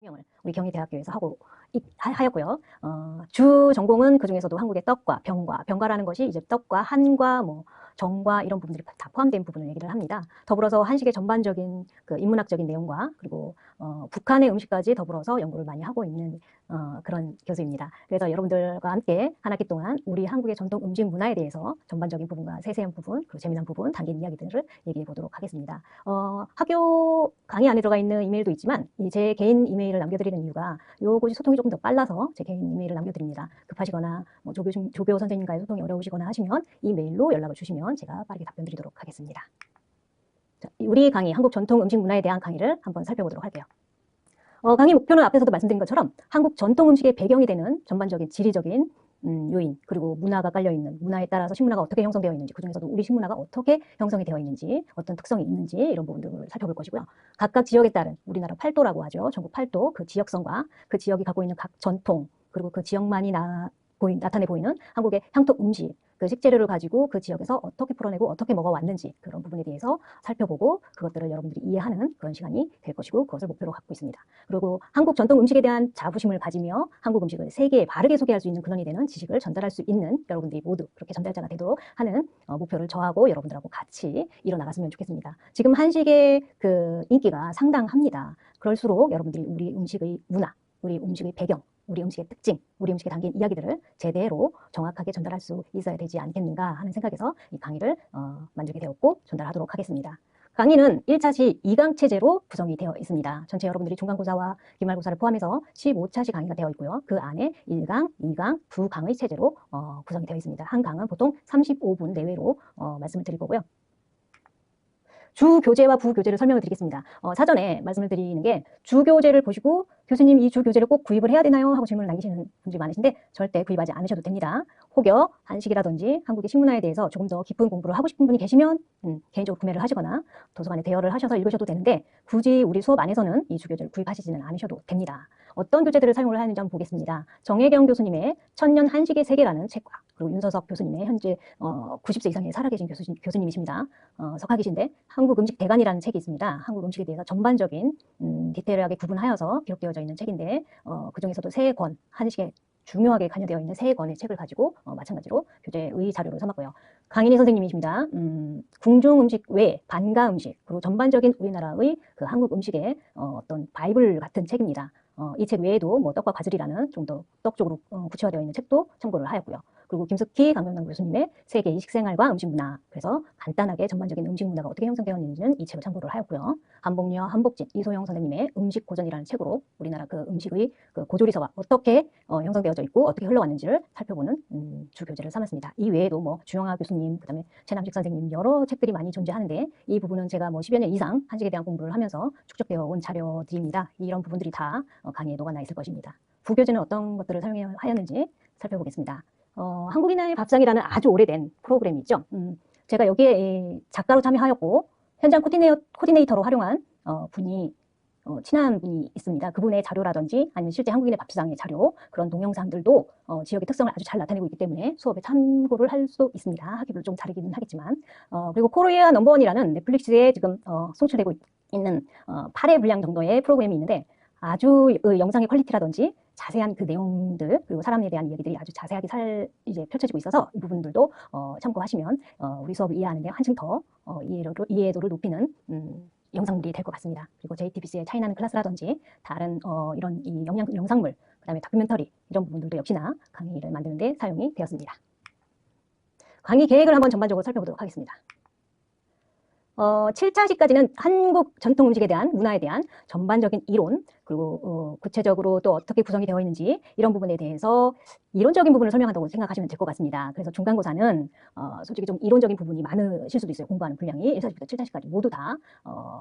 을 우리 경희대학교에서 하였고요. 주 전공은 그 중에서도 한국의 떡과 병과라는 것이 이제 떡과 한과 뭐 정과 이런 부분들이 다 포함된 부분을 얘기를 합니다. 더불어서 한식의 전반적인 그 인문학적인 내용과 그리고 북한의 음식까지 더불어서 연구를 많이 하고 있는 그런 교수입니다. 그래서 여러분들과 함께 한 학기 동안 우리 한국의 전통 음식 문화에 대해서 전반적인 부분과 세세한 부분 그리고 재미난 부분, 담긴 이야기들을 얘기해 보도록 하겠습니다. 학교 강의 안에 들어가 있는 이메일도 있지만 제 개인 이메일을 남겨드리는 이유가 요것이 소통이 조금 더 빨라서 제 개인 이메일을 남겨드립니다. 급하시거나 뭐 조교 선생님과의 소통이 어려우시거나 하시면 이 메일로 연락을 주시면 제가 빠르게 답변 드리도록 하겠습니다. 자, 우리 강의, 한국 전통 음식 문화에 대한 강의를 한번 살펴보도록 할게요. 강의 목표는 앞에서도 말씀드린 것처럼 한국 전통 음식의 배경이 되는 전반적인 지리적인 요인, 그리고 문화가 깔려있는, 문화에 따라서 식문화가 어떻게 형성되어 있는지, 그 중에서도 우리 식문화가 어떻게 형성이 되어 있는지, 어떤 특성이 있는지 이런 부분들을 살펴볼 것이고요. 각각 지역에 따른 우리나라 팔도라고 하죠. 전국 팔도, 그 지역성과 그 지역이 갖고 있는 각 전통, 그리고 그 지역만이 나타내 보이는 한국의 향토 음식, 그 식재료를 가지고 그 지역에서 어떻게 풀어내고 어떻게 먹어왔는지 그런 부분에 대해서 살펴보고 그것들을 여러분들이 이해하는 그런 시간이 될 것이고 그것을 목표로 갖고 있습니다. 그리고 한국 전통 음식에 대한 자부심을 가지며 한국 음식을 세계에 바르게 소개할 수 있는 근원이 되는 지식을 전달할 수 있는 여러분들이 모두 그렇게 전달자가 되도록 하는 목표를 저하고 여러분들하고 같이 이뤄나갔으면 좋겠습니다. 지금 한식의 그 인기가 상당합니다. 그럴수록 여러분들이 우리 음식의 문화, 우리 음식의 배경, 우리 음식의 특징, 우리 음식에 담긴 이야기들을 제대로 정확하게 전달할 수 있어야 되지 않겠는가 하는 생각에서 이 강의를 만들게 되었고 전달하도록 하겠습니다. 강의는 1차시 2강 체제로 구성이 되어 있습니다. 전체 여러분들이 중간고사와 기말고사를 포함해서 15차시 강의가 되어 있고요. 그 안에 1강, 2강, 2강의 체제로 구성이 되어 있습니다. 한 강은 보통 35분 내외로 말씀을 드릴 거고요. 주교재와 부교재를 설명을 드리겠습니다. 사전에 말씀을 드리는 게 주교재를 보시고 교수님 이 주교재를 꼭 구입을 해야 되나요? 하고 질문을 남기시는 분들이 많으신데 절대 구입하지 않으셔도 됩니다. 혹여 한식이라든지 한국의 식문화에 대해서 조금 더 깊은 공부를 하고 싶은 분이 계시면 개인적으로 구매를 하시거나 도서관에 대여를 하셔서 읽으셔도 되는데 굳이 우리 수업 안에서는 이 주교재를 구입하시지는 않으셔도 됩니다. 어떤 교재들을 사용을 하는지 한번 보겠습니다. 정혜경 교수님의 천년 한식의 세계라는 책과 그리고 윤서석 교수님의 현재 90세 이상의 살아계신 교수님이십니다. 석학이신데 한국 음식 대간이라는 책이 있습니다. 한국 음식에 대해서 전반적인 디테일하게 구분하여서 기록되어져 있는 책인데 그 중에서도 세 권, 한식에 중요하게 관여되어 있는 세 권의 책을 가지고 마찬가지로 교재의 자료를 삼았고요. 강인희 선생님이십니다. 궁중 음식 외 반가 음식 그리고 전반적인 우리나라의 그 한국 음식의 어떤 바이블 같은 책입니다. 이 책 외에도 뭐 떡과 과즙이라는 좀 더 떡 쪽으로 구체화되어 있는 책도 참고를 하였고요. 그리고 김숙희 강명남 교수님의 세계 이식생활과 음식문화 그래서 간단하게 전반적인 음식문화가 어떻게 형성되었는지는 이 책을 참고를 하였고요. 한복녀 한복진 이소영 선생님의 음식 고전이라는 책으로 우리나라 그 음식의 그 고조리서가 어떻게 형성되어져 있고 어떻게 흘러왔는지를 살펴보는 주교재를 삼았습니다. 이 외에도 뭐 주영아 교수님 그다음에 최남식 선생님 여러 책들이 많이 존재하는데 이 부분은 제가 뭐 10여 년 이상 한식에 대한 공부를 하면서 축적되어 온 자료들입니다. 이런 부분들이 다 강의에 녹아나 있을 것입니다. 부교재는 어떤 것들을 사용하였는지 살펴보겠습니다. 한국인의 밥상이라는 아주 오래된 프로그램이 있죠. 제가 여기에 작가로 참여하였고 현장 코디네이터로 활용한 분이 친한 분이 있습니다. 그분의 자료라든지 아니면 실제 한국인의 밥상의 자료 그런 동영상들도 지역의 특성을 아주 잘 나타내고 있기 때문에 수업에 참고를 할 수 있습니다. 하기를 좀 다르기는 하겠지만 그리고 코리아 넘버원이라는 넷플릭스에 지금 송출되고 있는 8회 분량 정도의 프로그램이 있는데 아주 영상의 퀄리티라든지 자세한 그 내용들 그리고 사람에 대한 이야기들이 아주 자세하게 이제 펼쳐지고 있어서 이 부분들도 참고하시면 우리 수업을 이해하는 데 한층 더 이해도를 높이는 영상물이 될 것 같습니다. 그리고 JTBC의 차이나는 클래스라든지 다른 이런 이 영상물 그다음에 다큐멘터리 이런 부분들도 역시나 강의를 만드는 데 사용이 되었습니다. 강의 계획을 한번 전반적으로 살펴보도록 하겠습니다. 7차시까지는 한국 전통 음식에 대한 문화에 대한 전반적인 이론 그리고 구체적으로 또 어떻게 구성이 되어 있는지 이런 부분에 대해서 이론적인 부분을 설명한다고 생각하시면 될 것 같습니다. 그래서 중간고사는 솔직히 좀 이론적인 부분이 많으실 수도 있어요. 공부하는 분량이 1차시부터 7차시까지 모두 다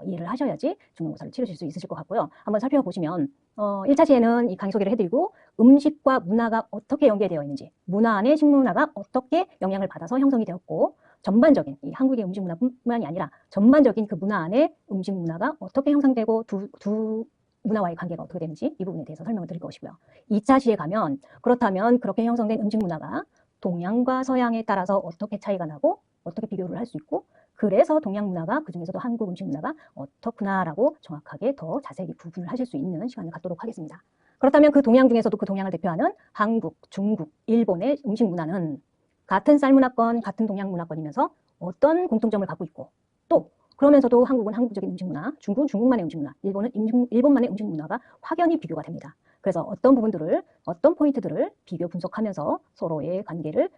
이해를 하셔야지 중간고사를 치르실 수 있으실 것 같고요. 한번 살펴보시면 1차시에는 이 강의 소개를 해드리고 음식과 문화가 어떻게 연계되어 있는지 문화 안에 식문화가 어떻게 영향을 받아서 형성이 되었고 전반적인 이 한국의 음식 문화뿐만이 아니라 전반적인 그 문화 안에 음식 문화가 어떻게 형성되고 두 문화와의 관계가 어떻게 되는지 이 부분에 대해서 설명을 드릴 것이고요. 2차 시에 가면 그렇다면 그렇게 형성된 음식 문화가 동양과 서양에 따라서 어떻게 차이가 나고 어떻게 비교를 할 수 있고 그래서 동양 문화가 그중에서도 한국 음식 문화가 어떻구나라고 정확하게 더 자세히 구분을 하실 수 있는 시간을 갖도록 하겠습니다. 그렇다면 그 동양 중에서도 그 동양을 대표하는 한국, 중국, 일본의 음식 문화는 같은 쌀 문화권, 같은 동양 문화권이면서 어떤 공통점을 갖고 있고, 또 그러면서도 한국은 한국적인 음식 문화, 중국은 중국만의 음식 문화, 일본은 일본만의 음식 문화가 확연히 비교가 됩니다. 그래서 어떤 부분들을, 어떤 포인트들을 비교 분석하면서 서로의 관계를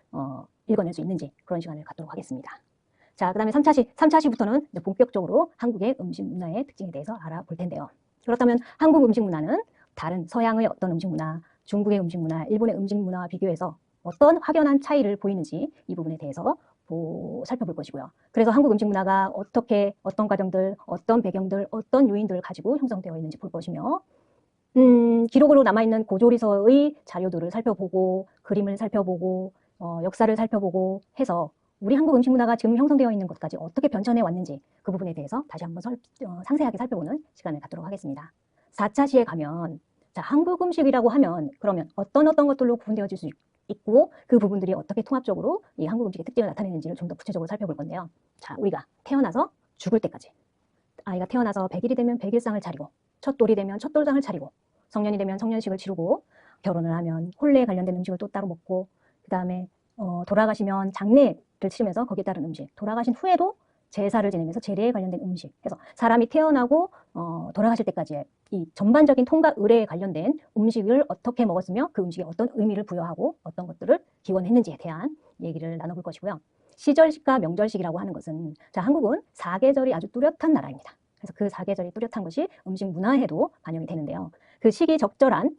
읽어낼 수 있는지 그런 시간을 갖도록 하겠습니다. 자, 그 다음에 3차 시부터는 이제 본격적으로 한국의 음식 문화의 특징에 대해서 알아볼 텐데요. 그렇다면 한국 음식 문화는 다른 서양의 어떤 음식 문화, 중국의 음식 문화, 일본의 음식 문화와 비교해서 어떤 확연한 차이를 보이는지 이 부분에 대해서 살펴볼 것이고요. 그래서 한국 음식 문화가 어떻게, 어떤 과정들, 어떤 배경들, 어떤 요인들을 가지고 형성되어 있는지 볼 것이며, 기록으로 남아있는 고조리서의 자료들을 살펴보고, 그림을 살펴보고, 역사를 살펴보고 해서 우리 한국 음식 문화가 지금 형성되어 있는 것까지 어떻게 변천해 왔는지 그 부분에 대해서 다시 한번 상세하게 살펴보는 시간을 갖도록 하겠습니다. 4차 시에 가면, 자, 한국 음식이라고 하면 그러면 어떤 것들로 구분되어질 수 있고 그 부분들이 어떻게 통합적으로 이 한국 음식의 특징을 나타내는지를 좀 더 구체적으로 살펴볼 건데요. 자, 우리가 태어나서 죽을 때까지, 아이가 태어나서 100일이 되면 100일상을 차리고, 첫 돌이 되면 첫 돌상을 차리고, 성년이 되면 성년식을 치르고, 결혼을 하면 혼례에 관련된 음식을 또 따로 먹고, 그 다음에 돌아가시면 장례를 치르면서 거기에 따른 음식, 돌아가신 후에도 제사를 지내면서 제례에 관련된 음식 해서 사람이 태어나고 돌아가실 때까지의 이 전반적인 통과 의례에 관련된 음식을 어떻게 먹었으며 그 음식에 어떤 의미를 부여하고 어떤 것들을 기원했는지에 대한 얘기를 나눠볼 것이고요. 시절식과 명절식이라고 하는 것은, 자, 한국은 사계절이 아주 뚜렷한 나라입니다. 그래서 그 사계절이 뚜렷한 것이 음식 문화에도 반영이 되는데요. 그 시기 적절한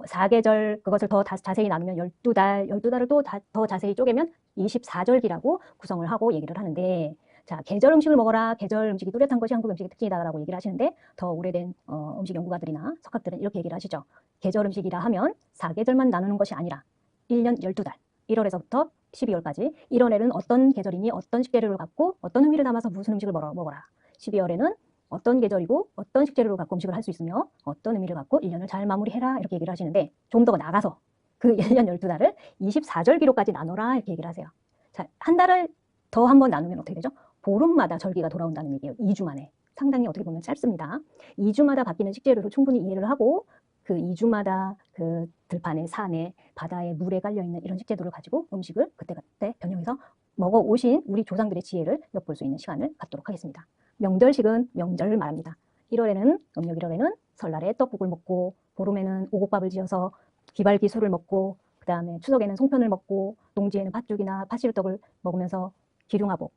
사계절, 그것을 더 자세히 나누면 12달, 12달을 또 더 자세히 쪼개면 24절기라고 구성을 하고 얘기를 하는데, 자, 계절 음식을 먹어라, 계절 음식이 뚜렷한 것이 한국 음식의 특징이다라고 얘기를 하시는데, 더 오래된 음식 연구가들이나 석학들은 이렇게 얘기를 하시죠. 계절 음식이라 하면 사계절만 나누는 것이 아니라 1년 12달, 1월에서부터 12월까지 1월에는 어떤 계절이니 어떤 식재료를 갖고 어떤 의미를 담아서 무슨 음식을 먹어라. 12월에는 어떤 계절이고 어떤 식재료를 갖고 음식을 할 수 있으며 어떤 의미를 갖고 1년을 잘 마무리해라 이렇게 얘기를 하시는데, 좀 더 나가서 그 1년 12달을 24절기로까지 나눠라 이렇게 얘기를 하세요. 자, 한 달을 더 한 번 나누면 어떻게 되죠? 보름마다 절기가 돌아온다는 얘기예요. 2주 만에. 상당히 어떻게 보면 짧습니다. 2주마다 바뀌는 식재료를 충분히 이해를 하고 그 2주마다 그 들판에 산에 바다에 물에 깔려있는 이런 식재료를 가지고 음식을 그때그때 변형해서 먹어오신 우리 조상들의 지혜를 엿볼 수 있는 시간을 갖도록 하겠습니다. 명절식은 명절을 말합니다. 1월에는 음력 1월에는 설날에 떡국을 먹고, 보름에는 오곡밥을 지어서 기발기술을 먹고, 그 다음에 추석에는 송편을 먹고, 농지에는 팥죽이나 팥시루떡을 먹으면서 기륭하고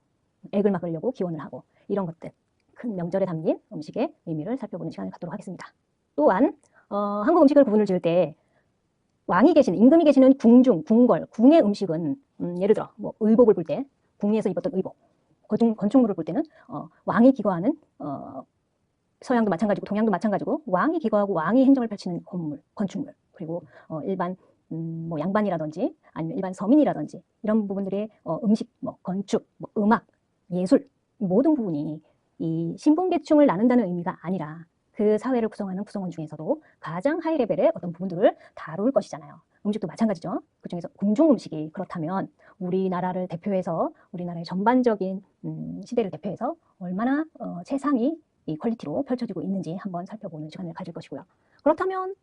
액을 막으려고 기원을 하고, 이런 것들, 큰 명절에 담긴 음식의 의미를 살펴보는 시간을 갖도록 하겠습니다. 또한 한국 음식을 구분을 지을 때 왕이 계시는, 임금이 계시는 궁중, 궁궐, 궁의 음식은 예를 들어 의복을 볼 때 궁리에서 입었던 의복, 건축물을 볼 때는 왕이 기거하는 서양도 마찬가지고 동양도 마찬가지고 왕이 기거하고 왕이 행정을 펼치는 건축물, 그리고 일반 양반이라든지 아니면 일반 서민이라든지 이런 부분들의 음식, 건축, 음악, 예술 모든 부분이 이 신분계층을 나눈다는 의미가 아니라 그 사회를 구성하는 구성원 중에서도 가장 하이 레벨의 어떤 부분들을 다룰 것이잖아요. 음식도 마찬가지죠. 그중에서 궁중 음식이 그렇다면 우리나라를 대표해서 우리나라의 전반적인 시대를 대표해서 얼마나 최상위 이 퀄리티로 펼쳐지고 있는지 한번 살펴보는 시간을 가질 것이고요. 그렇다면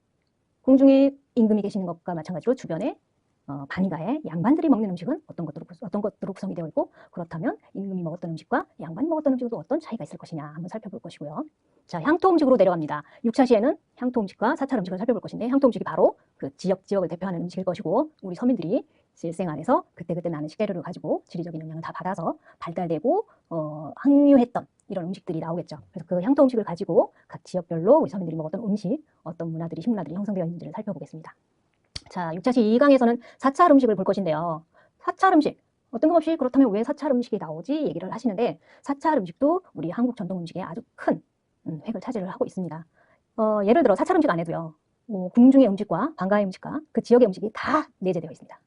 궁중에 임금이 계시는 것과 마찬가지로 주변에 반가에 양반들이 먹는 음식은 어떤 것들로 구성이 되어 있고, 그렇다면 임금이 먹었던 음식과 양반이 먹었던 음식도 어떤 차이가 있을 것이냐 한번 살펴볼 것이고요. 자, 향토 음식으로 내려갑니다. 6차 시에는 향토 음식과 4차 음식을 살펴볼 것인데, 향토 음식이 바로 그 지역을 대표하는 음식일 것이고, 우리 서민들이 일생활에서 그때그때 나는 식재료를 가지고 지리적인 영향을 다 받아서 발달되고 항유했던 이런 음식들이 나오겠죠. 그래서 그 향토 음식을 가지고 각 지역별로 우리 서민들이 먹었던 음식, 어떤 문화들이, 식문화들이 형성되어 있는지를 살펴보겠습니다. 자, 6차 시 2강에서는 4차 음식을 볼 것인데요. 4차 음식, 뜬금없이 그렇다면 왜 4차 음식이 나오지? 얘기를 하시는데, 4차 음식도 우리 한국 전통 음식에 아주 큰 획을 차지를 하고 있습니다. 예를 들어 4차 음식 안에도요, 궁중의 음식과 관가의 음식과 그 지역의 음식이 다 내재되어 있습니다.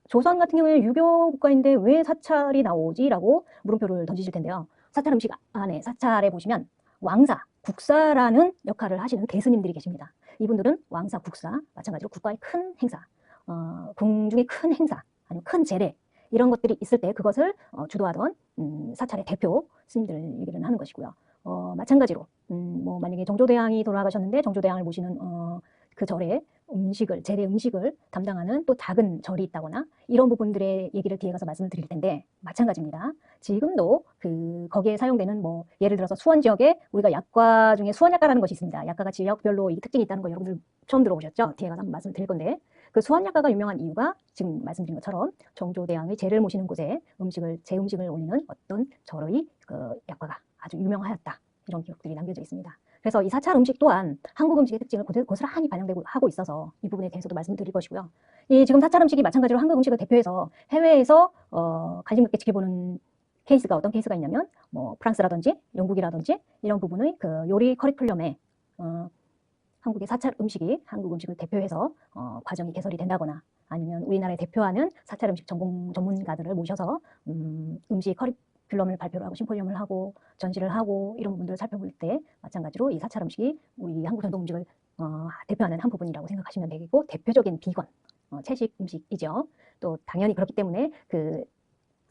조선 같은 경우에 유교 국가인데 왜 사찰이 나오지? 라고 물음표를 던지실 텐데요. 사찰 음식 안에, 사찰에 보시면 왕사, 국사라는 역할을 하시는 대스님들이 계십니다. 이분들은 왕사, 국사, 마찬가지로 국가의 큰 행사, 궁중의 큰 행사, 아니면 큰 제례, 이런 것들이 있을 때 그것을 주도하던 사찰의 대표 스님들 얘기를 하는 것이고요. 마찬가지로 뭐 만약에 정조대왕이 돌아가셨는데 정조대왕을 모시는 그 절에 재래 음식을 담당하는 또 작은 절이 있다거나 이런 부분들의 얘기를 뒤에 가서 말씀을 드릴 텐데 마찬가지입니다. 지금도 거기에 사용되는 뭐 예를 들어서 수원 지역에 우리가 약과 중에 수원약과라는 것이 있습니다. 약과가 지역별로 이 특징이 있다는 거 여러분들 처음 들어보셨죠? 뒤에 가서 한번 말씀을 드릴 건데 그 수원약과가 유명한 이유가 지금 말씀드린 것처럼 정조대왕의 제를 모시는 곳에 제 음식을 올리는 어떤 절의 그 약과가 아주 유명하였다. 이런 기록들이 남겨져 있습니다. 그래서 이 사찰 음식 또한 한국 음식의 특징을 고스란히 반영되고 하고 있어서 이 부분에 대해서도 말씀을 드릴 것이고요. 이 지금 사찰 음식이 마찬가지로 한국 음식을 대표해서 해외에서 관심 있게 지켜보는 케이스가 어떤 케이스가 있냐면 뭐 프랑스라든지 영국이라든지 이런 부분의 그 요리 커리큘럼에 한국의 사찰 음식이 한국 음식을 대표해서 과정이 개설이 된다거나 아니면 우리나라에 대표하는 사찰 음식 전문가들을 모셔서 음식 커리큘럼을 발표를 하고 심포지엄을 하고 전시를 하고 이런 부분들을 살펴볼 때 마찬가지로 이 사찰 음식이 우리 한국 전통 음식을 대표하는 한 부분이라고 생각하시면 되겠고 대표적인 비건 채식 음식이죠. 또 당연히 그렇기 때문에 그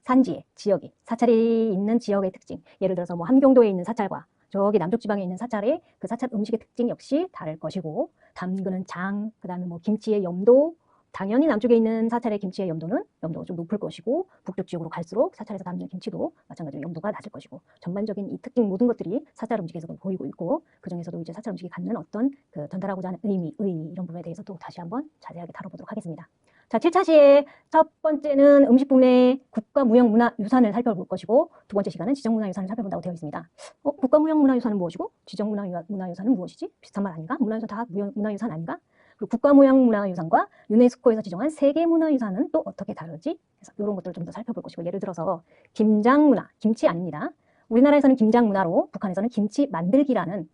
산지의 지역이 사찰이 있는 지역의 특징 예를 들어서 뭐 함경도에 있는 사찰과 저기 남쪽 지방에 있는 사찰의 그 사찰 음식의 특징 역시 다를 것이고 담그는 장, 그 다음에 뭐 김치의 염도 당연히 남쪽에 있는 사찰의 김치의 염도가 좀 높을 것이고 북쪽 지역으로 갈수록 사찰에서 담는 김치도 마찬가지로 염도가 낮을 것이고 전반적인 이 특징 모든 것들이 사찰 음식에서도 보이고 있고 그 중에서도 이제 사찰 음식이 갖는 어떤 그 전달하고자 하는 의미, 이런 부분에 대해서도 다시 한번 자세하게 다뤄보도록 하겠습니다. 자, 7차 시의 첫 번째는 음식 부문의 국가무형문화유산을 살펴볼 것이고 두 번째 시간은 지정문화유산을 살펴본다고 되어 있습니다. 국가무형문화유산은 무엇이고 지정문화유산은 무엇이지? 비슷한 말 아닌가? 문화유산 다 문화유산 아닌가? 그리고 국가무형문화유산과 유네스코에서 지정한 세계문화유산은 또 어떻게 다르지? 그래서 이런 것들을 좀 더 살펴볼 것이고 예를 들어서 김장문화, 김치 아닙니다. 우리나라에서는 김장문화로 북한에서는 김치 만들기라는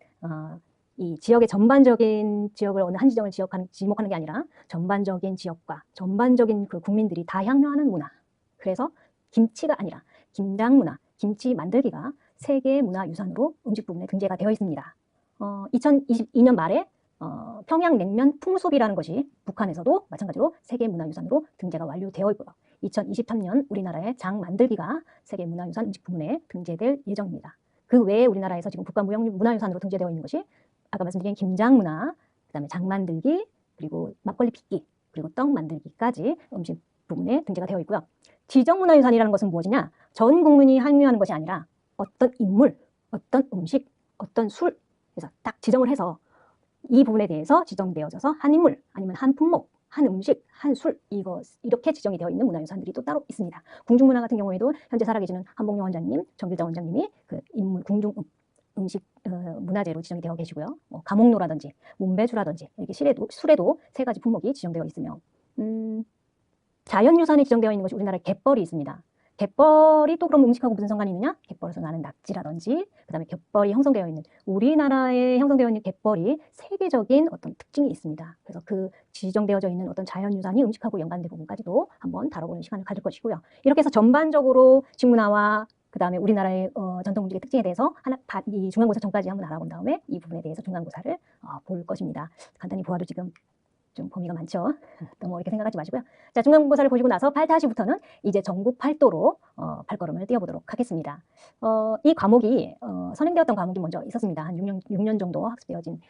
이 지역의 전반적인 지역을 어느 한 지점을 지목하는 게 아니라 전반적인 지역과 전반적인 그 국민들이 다 향유하는 문화. 그래서 김치가 아니라 김장문화, 김치 만들기가 세계문화유산으로 음식 부분에 등재가 되어 있습니다. 2022년 말에 평양냉면 풍습이라는 것이 북한에서도 마찬가지로 세계문화유산으로 등재가 완료되어 있고요. 2023년 우리나라의 장 만들기가 세계문화유산 음식 부문에 등재될 예정입니다. 그 외에 우리나라에서 지금 국가무형문화유산으로 등재되어 있는 것이 아까 말씀드린 김장문화, 그 다음에 장 만들기, 그리고 막걸리 빚기, 그리고 떡 만들기까지 음식 부분에 등재가 되어 있고요. 지정문화유산이라는 것은 무엇이냐? 전 국민이 향유하는 것이 아니라 어떤 인물, 어떤 음식, 어떤 술, 그래서 딱 지정을 해서 이 부분에 대해서 지정되어져서 한 인물, 아니면 한 품목, 한 음식, 한 술, 이렇게 지정이 되어 있는 문화유산들이 또 따로 있습니다. 궁중문화 같은 경우에도 현재 살아계시는 한복룡 원장님, 정길자 원장님이 그 인물 궁중 음식 문화재로 지정이 되어 계시고요. 뭐 가목노라든지 문배주라든지 이렇게 술에도 세 가지 품목이 지정되어 있으며 자연유산에 지정되어 있는 것이 우리나라에 갯벌이 있습니다. 갯벌이 또 그럼 음식하고 무슨 상관이 있느냐? 갯벌에서 나는 낙지라든지 그 다음에 갯벌이 형성되어 있는 우리나라에 형성되어 있는 갯벌이 세계적인 어떤 특징이 있습니다. 그래서 그 지정되어져 있는 어떤 자연유산이 음식하고 연관된 부분까지도 한번 다뤄보는 시간을 가질 것이고요. 이렇게 해서 전반적으로 식문화와 그 다음에 우리나라의 전통 음식의 특징에 대해서 이 중간고사 전까지 한번 알아본 다음에 이 부분에 대해서 중간고사를 볼 것입니다. 간단히 보아도 지금 좀 범위가 많죠. 너무 어렵게 생각하지 마시고요. 자, 중간고사를 보시고 나서 8타시부터는 이제 전국 팔도로 발걸음을 뛰어보도록 하겠습니다. 이 과목이 선행되었던 과목이 먼저 있었습니다. 한 6년 정도 학습되어진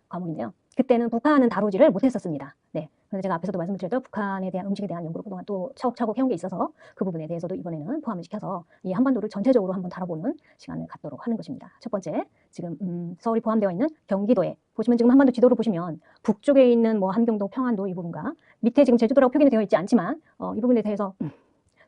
과목인데요. 그때는 북한은 다루지를 못했었습니다. 네. 그래서 제가 앞에서도 말씀드렸죠. 북한에 대한 음식에 대한 연구를 그동안 또 차곡차곡 해온 게 있어서 그 부분에 대해서도 이번에는 포함을 시켜서 이 한반도를 전체적으로 한번 다뤄보는 시간을 갖도록 하는 것입니다. 첫 번째, 지금 서울이 포함되어 있는 경기도에 보시면 지금 한반도 지도를 보시면 북쪽에 있는 뭐 함경도, 평안도 이 부분과 밑에 지금 제주도라고 표기는 되어 있지 않지만 이 부분에 대해서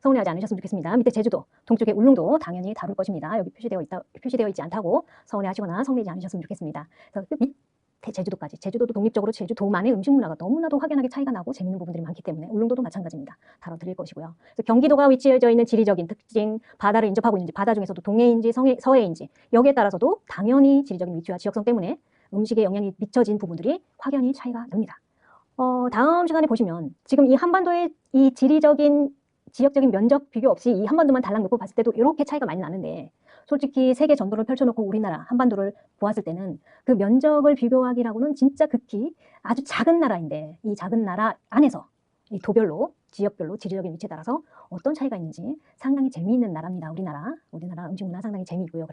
서운해하지 않으셨으면 좋겠습니다. 밑에 제주도, 동쪽에 울릉도 당연히 다룰 것입니다. 여기 표시되어 있지 않다고 서운해하시거나 성내지 않으셨으면 좋겠습니다. 그래서 그 밑에 제주도까지, 제주도도 독립적으로 제주도만의 음식 문화가 너무나도 확연하게 차이가 나고 재밌는 부분들이 많기 때문에 울릉도도 마찬가지입니다. 다뤄드릴 것이고요. 그래서 경기도가 위치해져 있는 지리적인 특징, 바다를 인접하고 있는지, 바다 중에서도 동해인지 서해인지 여기에 따라서도 당연히 지리적인 위치와 지역성 때문에 음식에 영향이 미쳐진 부분들이 확연히 차이가 납니다. 다음 시간에 보시면 지금 이 한반도의 이 지역적인 면적 비교 없이 이 한반도만 달랑 놓고 봤을 때도 이렇게 차이가 많이 나는데 솔직히 세계 전도를 펼쳐놓고 우리나라 한반도를 보았을 때는 그 면적을 비교하기라고는 진짜 극히 아주 작은 나라인데 이 작은 나라 안에서 이 도별로 지역별로 지리적인 위치에 따라서 어떤 차이가 있는지 상당히 재미있는 나라입니다. 우리나라 음식 문화 상당히 재미있고요.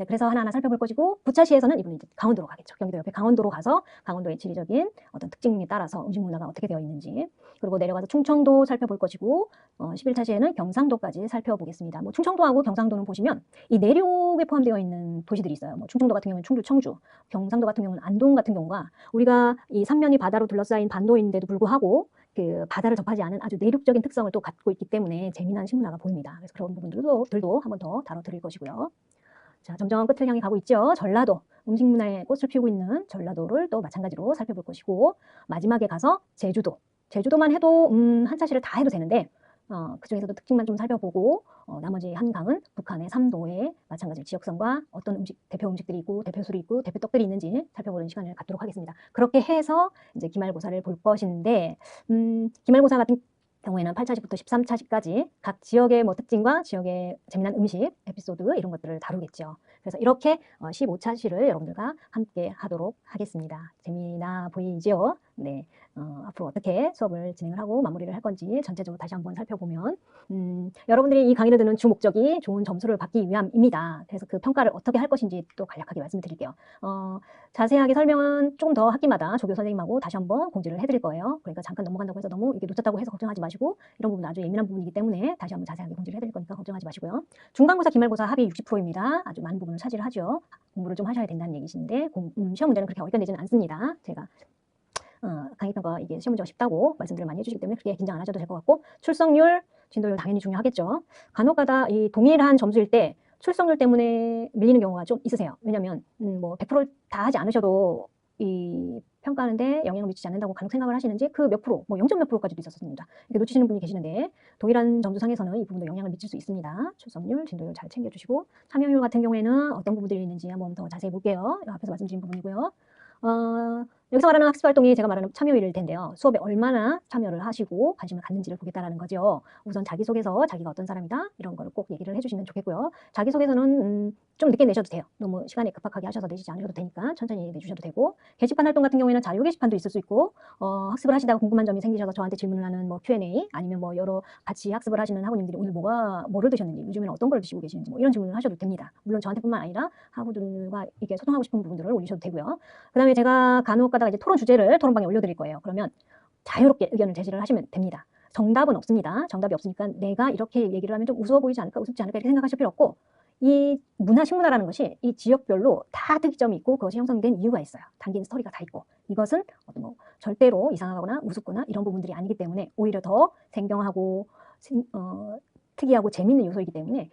그래서 하나하나 살펴볼 것이고, 부차시에서는 이분은 이제 강원도로 가겠죠. 경기도 옆에 강원도로 가서 강원도의 지리적인 어떤 특징에 따라서 음식 문화가 어떻게 되어 있는지, 그리고 내려가서 충청도 살펴볼 것이고, 11차시에는 경상도까지 살펴보겠습니다. 뭐 충청도하고 경상도는 보시면 이 내륙에 포함되어 있는 도시들이 있어요. 뭐 충청도 같은 경우는 충주, 청주, 경상도 같은 경우는 안동 같은 경우가 우리가 이 삼면이 바다로 둘러싸인 반도인데도 불구하고 그 바다를 접하지 않은 아주 내륙적인 특성을 또 갖고 있기 때문에 재미난 식문화가 보입니다. 그래서 그런 부분들도 한번 더 다뤄드릴 것이고요. 자, 점점 끝을 향해 가고 있죠. 전라도, 음식 문화의 꽃을 피우고 있는 전라도를 또 마찬가지로 살펴볼 것이고, 마지막에 가서 제주도만 해도 한 차시를 다 해도 되는데 그 중에서도 특징만 좀 살펴보고 나머지 한 강은 북한의 3도에 마찬가지로 지역성과 어떤 대표 음식들이 있고 대표 술이 있고 대표 떡들이 있는지 살펴보는 시간을 갖도록 하겠습니다. 그렇게 해서 이제 기말고사를 볼 것인데, 기말고사 같은 경우에는 8차시부터 13차시까지 각 지역의 뭐 특징과 지역의 재미난 음식, 에피소드 이런 것들을 다루겠죠. 그래서 이렇게 15차시를 여러분들과 함께 하도록 하겠습니다. 재미나 보이죠? 네. 앞으로 어떻게 수업을 진행을 하고 마무리를 할 건지 전체적으로 다시 한번 살펴보면, 여러분들이 이 강의를 듣는 주 목적이 좋은 점수를 받기 위함입니다. 그래서 그 평가를 어떻게 할 것인지 또 간략하게 말씀드릴게요. 자세하게 설명은 조금 더 학기마다 조교 선생님하고 다시 한번 공지를 해드릴 거예요. 그러니까 잠깐 넘어간다고 해서 너무 이게 놓쳤다고 해서 걱정하지 마시고, 이런 부분은 아주 예민한 부분이기 때문에 다시 한번 자세하게 공지를 해드릴 거니까 걱정하지 마시고요. 중간고사, 기말고사 합이 60%입니다. 아주 많은 부분을 차지를 하죠. 공부를 좀 하셔야 된다는 얘기신데, 시험 문제는 그렇게 어렵게 내지는 않습니다. 제가 강의평가 이게 시험 문제가 쉽다고 말씀들을 많이 해주시기 때문에 그렇게 긴장 안 하셔도 될 것 같고, 출석률, 진도율 당연히 중요하겠죠. 간혹가다 이 동일한 점수일 때 출석률 때문에 밀리는 경우가 좀 있으세요. 왜냐면 뭐 100%를 다 하지 않으셔도 이 평가하는데 영향을 미치지 않는다고 간혹 생각을 하시는지 그 몇 프로, 뭐 0몇 프로까지도 있었습니다. 이렇게 놓치시는 분이 계시는데, 동일한 점수상에서는 이 부분도 영향을 미칠 수 있습니다. 출석률, 진도율 잘 챙겨주시고, 참여율 같은 경우에는 어떤 부분들이 있는지 한번 더 자세히 볼게요. 앞에서 말씀드린 부분이고요. 여기서 말하는 학습활동이 제가 말하는 참여율일 텐데요. 수업에 얼마나 참여를 하시고 관심을 갖는지를 보겠다라는 거죠. 우선 자기소개서, 자기가 어떤 사람이다 이런 걸 꼭 얘기를 해주시면 좋겠고요. 자기소개서는 좀 늦게 내셔도 돼요. 너무 시간에 급박하게 하셔서 내시지 않으셔도 되니까 천천히 내주셔도 되고, 게시판 활동 같은 경우에는 자유 게시판도 있을 수 있고, 학습을 하시다가 궁금한 점이 생기셔서 저한테 질문을 하는 뭐 Q&A, 아니면 뭐 여러 같이 학습을 하시는 학우님들이 오늘 뭐를 드셨는지, 요즘에는 어떤 걸 드시고 계시는지 뭐 이런 질문을 하셔도 됩니다. 물론 저한테뿐만 아니라 학우들과 이렇게 소통하고 싶은 부분들을 올리셔도 되고요. 그 다음에 제가 간혹 가다가 이제 토론 주제를 토론방에 올려드릴 거예요. 그러면 자유롭게 의견을 제시를 하시면 됩니다. 정답은 없습니다. 정답이 없으니까 내가 이렇게 얘기를 하면 좀 우스워 보이지 않을까, 우습지 않을까 이렇게 생각하실 필요 없고, 이 식문화라는 것이 이 지역별로 다 특이점이 있고 그것이 형성된 이유가 있어요. 담긴 스토리가 다 있고, 이것은 뭐 절대로 이상하거나 우습거나 이런 부분들이 아니기 때문에 오히려 더 생경하고 특이하고 재미있는 요소이기 때문에,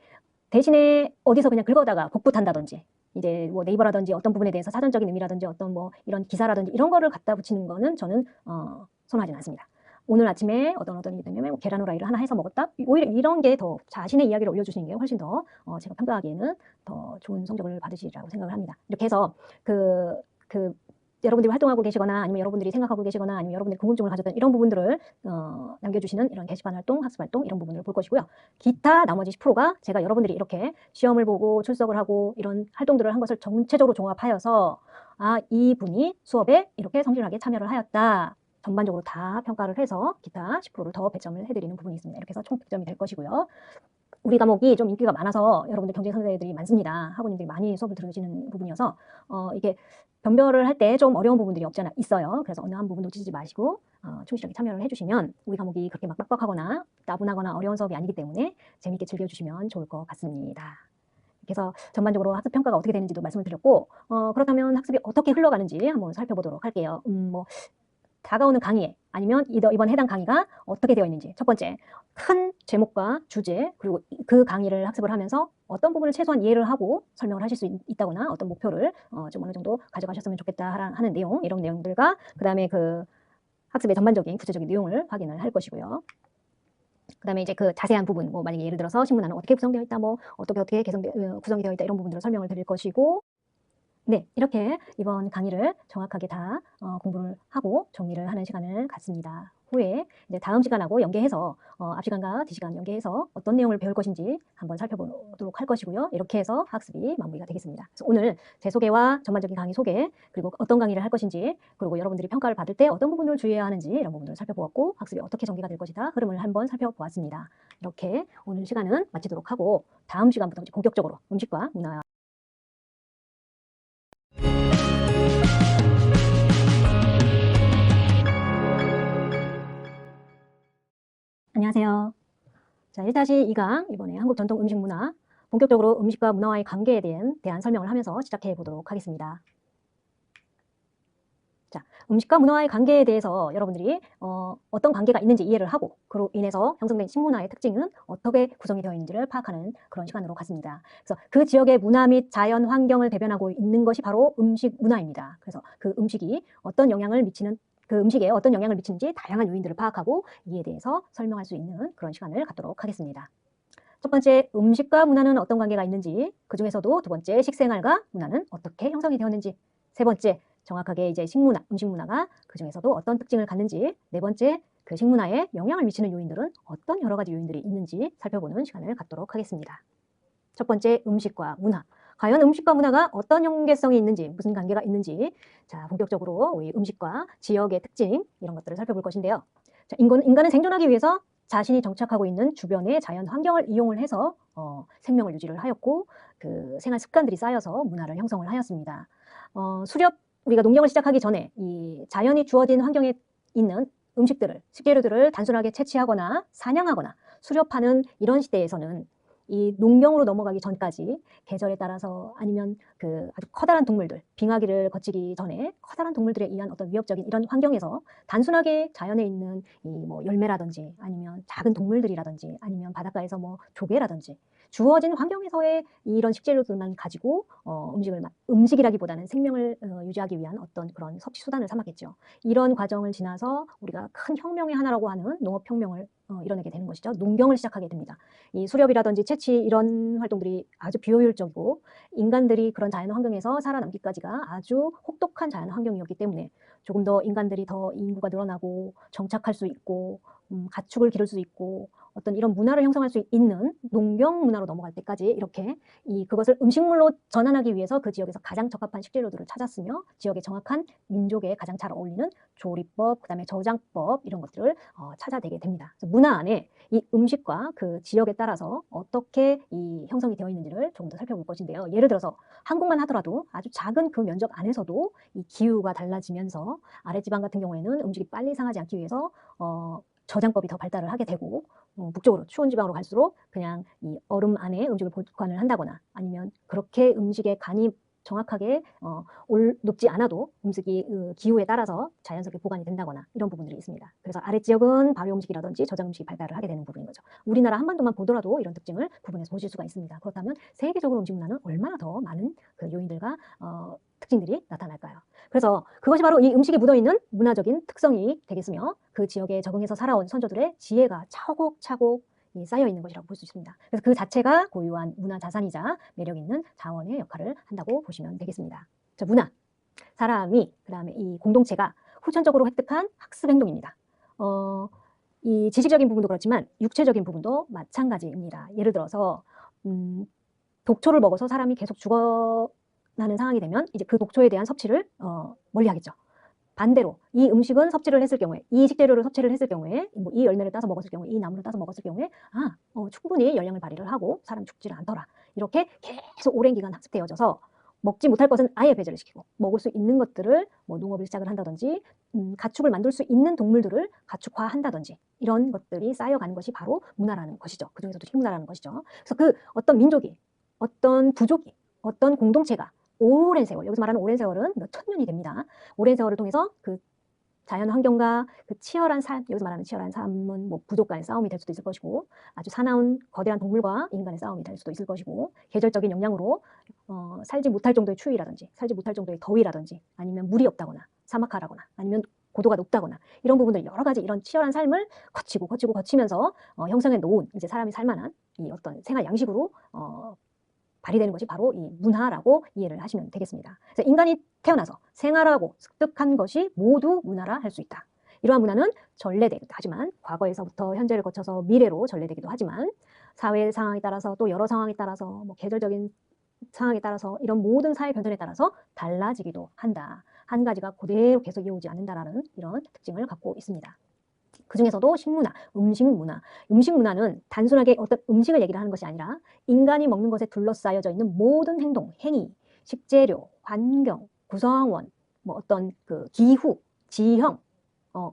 대신에 어디서 그냥 긁어다가 복붙한다든지, 이제 뭐 네이버라든지 어떤 부분에 대해서 사전적인 의미라든지 어떤 뭐 이런 기사라든지 이런 거를 갖다 붙이는 거는 저는 선호하지는 않습니다. 오늘 아침에 어떤 일이 때문에 뭐 계란 후라이를 하나 해서 먹었다, 오히려 이런 게 더 자신의 이야기를 올려주시는 게 훨씬 더 제가 평가하기에는 더 좋은 성적을 받으시리라고 생각을 합니다. 이렇게 해서 여러분들이 활동하고 계시거나 아니면 여러분들이 생각하고 계시거나 아니면 여러분들이 궁금증을 가졌던 이런 부분들을 남겨주시는 이런 게시판 활동, 학습 활동 이런 부분을 볼 것이고요. 기타 나머지 10%가 제가 여러분들이 이렇게 시험을 보고 출석을 하고 이런 활동들을 한 것을 전체적으로 종합하여서 이 분이 수업에 이렇게 성실하게 참여를 하였다, 전반적으로 다 평가를 해서 기타 10%를 더 배점을 해드리는 부분이 있습니다. 이렇게 해서 총 100점이 될 것이고요. 우리 과목이 좀 인기가 많아서 여러분들 경쟁 상대들이 많습니다. 학우님들이 많이 수업을 들으시는 부분이어서 이게 변별을 할 때 좀 어려운 부분들이 없지 않아 있어요. 그래서 어느 한 부분 놓치지 마시고 충실하게 참여를 해주시면 우리 과목이 그렇게 막 빡빡하거나 나분하거나 어려운 수업이 아니기 때문에 재밌게 즐겨주시면 좋을 것 같습니다. 그래서 전반적으로 학습 평가가 어떻게 되는지도 말씀을 드렸고, 그렇다면 학습이 어떻게 흘러가는지 한번 살펴보도록 할게요. 다가오는 강의에 아니면 이번 해당 강의가 어떻게 되어 있는지, 첫 번째 큰 제목과 주제, 그리고 그 강의를 학습을 하면서 어떤 부분을 최소한 이해를 하고 설명을 하실 수 있다거나 어떤 목표를 좀 어느 정도 가져가셨으면 좋겠다 하는 내용, 이런 내용들과 그 다음에 그 학습의 전반적인 구체적인 내용을 확인을 할 것이고요. 그 다음에 이제 그 자세한 부분, 뭐 만약에 예를 들어서 식문화는 어떻게 구성되어 있다, 뭐 어떻게 구성이 되어 있다, 이런 부분들을 설명을 드릴 것이고, 네, 이렇게 이번 강의를 정확하게 다 공부를 하고 정리를 하는 시간을 갖습니다. 후에 이제 다음 시간하고 연계해서 앞 시간과 뒤 시간 연계해서 어떤 내용을 배울 것인지 한번 살펴보도록 할 것이고요. 이렇게 해서 학습이 마무리가 되겠습니다. 그래서 오늘 제 소개와 전반적인 강의 소개, 그리고 어떤 강의를 할 것인지, 그리고 여러분들이 평가를 받을 때 어떤 부분을 주의해야 하는지 이런 부분들을 살펴보았고, 학습이 어떻게 전개가 될 것이다 흐름을 한번 살펴보았습니다. 이렇게 오늘 시간은 마치도록 하고, 다음 시간부터 이제 본격적으로 음식과 문화 안녕하세요. 자, 1-2강 이번에 한국 전통 음식 문화, 본격적으로 음식과 문화와의 관계에 대한 설명을 하면서 시작해 보도록 하겠습니다. 자, 음식과 문화와의 관계에 대해서 여러분들이 어떤 관계가 있는지 이해를 하고, 그로 인해서 형성된 식문화의 특징은 어떻게 구성이 되어 있는지를 파악하는 그런 시간으로 갔습니다. 그래서 그 지역의 문화 및 자연 환경을 대변하고 있는 것이 바로 음식 문화입니다. 그래서 그 음식이 어떤 영향을 미치는 그 음식에 어떤 영향을 미치는지 다양한 요인들을 파악하고 이에 대해서 설명할 수 있는 그런 시간을 갖도록 하겠습니다. 첫 번째, 음식과 문화는 어떤 관계가 있는지, 그 중에서도 두 번째, 식생활과 문화는 어떻게 형성이 되었는지, 세 번째, 정확하게 이제 식문화, 음식 문화가 그 중에서도 어떤 특징을 갖는지, 네 번째, 그 식문화에 영향을 미치는 요인들은 어떤 여러 가지 요인들이 있는지 살펴보는 시간을 갖도록 하겠습니다. 첫 번째, 음식과 문화. 과연 음식과 문화가 어떤 연계성이 있는지, 무슨 관계가 있는지, 자, 본격적으로 우리 음식과 지역의 특징, 이런 것들을 살펴볼 것인데요. 자, 인간은 생존하기 위해서 자신이 정착하고 있는 주변의 자연 환경을 이용을 해서 생명을 유지를 하였고, 그 생활 습관들이 쌓여서 문화를 형성을 하였습니다. 우리가 농경을 시작하기 전에 이 자연이 주어진 환경에 있는 음식들을, 식재료들을 단순하게 채취하거나 사냥하거나 수렵하는 이런 시대에서는 이 농경으로 넘어가기 전까지 계절에 따라서 아니면 그 아주 커다란 동물들, 빙하기를 거치기 전에 커다란 동물들에 의한 어떤 위협적인 이런 환경에서 단순하게 자연에 있는 이 뭐 열매라든지 아니면 작은 동물들이라든지 아니면 바닷가에서 뭐 조개라든지 주어진 환경에서의 이런 식재료들만 가지고 음식이라기보다는 생명을 유지하기 위한 어떤 그런 섭취 수단을 삼았겠죠. 이런 과정을 지나서 우리가 큰 혁명의 하나라고 하는 농업혁명을 이뤄내게 되는 것이죠. 농경을 시작하게 됩니다. 이 수렵이라든지 채취 이런 활동들이 아주 비효율적이고 인간들이 그런 자연 환경에서 살아남기까지가 아주 혹독한 자연 환경이었기 때문에 조금 더 인간들이 더 인구가 늘어나고 정착할 수 있고 가축을 기를 수 있고 어떤 이런 문화를 형성할 수 있는 농경 문화로 넘어갈 때까지 이렇게 그것을 음식물로 전환하기 위해서 그 지역에서 가장 적합한 식재료들을 찾았으며 지역의 정확한 민족에 가장 잘 어울리는 조리법, 그다음에 저장법 이런 것들을 찾아내게 됩니다. 그래서 문화 안에 이 음식과 그 지역에 따라서 어떻게 이 형성이 되어 있는지를 조금 더 살펴볼 것인데요. 예를 들어서 한국만 하더라도 아주 작은 그 면적 안에서도 이 기후가 달라지면서 아랫지방 같은 경우에는 음식이 빨리 상하지 않기 위해서 저장법이 더 발달을 하게 되고 북쪽으로 추운 지방으로 갈수록 그냥 이 얼음 안에 음식을 보관을 한다거나 아니면 그렇게 음식의 간이 정확하게 높지 않아도 음식이 기후에 따라서 자연스럽게 보관이 된다거나 이런 부분들이 있습니다. 그래서 아랫지역은 발효 음식이라든지 저장 음식이 발달을 하게 되는 부분인 거죠. 우리나라 한반도만 보더라도 이런 특징을 구분해서 보실 수가 있습니다. 그렇다면 세계적으로 음식 문화는 얼마나 더 많은 그 요인들과 특징들이 나타날까요? 그래서 그것이 바로 이 음식에 묻어있는 문화적인 특성이 되겠으며 그 지역에 적응해서 살아온 선조들의 지혜가 차곡차곡 쌓여 있는 것이라고 볼 수 있습니다. 그래서 그 자체가 고유한 문화 자산이자 매력 있는 자원의 역할을 한다고 보시면 되겠습니다. 자, 문화. 사람이 그다음에 이 공동체가 후천적으로 획득한 학습 행동입니다. 이 지식적인 부분도 그렇지만 육체적인 부분도 마찬가지입니다. 예를 들어서 독초를 먹어서 사람이 계속 죽어나는 상황이 되면 이제 그 독초에 대한 섭취를 멀리하겠죠. 반대로 이 음식은 섭취를 했을 경우에 이 식재료를 섭취를 했을 경우에 뭐 이 열매를 따서 먹었을 경우에 이 나무를 따서 먹었을 경우에 충분히 영양을 발휘를 하고 사람이 죽지를 않더라. 이렇게 계속 오랜 기간 학습되어져서 먹지 못할 것은 아예 배제를 시키고 먹을 수 있는 것들을 뭐 농업을 시작을 한다든지 가축을 만들 수 있는 동물들을 가축화한다든지 이런 것들이 쌓여가는 것이 바로 문화라는 것이죠. 그중에서도 식문화라는 것이죠. 그래서 그 어떤 민족이 어떤 부족이 어떤 공동체가 오랜 세월, 여기서 말하는 오랜 세월은 몇 천 년이 됩니다. 오랜 세월을 통해서 그 자연 환경과 그 치열한 삶, 여기서 말하는 치열한 삶은 뭐 부족 간의 싸움이 될 수도 있을 것이고 아주 사나운 거대한 동물과 인간의 싸움이 될 수도 있을 것이고 계절적인 영향으로 살지 못할 정도의 추위라든지 살지 못할 정도의 더위라든지 아니면 물이 없다거나 사막화라거나 아니면 고도가 높다거나 이런 부분들 여러 가지 이런 치열한 삶을 거치면서 형성해 놓은 이제 사람이 살만한 이 어떤 생활 양식으로 발휘되는 것이 바로 이 문화라고 이해를 하시면 되겠습니다. 그래서 인간이 태어나서 생활하고 습득한 것이 모두 문화라 할 수 있다. 이러한 문화는 전래되기도 하지만 과거에서부터 현재를 거쳐서 미래로 전래되기도 하지만 사회 상황에 따라서 또 여러 상황에 따라서 뭐 계절적인 상황에 따라서 이런 모든 사회 변전에 따라서 달라지기도 한다. 한 가지가 그대로 계속 이어오지 않는다라는 이런 특징을 갖고 있습니다. 그 중에서도 식문화, 음식문화. 음식문화는 단순하게 어떤 음식을 얘기를 하는 것이 아니라 인간이 먹는 것에 둘러싸여져 있는 모든 행동, 행위, 식재료, 환경, 구성원, 뭐 어떤 그 기후, 지형,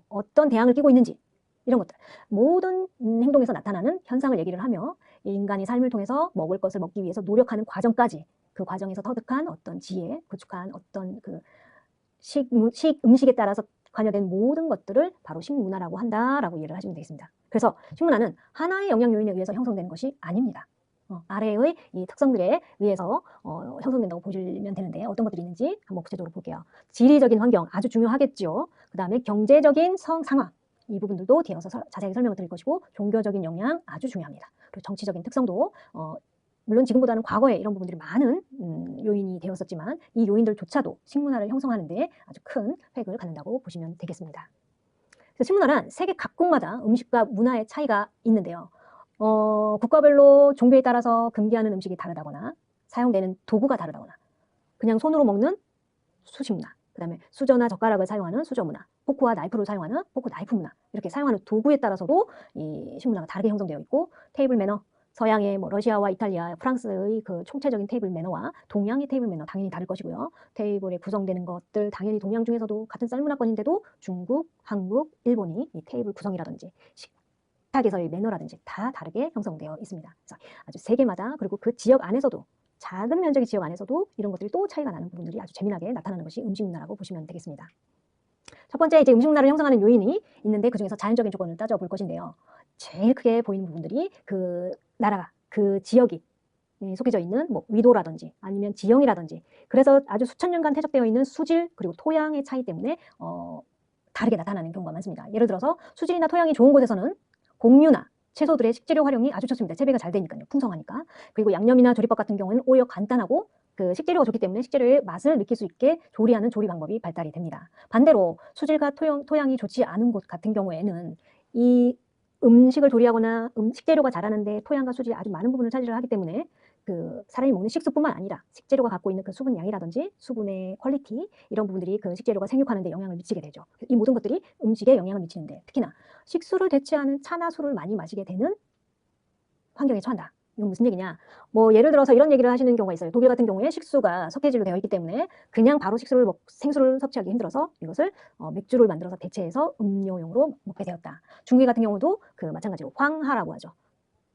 어떤 대항을 끼고 있는지 이런 것들 모든 행동에서 나타나는 현상을 얘기를 하며 인간이 삶을 통해서 먹을 것을 먹기 위해서 노력하는 과정까지 그 과정에서 터득한 어떤 지혜, 구축한 어떤 그 음식에 따라서 관여된 모든 것들을 바로 식문화라고 한다라고 이해를 하시면 되겠습니다. 그래서 식문화는 하나의 영양 요인에 의해서 형성되는 것이 아닙니다. 아래의 이 특성들에 의해서 형성된다고 보시면 되는데 어떤 것들이 있는지 한번 구체적으로 볼게요. 지리적인 환경 아주 중요하겠죠. 그 다음에 경제적인 상황 이 부분들도 뒤에서 자세히 설명을 드릴 것이고 종교적인 영향 아주 중요합니다. 그리고 정치적인 특성도 물론 지금보다는 과거에 이런 부분들이 많은 요인이 되었었지만 이 요인들조차도 식문화를 형성하는 데 아주 큰 획을 갖는다고 보시면 되겠습니다. 그래서 식문화란 세계 각국마다 음식과 문화의 차이가 있는데요. 국가별로 종교에 따라서 금기하는 음식이 다르다거나 사용되는 도구가 다르다거나 그냥 손으로 먹는 수식문화, 그 다음에 수저나 젓가락을 사용하는 수저문화, 포크와 나이프를 사용하는 포크 나이프 문화 이렇게 사용하는 도구에 따라서도 이 식문화가 다르게 형성되어 있고 테이블 매너, 서양의 뭐 러시아와 이탈리아, 프랑스의 그 총체적인 테이블 매너와 동양의 테이블 매너 당연히 다를 것이고요. 테이블에 구성되는 것들 당연히 동양 중에서도 같은 쌀문화권인데도 중국, 한국, 일본이 이 테이블 구성이라든지 식탁에서의 매너라든지 다 다르게 형성되어 있습니다. 그래서 아주 세계마다 그리고 그 지역 안에서도 작은 면적의 지역 안에서도 이런 것들이 또 차이가 나는 부분들이 아주 재미나게 나타나는 것이 음식문화라고 보시면 되겠습니다. 첫 번째 이제 음식문화를 형성하는 요인이 있는데 그중에서 자연적인 조건을 따져볼 것인데요. 제일 크게 보이는 부분들이 그 나라가 그 지역이 속해져 있는 뭐 위도라든지 아니면 지형이라든지 그래서 아주 수천 년간 퇴적되어 있는 수질 그리고 토양의 차이 때문에 다르게 나타나는 경우가 많습니다. 예를 들어서 수질이나 토양이 좋은 곳에서는 곡류나 채소들의 식재료 활용이 아주 좋습니다. 재배가 잘 되니까요. 풍성하니까. 그리고 양념이나 조리법 같은 경우는 오히려 간단하고 그 식재료가 좋기 때문에 식재료의 맛을 느낄 수 있게 조리하는 조리 방법이 발달이 됩니다. 반대로 수질과 토양이 좋지 않은 곳 같은 경우에는 이 음식을 조리하거나 식재료가 자라는데 토양과 수질이 아주 많은 부분을 차지를 하기 때문에 그 사람이 먹는 식수뿐만 아니라 식재료가 갖고 있는 그 수분 양이라든지 수분의 퀄리티 이런 부분들이 그 식재료가 생육하는 데 영향을 미치게 되죠. 이 모든 것들이 음식에 영향을 미치는데 특히나 식수를 대체하는 차나 술을 많이 마시게 되는 환경에 처한다. 이건 무슨 얘기냐? 뭐 예를 들어서 이런 얘기를 하시는 경우가 있어요. 독일 같은 경우에 식수가 석회질로 되어 있기 때문에 그냥 바로 생수를 섭취하기 힘들어서 이것을 맥주를 만들어서 대체해서 음료용으로 먹게 되었다. 중국 같은 경우도 그 마찬가지로 황하라고 하죠.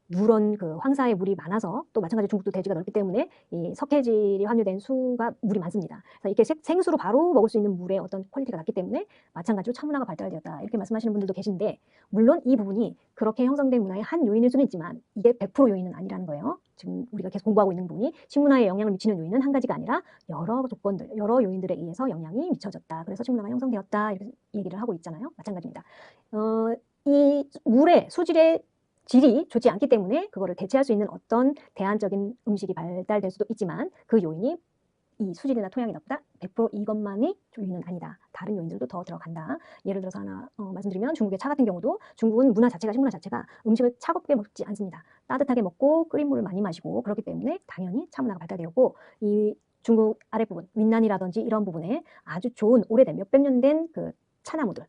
누런 그 황사에 물이 많아서 또 마찬가지로 중국도 대지가 넓기 때문에 이 석회질이 함유된 수가 물이 많습니다. 그래서 이렇게 생수로 바로 먹을 수 있는 물의 어떤 퀄리티가 낮기 때문에 마찬가지로 차문화가 발달되었다 이렇게 말씀하시는 분들도 계신데 물론 이 부분이 그렇게 형성된 문화의 한 요인일 수는 있지만 이게 100% 요인은 아니라는 거예요. 지금 우리가 계속 공부하고 있는 부분이 식문화에 영향을 미치는 요인은 한 가지가 아니라 여러 조건들, 여러 요인들에 의해서 영향이 미쳐졌다. 그래서 식문화가 형성되었다 이렇게 얘기를 하고 있잖아요. 마찬가지입니다. 이 물의 수질의 질이 좋지 않기 때문에 그거를 대체할 수 있는 어떤 대안적인 음식이 발달될 수도 있지만 그 요인이 이 수질이나 토양이 나쁘다? 100% 이것만이 요인은 아니다. 다른 요인들도 더 들어간다. 예를 들어서 하나 말씀드리면 중국의 차 같은 경우도 중국은 식문화 자체가 음식을 차갑게 먹지 않습니다. 따뜻하게 먹고 끓인 물을 많이 마시고 그렇기 때문에 당연히 차문화가 발달되었고 이 중국 아랫부분, 윈난이라든지 이런 부분에 아주 좋은 오래된 몇백 년 된 그 차나무들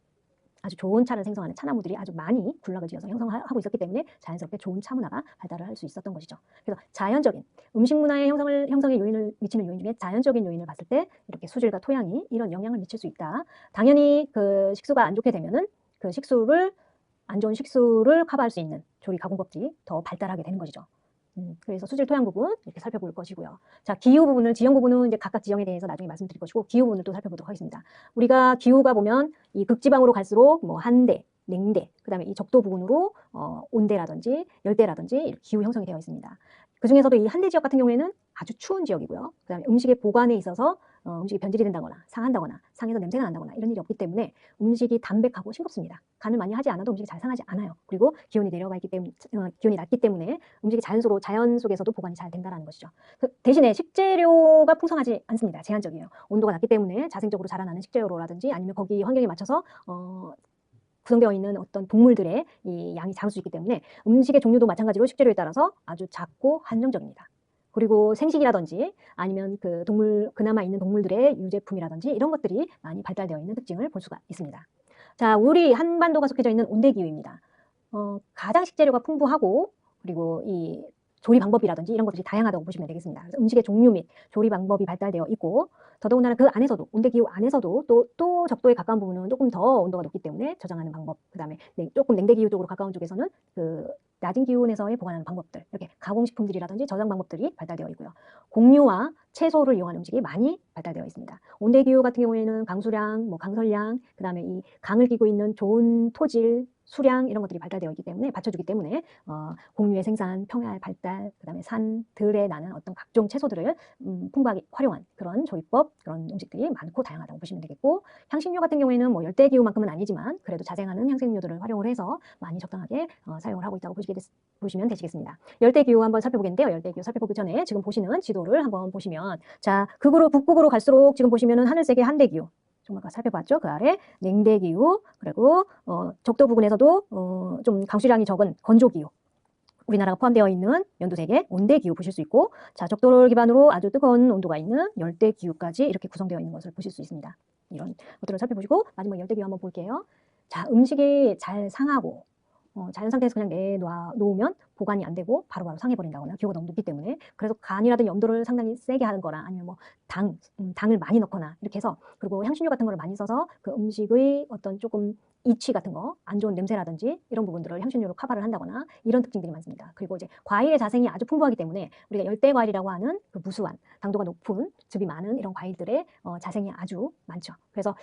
아주 좋은 차를 생성하는 차나무들이 아주 많이 군락을 지어서 형성하고 있었기 때문에 자연스럽게 좋은 차문화가 발달을 할 수 있었던 것이죠. 그래서 자연적인 음식 문화의 형성에 요인을 미치는 요인 중에 자연적인 요인을 봤을 때 이렇게 수질과 토양이 이런 영향을 미칠 수 있다. 당연히 그 식수가 안 좋게 되면은 그 안 좋은 식수를 커버할 수 있는 조리 가공법들이 더 발달하게 되는 것이죠. 그래서 수질 토양 부분 이렇게 살펴볼 것이고요. 자, 지형 부분은 이제 각각 지형에 대해서 나중에 말씀드릴 것이고 기후 부분을 또 살펴보도록 하겠습니다. 우리가 기후가 보면 이 극지방으로 갈수록 뭐 한대, 냉대, 그다음에 이 적도 부분으로 온대라든지 열대라든지 기후 형성이 되어 있습니다. 그 중에서도 이 한대 지역 같은 경우에는 아주 추운 지역이고요. 그다음에 음식의 보관에 있어서 음식이 변질이 된다거나 상한다거나 상해서 냄새가 난다거나 이런 일이 없기 때문에 음식이 담백하고 싱겁습니다. 간을 많이 하지 않아도 음식이 잘 상하지 않아요. 그리고 기온이 기온이 낮기 때문에 음식이 자연 속에서도 보관이 잘 된다는 것이죠. 대신에 식재료가 풍성하지 않습니다. 제한적이에요. 온도가 낮기 때문에 자생적으로 자라나는 식재료라든지 아니면 거기 환경에 맞춰서 구성되어 있는 어떤 동물들의 이 양이 작을 수 있기 때문에 음식의 종류도 마찬가지로 식재료에 따라서 아주 작고 한정적입니다. 그리고 생식이라든지 아니면 그 동물, 그나마 있는 동물들의 유제품이라든지 이런 것들이 많이 발달되어 있는 특징을 볼 수가 있습니다. 자, 우리 한반도가 속해져 있는 온대기후입니다. 가장 식재료가 풍부하고 그리고 이 조리 방법이라든지 이런 것들이 다양하다고 보시면 되겠습니다. 그래서 음식의 종류 및 조리 방법이 발달되어 있고 더더군다나 그 안에서도 온대기후 안에서도 또 적도에 가까운 부분은 조금 더 온도가 높기 때문에 저장하는 방법, 그 다음에 조금 냉대기후 쪽으로 가까운 쪽에서는 그 낮은 기온에서의 보관하는 방법들, 이렇게 가공식품들이라든지 저장 방법들이 발달되어 있고요. 곡류와 채소를 이용한 음식이 많이 발달되어 있습니다. 온대기후 같은 경우에는 강수량, 뭐 강설량, 그 다음에 이 강을 끼고 있는 좋은 토질, 수량 이런 것들이 발달되어 있기 때문에 받쳐주기 때문에 곡류의 생산, 평야의 발달, 그 다음에 산, 들에 나는 어떤 각종 채소들을 풍부하게 활용한 그런 조리법, 그런 음식들이 많고 다양하다고 보시면 되겠고, 향신료 같은 경우에는 뭐 열대기후만큼은 아니지만 그래도 자생하는 향신료들을 활용을 해서 많이 적당하게 사용을 하고 있다고 보시면 되시겠습니다. 열대기후 한번 살펴보겠는데요. 열대기후 살펴보기 전에 지금 보시는 지도를 한번 보시면, 자, 극으로 북극으로 갈수록 지금 보시면은 하늘색의 한대기후, 좀 아까 살펴봤죠. 그 아래 냉대기후, 그리고 적도 부근에서도 좀 강수량이 적은 건조기후, 우리나라가 포함되어 있는 연두색의 온대기후 보실 수 있고, 자, 적도를 기반으로 아주 뜨거운 온도가 있는 열대기후까지 이렇게 구성되어 있는 것을 보실 수 있습니다. 이런 것들을 살펴보시고 마지막 열대기후 한번 볼게요. 자, 음식이 잘 상하고 자연 상태에서 그냥 내놓으면 보관이 안 되고 바로바로 상해버린다거나 기호가 너무 높기 때문에, 그래서 간이라든지 염도를 상당히 세게 하는 거나 아니면 뭐 당을 많이 넣거나 이렇게 해서, 그리고 향신료 같은 거를 많이 써서 그 음식의 어떤 조금 이취 같은 거, 안 좋은 냄새라든지 이런 부분들을 향신료로 커버를 한다거나 이런 특징들이 많습니다. 그리고 이제 과일의 자생이 아주 풍부하기 때문에 우리가 열대 과일이라고 하는 그 무수한 당도가 높은 즙이 많은 이런 과일들의 자생이 아주 많죠. 그래서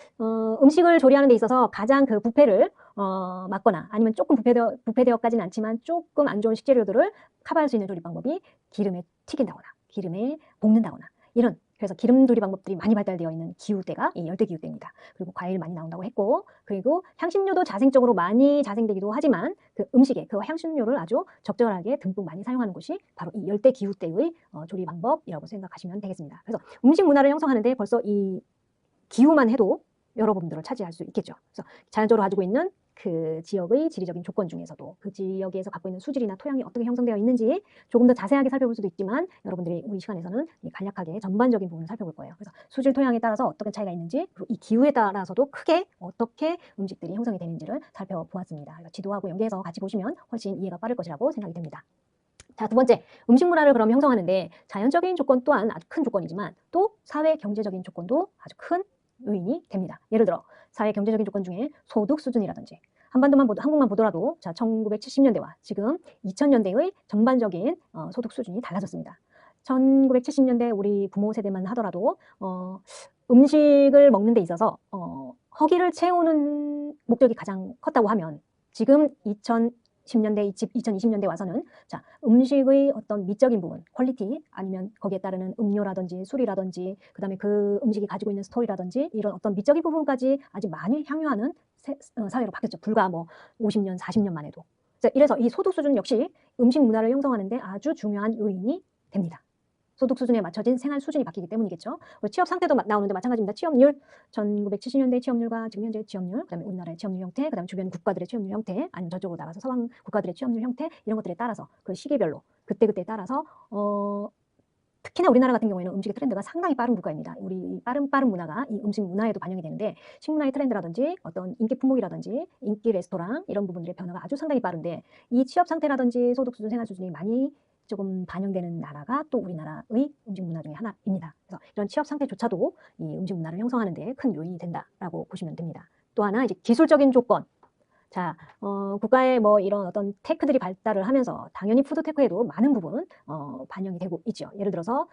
음식을 조리하는 데 있어서 가장 그 부패를 막거나 아니면 조금 부패되어까지는 않지만 조금 안 좋은 식재료들을 커버할 수 있는 조리 방법이 기름에 튀긴다거나 기름에 볶는다거나 이런, 그래서 기름 조리 방법들이 많이 발달되어 있는 기후대가 이 열대기후대입니다. 그리고 과일 많이 나온다고 했고, 그리고 향신료도 자생적으로 많이 자생되기도 하지만 그 음식에 그 향신료를 아주 적절하게 듬뿍 많이 사용하는 곳이 바로 이 열대기후대의 조리 방법이라고 생각하시면 되겠습니다. 그래서 음식 문화를 형성하는데 벌써 이 기후만 해도 여러 부분들을 차지할 수 있겠죠. 그래서 자연적으로 가지고 있는 그 지역의 지리적인 조건 중에서도 그 지역에서 갖고 있는 수질이나 토양이 어떻게 형성되어 있는지 조금 더 자세하게 살펴볼 수도 있지만, 여러분들이 우리 시간에서는 간략하게 전반적인 부분을 살펴볼 거예요. 그래서 수질 토양에 따라서 어떻게 차이가 있는지, 그리고 이 기후에 따라서도 크게 어떻게 음식들이 형성이 되는지를 살펴보았습니다. 지도하고 연계해서 같이 보시면 훨씬 이해가 빠를 것이라고 생각이 됩니다. 자, 두 번째, 음식 문화를 그럼 형성하는데 자연적인 조건 또한 아주 큰 조건이지만 또 사회 경제적인 조건도 아주 큰 요인이 됩니다. 예를 들어 사회 경제적인 조건 중에 소득 수준이라든지, 한국만 보더라도 자, 1970년대와 지금 2000년대의 전반적인 소득 수준이 달라졌습니다. 1970년대 우리 부모 세대만 하더라도 음식을 먹는 데 있어서 허기를 채우는 목적이 가장 컸다고 하면, 지금 2010년대, 2020년대 와서는 자, 음식의 어떤 미적인 부분, 퀄리티, 아니면 거기에 따르는 음료라든지 술이라든지, 그 다음에 그 음식이 가지고 있는 스토리라든지 이런 어떤 미적인 부분까지 아주 많이 향유하는 사회로 바뀌었죠. 불과 뭐 50년, 40년만 해도. 이래서 이 소득 수준 역시 음식 문화를 형성하는데 아주 중요한 요인이 됩니다. 소득 수준에 맞춰진 생활 수준이 바뀌기 때문이겠죠. 취업 상태도 나오는데 마찬가지입니다. 취업률, 1970년대 취업률과 지금 현재 취업률, 그다음에 우리나라의 취업률 형태, 그다음에 주변 국가들의 취업률 형태, 아니면 저쪽으로 나가서 서방 국가들의 취업률 형태, 이런 것들에 따라서 그 시기별로 그때그때에 따라서 특히나 우리나라 같은 경우에는 음식의 트렌드가 상당히 빠른 국가입니다. 우리 빠른 문화가 이 음식 문화에도 반영이 되는데, 식문화의 트렌드라든지 어떤 인기 품목이라든지 인기 레스토랑 이런 부분들의 변화가 아주 상당히 빠른데, 이 취업 상태라든지 소득 수준, 생활 수준이 많이 조금 반영되는 나라가 또 우리나라의 음식 문화 중에 하나입니다. 그래서 이런 취업 상태조차도 이 음식 문화를 형성하는 데 큰 요인이 된다라고 보시면 됩니다. 또 하나 이제 기술적인 조건. 자, 국가의 뭐 이런 어떤 테크들이 발달을 하면서 당연히 푸드테크에도 많은 부분 반영이 되고 있죠. 예를 들어서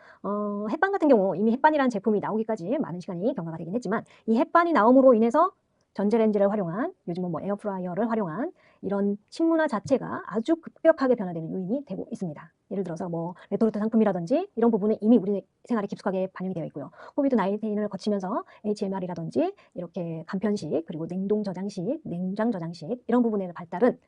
햇반 같은 경우 이미 햇반이라는 제품이 나오기까지 많은 시간이 경과가 되긴 했지만, 이 햇반이 나옴으로 인해서 전자레인지를 활용한, 요즘은 뭐 에어프라이어를 활용한 이런 식문화 자체가 아주 급격하게 변화되는 요인이 되고 있습니다. 예를 들어서 뭐 레토르트 상품이라든지 이런 부분은 이미 우리 생활에 깊숙하게 반영이 되어 있고요. 코비드-19을 거치면서 HMR이라든지 이렇게 간편식, 그리고 냉동 저장식, 냉장 저장식 이런 부분의 발달은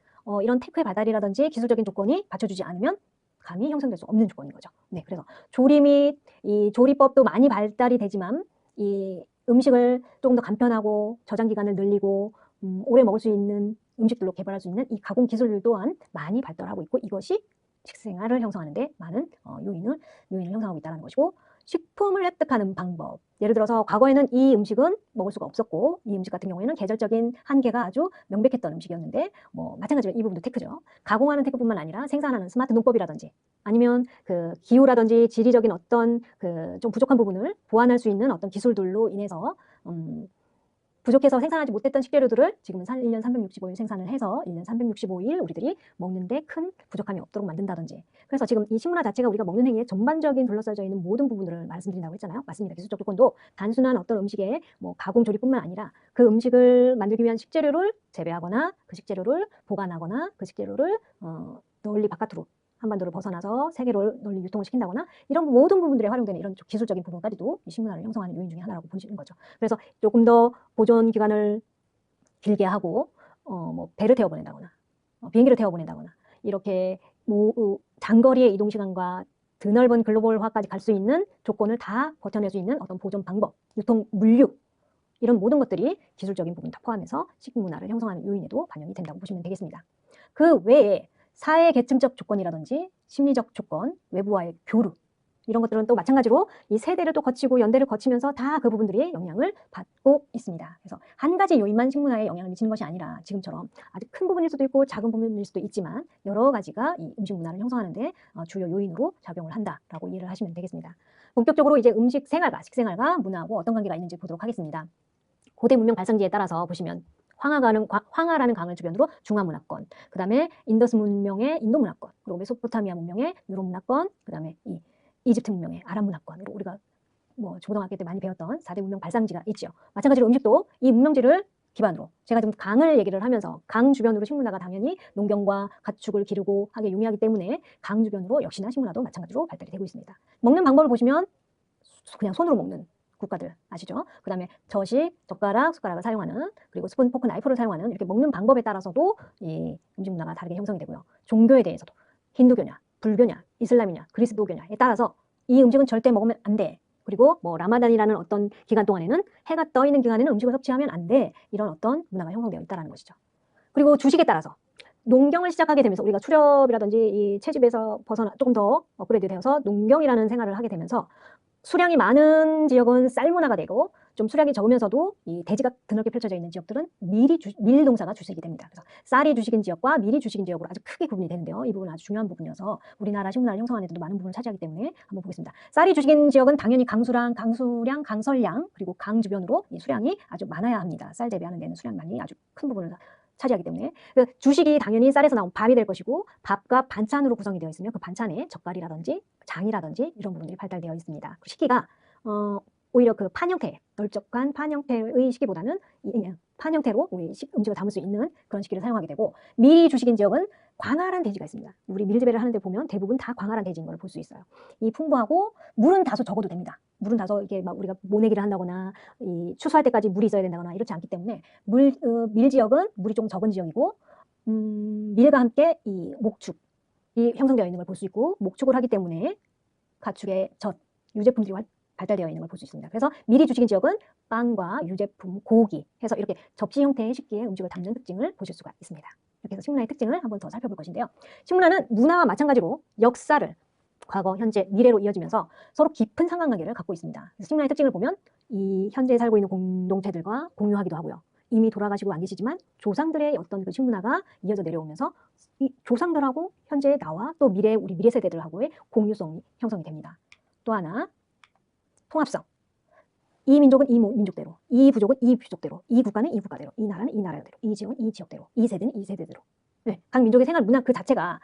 이런 테크의 발달이라든지 기술적인 조건이 받쳐주지 않으면 감히 형성될 수 없는 조건인 거죠. 네, 그래서 조리 및 이 조리법도 많이 발달이 되지만 이 음식을 조금 더 간편하고 저장 기간을 늘리고 오래 먹을 수 있는 음식들로 개발할 수 있는 이 가공 기술들 또한 많이 발달하고 있고 이것이 식생활을 형성하는데 많은 요인을 형성하고 있다는 것이고 식품을 획득하는 방법. 예를 들어서 과거에는 이 음식은 먹을 수가 없었고 이 음식 같은 경우에는 계절적인 한계가 아주 명백했던 음식이었는데 뭐 마찬가지로 이 부분도 테크죠. 가공하는 테크뿐만 아니라 생산하는 스마트 농법이라든지 아니면 그 기후라든지 지리적인 어떤 그 좀 부족한 부분을 보완할 수 있는 어떤 기술들로 인해서 부족해서 생산하지 못했던 식재료들을 지금은 1년 365일 생산을 해서 1년 365일 우리들이 먹는데 큰 부족함이 없도록 만든다든지. 그래서 지금 이 식문화 자체가 우리가 먹는 행위에 전반적인 둘러싸여 있는 모든 부분들을 말씀드린다고 했잖아요. 맞습니다. 기술적 조건도 단순한 어떤 음식의 뭐 가공 조리뿐만 아니라 그 음식을 만들기 위한 식재료를 재배하거나 그 식재료를 보관하거나 그 식재료를 널리 바깥으로 한반도를 벗어나서 세계로 널리 유통을 시킨다거나 이런 모든 부분들에 활용되는 이런 기술적인 부분까지도 이 식문화를 형성하는 요인 중에 하나라고 보시는 거죠. 그래서 조금 더 보존 기간을 길게 하고 뭐 배를 태워 보낸다거나 비행기를 태워 보낸다거나 이렇게 장거리의 이동 시간과 드넓은 글로벌화까지 갈 수 있는 조건을 다 버텨낼 수 있는 어떤 보존 방법, 유통 물류 이런 모든 것들이 기술적인 부분 다 포함해서 식문화를 형성하는 요인에도 반영이 된다고 보시면 되겠습니다. 그 외에 사회 계층적 조건이라든지 심리적 조건, 외부와의 교류 이런 것들은 또 마찬가지로 이 세대를 또 거치고 연대를 거치면서 다 그 부분들이 영향을 받고 있습니다. 그래서 한 가지 요인만 식문화에 영향을 미치는 것이 아니라 지금처럼 아주 큰 부분일 수도 있고 작은 부분일 수도 있지만 여러 가지가 이 음식 문화를 형성하는 데 주요 요인으로 작용을 한다라고 이해를 하시면 되겠습니다. 본격적으로 이제 음식 생활과 식생활과 문화하고 어떤 관계가 있는지 보도록 하겠습니다. 고대 문명 발상지에 따라서 보시면 황하라는 강을 주변으로 중화 문화권, 그 다음에 인더스 문명의 인도 문화권, 그리고 메소포타미아 문명의 유럽 문화권, 그 다음에 이 이집트 문명의 아랍 문화권으로 우리가 뭐 고등학교 때 많이 배웠던 4대 문명 발상지가 있죠. 마찬가지로 음식도 이 문명지를 기반으로 제가 지금 강을 얘기를 하면서 강 주변으로 식문화가 당연히 농경과 가축을 기르고 하게 용이하기 때문에 강 주변으로 역시나 식문화도 마찬가지로 발달이 되고 있습니다. 먹는 방법을 보시면 그냥 손으로 먹는 국가들 아시죠? 그 다음에 저식, 젓가락, 숟가락을 사용하는 그리고 스푼, 포크, 나이프를 사용하는 이렇게 먹는 방법에 따라서도 이 음식 문화가 다르게 형성이 되고요. 종교에 대해서도 힌두교냐, 불교냐, 이슬람이냐, 그리스도교냐에 따라서 이 음식은 절대 먹으면 안 돼. 그리고 뭐 라마단이라는 어떤 기간 동안에는 해가 떠 있는 기간에는 음식을 섭취하면 안 돼. 이런 어떤 문화가 형성되어 있다는 것이죠. 그리고 주식에 따라서 농경을 시작하게 되면서 우리가 추렵이라든지 이 채집에서 벗어나 조금 더 업그레이드 되어서 농경이라는 생활을 하게 되면서 수량이 많은 지역은 쌀 문화가 되고 좀 수량이 적으면서도 이 대지가 드넓게 펼쳐져 있는 지역들은 밀 농사가 주식이 됩니다. 그래서 쌀이 주식인 지역과 밀이 주식인 지역으로 아주 크게 구분이 되는데요. 이 부분은 아주 중요한 부분이어서 우리나라 식문화를 형성하는 데도 많은 부분을 차지하기 때문에 한번 보겠습니다. 쌀이 주식인 지역은 당연히 강수량, 강설량 그리고 강 주변으로 이 수량이 아주 많아야 합니다. 쌀 대비하는 데는 수량만이 아주 큰 부분을 차지하기 때문에 주식이 당연히 쌀에서 나온 밥이 될 것이고 밥과 반찬으로 구성이 되어 있으며 그 반찬에 젓갈이라든지 장이라든지 이런 부분들이 발달되어 있습니다. 식기가 오히려 그 판 형태, 널쩍한 판 형태의 식기보다는 판 형태로 우리 음식을 담을 수 있는 그런 식기를 사용하게 되고 밀이 주식인 지역은 광활한 대지가 있습니다. 우리 밀재배를 하는데 보면 대부분 다 광활한 대지인 걸 볼 수 있어요. 이 풍부하고 물은 다소 적어도 됩니다. 물은 다소 이게 막 우리가 모내기를 한다거나 이 추수할 때까지 물이 있어야 된다거나 이렇지 않기 때문에 밀 지역은 물이 좀 적은 지역이고 밀과 함께 이 목축이 형성되어 있는 걸 볼 수 있고 목축을 하기 때문에 가축의 젖, 유제품들이 발달되어 있는 걸 볼 수 있습니다. 그래서 밀이 주식인 지역은 빵과 유제품, 고기 해서 이렇게 접시 형태의 식기에 음식을 담는 특징을 보실 수가 있습니다. 이렇게 해서 식문화의 특징을 한번 더 살펴볼 것인데요. 식문화는 문화와 마찬가지로 역사를 과거, 현재, 미래로 이어지면서 서로 깊은 상관관계를 갖고 있습니다. 그래서 식문화의 특징을 보면 이 현재에 살고 있는 공동체들과 공유하기도 하고요. 이미 돌아가시고 안 계시지만 조상들의 어떤 그 식문화가 이어져 내려오면서 이 조상들하고 현재의 나와 또 우리 미래 세대들하고의 공유성이 형성이 됩니다. 또 하나 통합성. 이 민족은 이 민족대로, 이 부족은 이 부족대로, 이 국가는 이 국가대로, 이 나라는 이 나라대로, 이 지역은 이 지역대로, 이 세대는 이 세대대로. 네, 각 민족의 생활 문화 그 자체가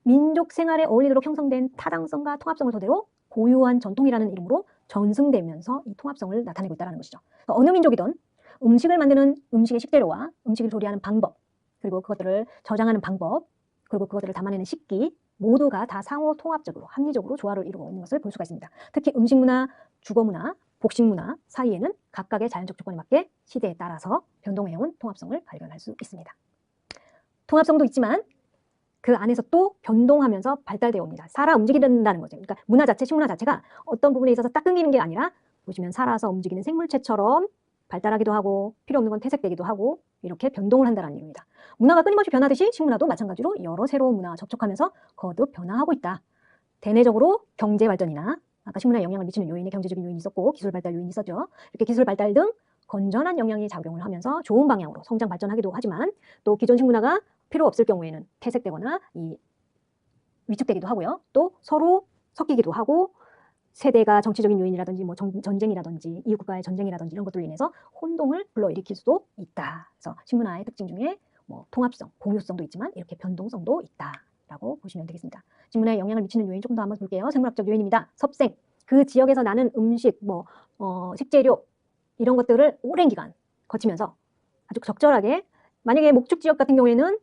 민족 생활에 어울리도록 형성된 타당성과 통합성을 토대로 고유한 전통이라는 이름으로 전승되면서 이 통합성을 나타내고 있다는 것이죠. 어느 민족이든 음식을 만드는 음식의 식재료와 음식을 조리하는 방법, 그리고 그것들을 저장하는 방법, 그리고 그것들을 담아내는 식기 모두가 다 상호 통합적으로 합리적으로 조화를 이루고 있는 것을 볼 수가 있습니다. 특히 음식 문화, 주거 문화, 복식 문화 사이에는 각각의 자연적 조건에 맞게 시대에 따라서 변동해온 통합성을 발견할 수 있습니다. 통합성도 있지만 그 안에서 또 변동하면서 발달되어 옵니다. 살아 움직인다는 거죠. 그러니까 문화 자체, 식문화 자체가 어떤 부분에 있어서 딱 끊기는 게 아니라 보시면 살아서 움직이는 생물체처럼 발달하기도 하고 필요 없는 건 퇴색되기도 하고 이렇게 변동을 한다는 얘기입니다. 문화가 끊임없이 변하듯이 식문화도 마찬가지로 여러 새로운 문화와 접촉하면서 거듭 변화하고 있다. 대내적으로 경제 발전이나 아까 식문화에 영향을 미치는 요인에 경제적인 요인이 있었고 기술 발달 요인이 있었죠. 이렇게 기술 발달 등 건전한 영향이 작용을 하면서 좋은 방향으로 성장 발전하기도 하지만 또 기존 식문화가 필요 없을 경우에는 퇴색되거나 위축되기도 하고요. 또 서로 섞이기도 하고 세대가 정치적인 요인이라든지 뭐 전쟁이라든지 이웃 국가의 전쟁이라든지 이런 것들로 인해서 혼동을 불러일으킬 수도 있다. 그래서 식문화의 특징 중에 뭐 통합성, 공유성도 있지만 이렇게 변동성도 있다라고 보시면 되겠습니다. 식문화에 영향을 미치는 요인 조금 더 한번 볼게요. 생물학적 요인입니다. 섭생, 그 지역에서 나는 음식, 식재료 이런 것들을 오랜 기간 거치면서 아주 적절하게 만약에 목축 지역 같은 경우에는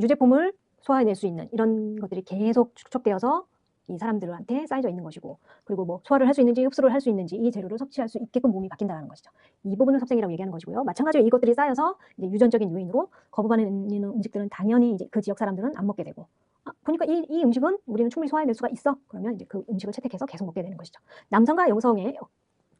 유제품을 소화해낼 수 있는 이런 것들이 계속 축적되어서 이 사람들한테 쌓여져 있는 것이고 그리고 뭐 소화를 할 수 있는지 흡수를 할 수 있는지 이 재료를 섭취할 수 있게끔 몸이 바뀐다는 것이죠. 이 부분을 섭생이라고 얘기하는 것이고요. 마찬가지로 이것들이 쌓여서 이제 유전적인 요인으로 거부반응이 있는 음식들은 당연히 이제 그 지역 사람들은 안 먹게 되고 보니까 이 음식은 우리는 충분히 소화해낼 수가 있어. 그러면 이제 그 음식을 채택해서 계속 먹게 되는 것이죠. 남성과 여성의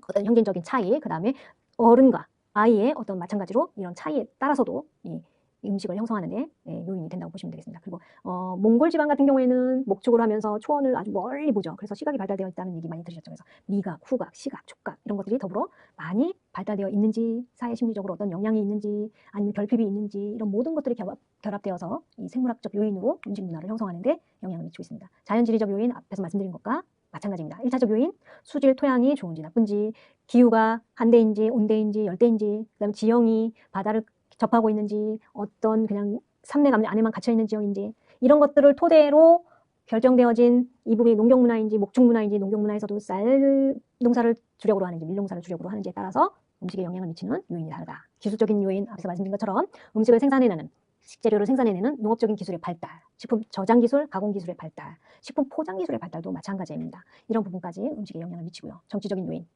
어떤 형질적인 차이, 그 다음에 어른과 아이의 어떤 마찬가지로 이런 차이에 따라서도 이 음식을 형성하는 데 요인이 된다고 보시면 되겠습니다. 그리고 몽골 지방 같은 경우에는 목축을 하면서 초원을 아주 멀리 보죠. 그래서 시각이 발달되어 있다는 얘기 많이 들으셨죠. 그래서 미각, 후각, 시각, 촉각 이런 것들이 더불어 많이 발달되어 있는지 사회 심리적으로 어떤 영향이 있는지 아니면 결핍이 있는지 이런 모든 것들이 결합되어서 이 생물학적 요인으로 음식 문화를 형성하는 데 영향을 미치고 있습니다. 자연지리적 요인 앞에서 말씀드린 것과 마찬가지입니다. 1차적 요인, 수질 토양이 좋은지 나쁜지, 기후가 한대인지 온대인지 열대인지, 그다음에 지형이 바다를 접하고 있는지, 어떤 그냥 산맥 안에만 갇혀 있는 지역인지 이런 것들을 토대로 결정되어진 이 부분이 농경문화인지 목축문화인지 농경문화에서도 쌀 농사를 주력으로 하는지 밀농사를 주력으로 하는지에 따라서 음식에 영향을 미치는 요인이 다르다. 기술적인 요인 앞에서 말씀드린 것처럼 음식을 생산해내는 식재료를 생산해내는 농업적인 기술의 발달, 식품 저장 기술, 가공 기술의 발달, 식품 포장 기술의 발달도 마찬가지입니다. 이런 부분까지 음식에 영향을 미치고요. 정치적인 요인,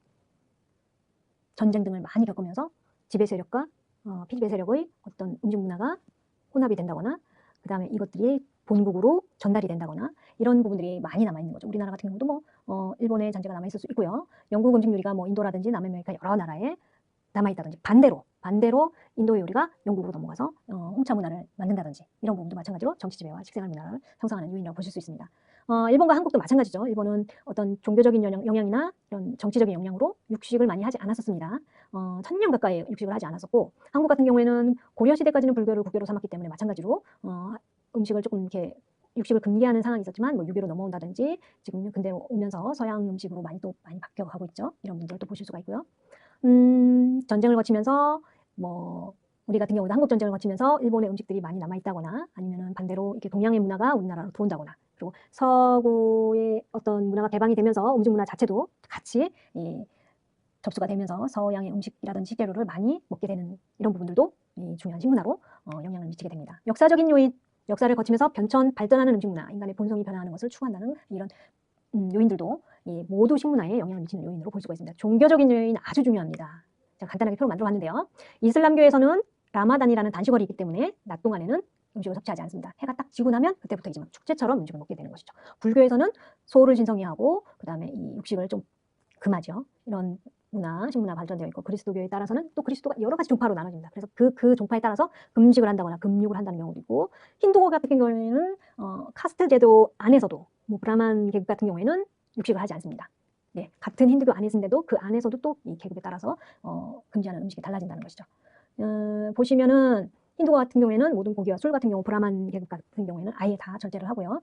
전쟁 등을 많이 겪으면서 지배 세력과 피지배 세력의 어떤 음식 문화가 혼합이 된다거나 그 다음에 이것들이 본국으로 전달이 된다거나 이런 부분들이 많이 남아있는 거죠. 우리나라 같은 경우도 일본의 잔재가 남아있을 수 있고요. 영국 음식 요리가 인도라든지 남아메리카 여러 나라에 남아있다든지 반대로 인도의 요리가 영국으로 넘어가서 홍차 문화를 만든다든지 이런 부분도 마찬가지로 정치 지배와 식생활 문화를 형성하는 요인이라고 보실 수 있습니다. 일본과 한국도 마찬가지죠. 일본은 어떤 종교적인 영향이나 이런 정치적인 영향으로 육식을 많이 하지 않았었습니다. 1000년 가까이 육식을 하지 않았었고 한국 같은 경우에는 고려 시대까지는 불교를 국교로 삼았기 때문에 마찬가지로 음식을 조금 이렇게 육식을 금기하는 상황이 있었지만 유교로 넘어온다든지 지금 근대로 오면서 서양 음식으로 많이 바뀌어가고 있죠. 이런 문제를 또 보실 수가 있고요. 전쟁을 거치면서 우리 같은 경우도 한국 전쟁을 거치면서 일본의 음식들이 많이 남아있다거나 아니면은 반대로 이렇게 동양의 문화가 우리나라로 들어온다거나 그리고 서구의 어떤 문화가 개방이 되면서 음식 문화 자체도 같이 접수가 되면서 서양의 음식이라든지 식재료를 많이 먹게 되는 이런 부분들도 중요한 식문화로 영향을 미치게 됩니다. 역사적인 요인, 역사를 거치면서 발전하는 음식 문화, 인간의 본성이 변화하는 것을 추구한다는 이런 요인들도 모두 식문화에 영향을 미치는 요인으로 볼 수가 있습니다. 종교적인 요인 아주 중요합니다. 제가 간단하게 표로 만들어 봤는데요. 이슬람교에서는 라마단이라는 단식월이 있기 때문에 낮 동안에는 음식을 섭취하지 않습니다. 해가 딱 지고 나면 그때부터 이제 축제처럼 음식을 먹게 되는 것이죠. 불교에서는 소를 신성히하고 그 다음에 이 육식을 좀 금하죠. 이런 식문화 발전되어 있고 그리스도교에 따라서는 또 그리스도가 여러 가지 종파로 나눠집니다. 그래서 그 종파에 따라서 금식을 한다거나 금욕을 한다는 경우도 있고 힌두교 같은 경우에는 카스트 제도 안에서도 브라만 계급 같은 경우에는 육식을 하지 않습니다. 같은 힌두교 안에서인데도 그 안에서도 또 이 계급에 따라서 금지하는 음식이 달라진다는 것이죠. 보시면은 힌두교 같은 경우에는 모든 고기와 술 같은 경우 브라만 계급 같은 경우에는 아예 다 절제를 하고요.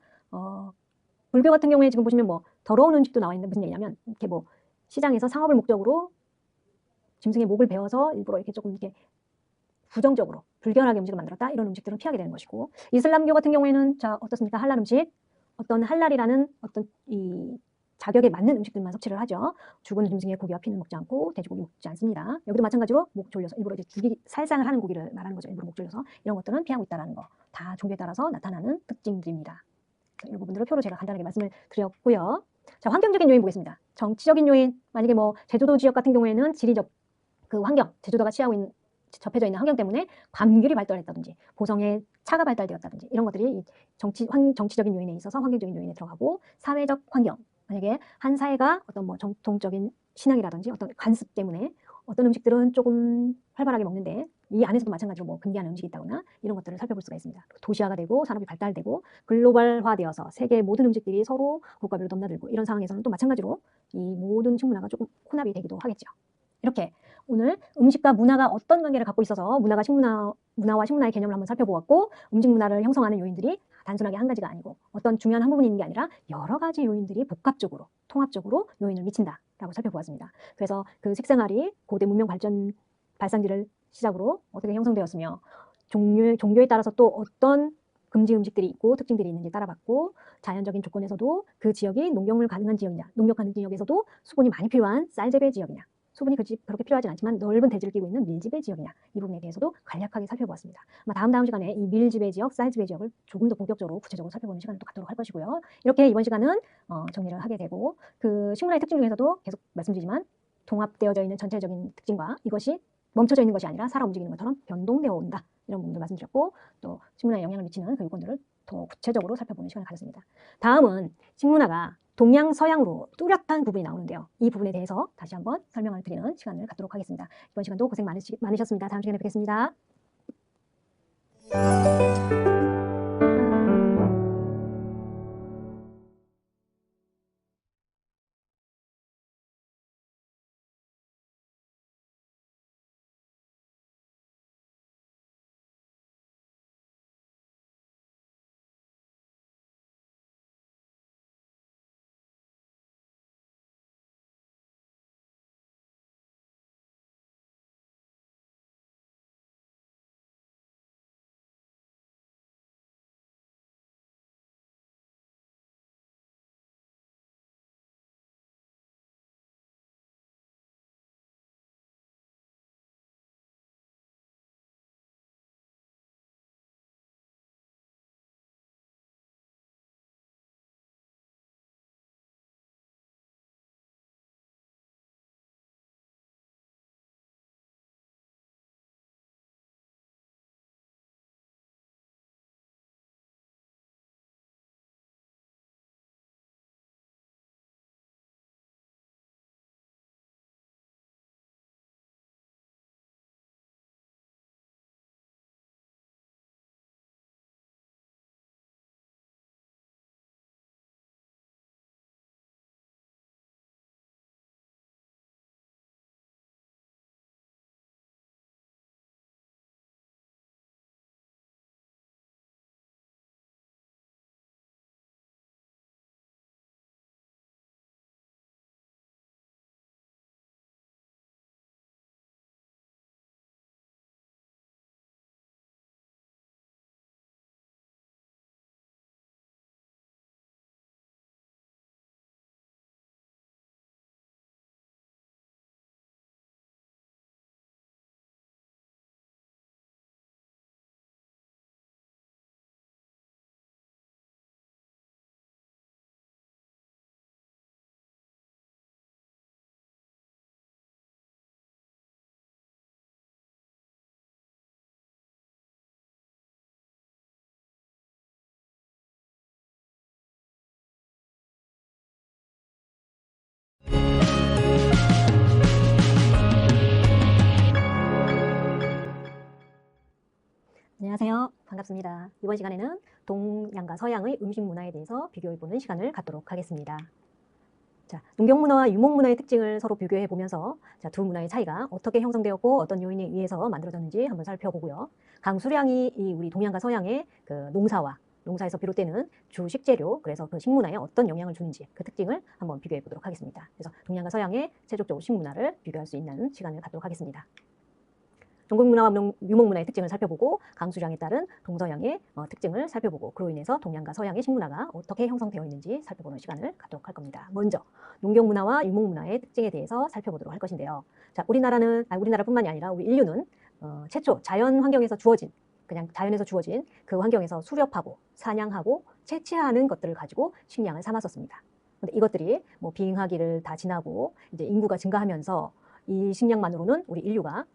불교 같은 경우에 지금 보시면 더러운 음식도 나와 있는데 무슨 얘기냐면 이렇게 시장에서 상업을 목적으로 짐승의 목을 베어서 일부러 이렇게 조금 이렇게 부정적으로 불결하게 음식을 만들었다 이런 음식들은 피하게 되는 것이고 이슬람교 같은 경우에는 자 어떻습니까? 할랄 음식 어떤 할랄이라는 어떤 이 자격에 맞는 음식들만 섭취를 하죠. 죽은 짐승의 고기와 피는 먹지 않고 돼지고기 먹지 않습니다. 여기도 마찬가지로 목 졸려서 일부러 이제 살상을 하는 고기를 말하는 거죠. 일부러 목 졸려서 이런 것들은 피하고 있다는 거. 다 종교에 따라서 나타나는 특징들입니다. 이 부분들을 표로 제가 간단하게 말씀을 드렸고요. 자, 환경적인 요인 보겠습니다. 정치적인 요인, 만약에 제주도 지역 같은 경우에는 지리적 그 환경, 제주도가 접해져 있는 환경 때문에 감귤이 발달했다든지 보성의 차가 발달되었다든지 이런 것들이 정치적인 요인에 있어서 환경적인 요인에 들어가고 사회적 환경, 만약에 한 사회가 어떤 정통적인 신앙이라든지 어떤 관습 때문에 어떤 음식들은 조금 활발하게 먹는데 이 안에서도 마찬가지로 뭐 금기하는 음식이 있다거나 이런 것들을 살펴볼 수가 있습니다. 도시화가 되고 산업이 발달되고 글로벌화되어서 세계의 모든 음식들이 서로 국가별로 넘나들고 이런 상황에서는 또 마찬가지로 이 모든 식문화가 조금 혼합이 되기도 하겠죠. 이렇게 오늘 음식과 문화가 어떤 관계를 갖고 있어서 문화와 식문화의 개념을 한번 살펴보았고 음식 문화를 형성하는 요인들이 단순하게 한 가지가 아니고 어떤 중요한 한 부분이 있는 게 아니라 여러 가지 요인들이 복합적으로 통합적으로 요인을 미친다라고 살펴보았습니다. 그래서 그 식생활이 고대 문명 발상지를 시작으로 어떻게 형성되었으며 종교에 따라서 또 어떤 금지 음식들이 있고 특징들이 있는지 따라봤고 자연적인 조건에서도 그 지역이 농경물 가능한 지역이냐 농력 가능 지역에서도 수분이 많이 필요한 쌀재배 지역이냐 수분이 그렇게 필요하진 않지만 넓은 대지를 끼고 있는 밀지배 지역이냐 이 부분에 대해서도 간략하게 살펴보았습니다. 아마 다음 시간에 이 밀지배 지역, 쌀지배 지역을 조금 더 본격적으로 구체적으로 살펴보는 시간을 또 갖도록 할 것이고요. 이렇게 이번 시간은 정리를 하게 되고 그 식문화의 특징 중에서도 계속 말씀드리지만 통합되어져 있는 전체적인 특징과 이것이 멈춰져 있는 것이 아니라 살아 움직이는 것처럼 변동되어 온다. 이런 부분도 말씀드렸고 또 식문화에 영향을 미치는 그 요건들을 더 구체적으로 살펴보는 시간을 가졌습니다. 다음은 식문화가 동양, 서양으로 뚜렷한 부분이 나오는데요. 이 부분에 대해서 다시 한번 설명을 드리는 시간을 갖도록 하겠습니다. 이번 시간도 고생 많으셨습니다. 다음 시간에 뵙겠습니다. 안녕하세요. 반갑습니다. 이번 시간에는 동양과 서양의 음식 문화에 대해서 비교해보는 시간을 갖도록 하겠습니다. 자, 농경문화와 유목문화의 특징을 서로 비교해보면서 두 문화의 차이가 어떻게 형성되었고 어떤 요인에 의해서 만들어졌는지 한번 살펴보고요. 강수량이 우리 동양과 서양의 그 농사에서 비롯되는 주 식재료, 그래서 그 식문화에 어떤 영향을 주는지 그 특징을 한번 비교해 보도록 하겠습니다. 그래서 동양과 서양의 세족적으로 식문화를 비교할 수 있는 시간을 갖도록 하겠습니다. 동국문화와 유목문화의 특징을 살펴보고 강수량에 따른 동서양의 특징을 살펴보고 그로 인해서 동양과 서양의 식문화가 어떻게 형성되어 있는지 살펴보는 시간을 갖도록 할 겁니다. 먼저 농경문화와 유목문화의 특징에 대해서 살펴보도록 할 것인데요. 자, 우리나라뿐만이 아니라 우리 인류는 최초 자연 환경에서 주어진 그냥 자연에서 주어진 그 환경에서 수렵하고 사냥하고 채취하는 것들을 가지고 식량을 삼았었습니다. 근데 이것들이 뭐 빙하기를 다 지나고 이제 인구가 증가하면서 이 식량만으로는 우리 인류가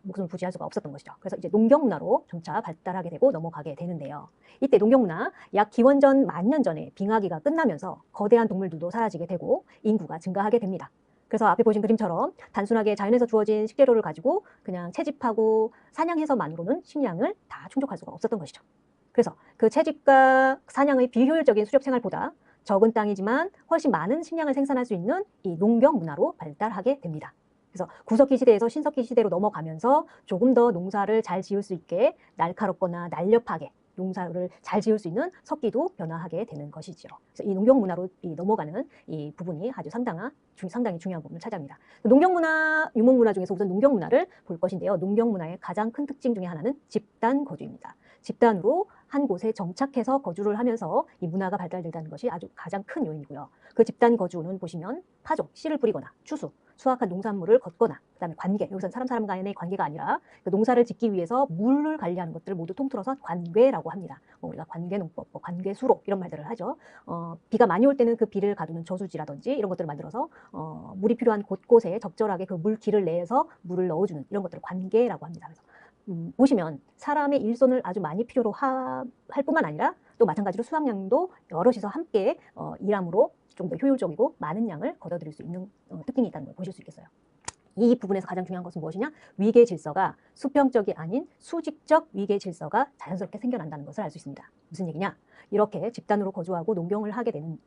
목숨을 부지할 수가 없었던 것이죠. 그래서 이제 농경문화로 점차 발달하게 되고 넘어가게 되는데요. 이때 농경문화 약 기원전 10,000년 전에 빙하기가 끝나면서 거대한 동물들도 사라지게 되고 인구가 증가하게 됩니다. 그래서 앞에 보신 그림처럼 단순하게 자연에서 주어진 식재료를 가지고 그냥 채집하고 사냥해서만으로는 식량을 다 충족할 수가 없었던 것이죠. 그래서 그 채집과 사냥의 비효율적인 수렵 생활보다 적은 땅이지만 훨씬 많은 식량을 생산할 수 있는 이 농경 문화로 발달하게 됩니다. 그래서 구석기 시대에서 신석기 시대로 넘어가면서 조금 더 농사를 잘 지을 수 있게 날카롭거나 날렵하게 농사를 잘 지을 수 있는 석기도 변화하게 되는 것이죠. 그래서 이 농경 문화로 넘어가는 이 부분이 아주 상당히 중요한 부분을 차지합니다. 농경 문화, 유목 문화 중에서 우선 농경 문화를 볼 것인데요. 농경 문화의 가장 큰 특징 중에 하나는 집단 거주입니다. 집단으로 한 곳에 정착해서 거주를 하면서 이 문화가 발달된다는 것이 아주 가장 큰 요인이고요. 그 집단 거주는 보시면 파종, 씨를 뿌리거나 추수, 수확한 농산물을 걷거나 그다음에 관계, 여기서는 사람 간의 관계가 아니라 그 농사를 짓기 위해서 물을 관리하는 것들을 모두 통틀어서 관계라고 합니다. 우리가 관계농법, 관계수로 이런 말들을 하죠. 비가 많이 올 때는 그 비를 가두는 저수지라든지 이런 것들을 만들어서 물이 필요한 곳곳에 적절하게 그 물길을 내서 물을 넣어주는 이런 것들을 관계라고 합니다. 그래서 보시면 사람의 일손을 아주 많이 필요로 할 뿐만 아니라 또 마찬가지로 수확량도 여럿이서 함께 일함으로 좀 더 효율적이고 많은 양을 거둬들일 수 있는 특징이 있다는 걸 보실 수 있겠어요. 이 부분에서 가장 중요한 것은 무엇이냐? 위계 질서가 수평적이 아닌 수직적 위계 질서가 자연스럽게 생겨난다는 것을 알 수 있습니다. 무슨 얘기냐? 이렇게 집단으로 거주하고 농경을 하게 되는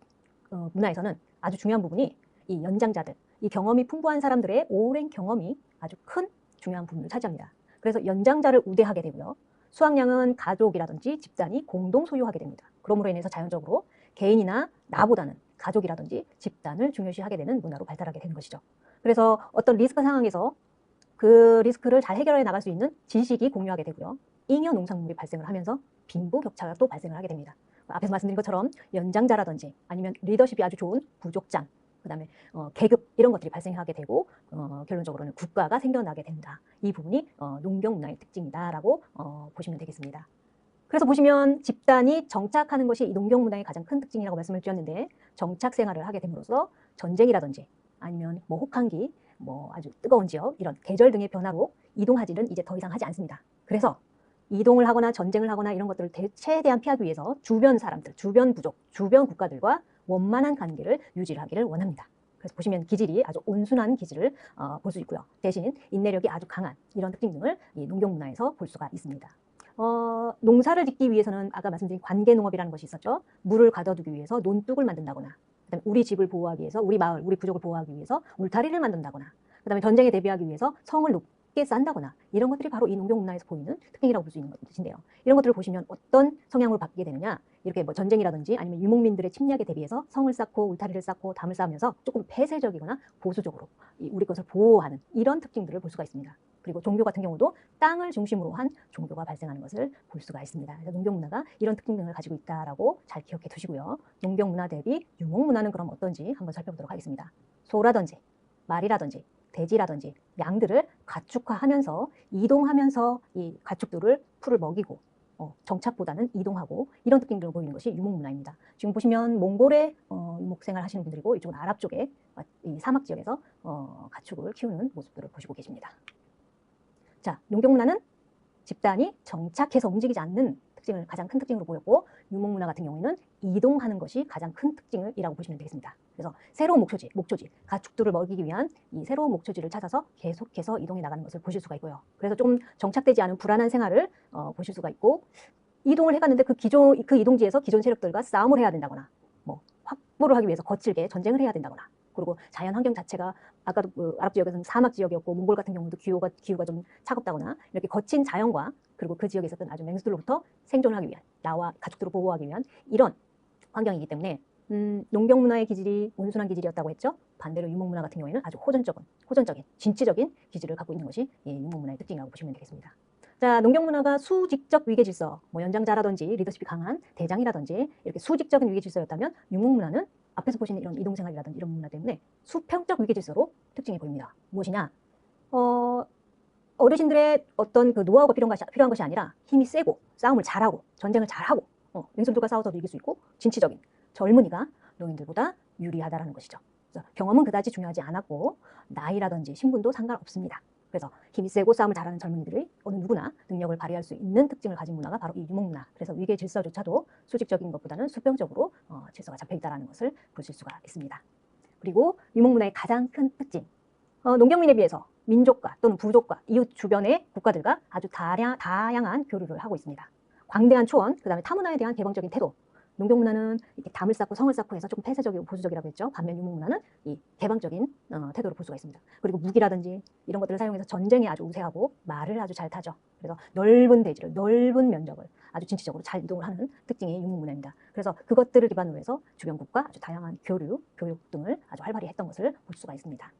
문화에서는 아주 중요한 부분이 이 연장자들, 이 경험이 풍부한 사람들의 오랜 경험이 아주 큰 중요한 부분을 차지합니다. 그래서 연장자를 우대하게 되고요. 수확량은 가족이라든지 집단이 공동 소유하게 됩니다. 그러므로 인해서 자연적으로 개인이나 나보다는 가족이라든지 집단을 중요시하게 되는 문화로 발달하게 되는 것이죠. 그래서 어떤 리스크 상황에서 그 리스크를 잘 해결해 나갈 수 있는 지식이 공유하게 되고요. 잉여 농산물이 발생을 하면서 빈부격차가 또 발생을 하게 됩니다. 앞에서 말씀드린 것처럼 연장자라든지 아니면 리더십이 아주 좋은 부족장, 그 다음에 계급 이런 것들이 발생하게 되고 결론적으로는 국가가 생겨나게 된다. 이 부분이 농경 문화의 특징이다라고 보시면 되겠습니다. 그래서 보시면 집단이 정착하는 것이 이 농경 문화의 가장 큰 특징이라고 말씀을 드렸는데 정착 생활을 하게 됨으로써 전쟁이라든지 아니면 뭐 혹한기, 뭐 아주 뜨거운 지역 이런 계절 등의 변화로 이동하지는 이제 더 이상 하지 않습니다. 그래서 이동을 하거나 전쟁을 하거나 이런 것들을 최대한 피하기 위해서 주변 사람들, 주변 부족, 주변 국가들과 원만한 관계를 유지하기를 원합니다. 그래서 보시면 기질이 아주 온순한 기질을 볼 수 있고요. 대신 인내력이 아주 강한 이런 특징 등을 이 농경 문화에서 볼 수가 있습니다. 농사를 짓기 위해서는 아까 말씀드린 관계농업이라는 것이 있었죠. 물을 가둬두기 위해서 논둑을 만든다거나 그다음에 우리 집을 보호하기 위해서 우리 마을, 우리 부족을 보호하기 위해서 울타리를 만든다거나 그다음에 전쟁에 대비하기 위해서 성을 높게 쌓는다거나 이런 것들이 바로 이 농경 문화에서 보이는 특징이라고 볼 수 있는 것인데요. 이런 것들을 보시면 어떤 성향으로 바뀌게 되느냐 이렇게 뭐 전쟁이라든지 아니면 유목민들의 침략에 대비해서 성을 쌓고 울타리를 쌓고 담을 쌓으면서 조금 폐쇄적이거나 보수적으로 우리 것을 보호하는 이런 특징들을 볼 수가 있습니다. 그리고 종교 같은 경우도 땅을 중심으로 한 종교가 발생하는 것을 볼 수가 있습니다. 그래서 농경 문화가 이런 특징 등을 가지고 있다라고 잘 기억해 두시고요. 농경 문화 대비 유목 문화는 그럼 어떤지 한번 살펴보도록 하겠습니다. 소라든지 말이라든지 돼지라든지 양들을 가축화하면서 이동하면서 이 가축들을 풀을 먹이고 정착보다는 이동하고 이런 특징들을 보이는 것이 유목 문화입니다. 지금 보시면 몽골의 유목 생활 하시는 분들이고 이쪽은 아랍 쪽에 이 사막 지역에서 가축을 키우는 모습들을 보시고 계십니다. 자, 농경 문화는 집단이 정착해서 움직이지 않는 특징을 가장 큰 특징으로 보였고 유목 문화 같은 경우에는 이동하는 것이 가장 큰 특징이라고 보시면 되겠습니다. 그래서 새로운 목초지, 가축들을 먹이기 위한 이 새로운 목초지를 찾아서 계속해서 이동해 나가는 것을 보실 수가 있고요. 그래서 조금 정착되지 않은 불안한 생활을 보실 수가 있고 이동을 해갔는데 그 이동지에서 기존 세력들과 싸움을 해야 된다거나 뭐 확보를 하기 위해서 거칠게 전쟁을 해야 된다거나 그리고 자연 환경 자체가 아까도 아랍 지역에서는 사막 지역이었고 몽골 같은 경우도 기후가 좀 차갑다거나 이렇게 거친 자연과 그리고 그 지역에 있었던 아주 맹수들로부터 생존하기 위한 나와 가축들을 보호하기 위한 이런 환경이기 때문에 농경 문화의 기질이 온순한 기질이었다고 했죠. 반대로 유목 문화 같은 경우에는 아주 호전적인 진취적인 기질을 갖고 있는 것이 유목 문화의 특징이라고 보시면 되겠습니다. 자, 농경 문화가 수직적 위계 질서, 뭐 연장자라든지 리더십이 강한 대장이라든지 이렇게 수직적인 위계 질서였다면 유목 문화는 앞에서 보시는 이런 이동생활이라든지 이런 문화 때문에 수평적 위계 질서로 특징해 보입니다. 무엇이냐? 어르신들의 어떤 그 노하우가 필요한 것이 아니라 힘이 세고 싸움을 잘하고 전쟁을 잘하고 왼손들과 싸워서도 이길 수 있고 진취적인 젊은이가 노인들보다 유리하다라는 것이죠. 그래서 경험은 그다지 중요하지 않았고 나이라든지 신분도 상관없습니다. 그래서 힘이 세고 싸움을 잘하는 젊은이들이 어느 누구나 능력을 발휘할 수 있는 특징을 가진 문화가 바로 이 유목 문화. 그래서 위계 질서조차도 수직적인 것보다는 수평적으로 질서가 잡혀 있다는 것을 보실 수가 있습니다. 그리고 유목문화의 가장 큰 특징, 농경민에 비해서 민족과 또는 부족과 이웃 주변의 국가들과 아주 다양한 교류를 하고 있습니다. 광대한 초원, 그 다음에 타문화에 대한 개방적인 태도. 농경문화는 이렇게 담을 쌓고 성을 쌓고 해서 조금 폐쇄적이고 보수적이라고 했죠. 반면 유목문화는 이 개방적인 태도를 볼 수가 있습니다. 그리고 무기라든지 이런 것들을 사용해서 전쟁에 아주 우세하고 말을 아주 잘 타죠. 그래서 넓은 대지를, 넓은 면적을 아주 진취적으로 잘 이동을 하는 특징이 유목문화입니다. 그래서 그것들을 기반으로 해서 주변국과 아주 다양한 교류, 교육 등을 아주 활발히 했던 것을 볼 수가 있습니다.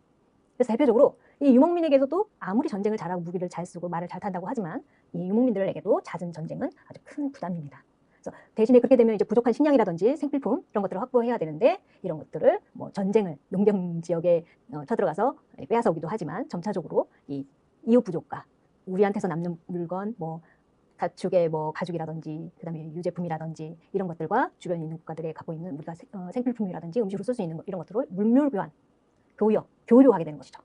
그래서 대표적으로 이 유목민에게서도 아무리 전쟁을 잘하고 무기를 잘 쓰고 말을 잘 탄다고 하지만 이 유목민들에게도 잦은 전쟁은 아주 큰 부담입니다. 그래서 대신에 그렇게 되면 이제 부족한 식량이라든지 생필품 이런 것들을 확보해야 되는데 이런 것들을 뭐 전쟁을 농경 지역에 쳐들어가서 빼앗아 오기도 하지만 점차적으로 이 이웃 부족과 우리한테서 남는 물건 뭐 가축의 뭐 가죽이라든지 그다음에 유제품이라든지 이런 것들과 주변에 있는 국가들에 갖고 있는 우리가 생필품이라든지 음식으로 쓸 수 있는 이런 것들을 물물 교환, 교류하게 되는 것이죠.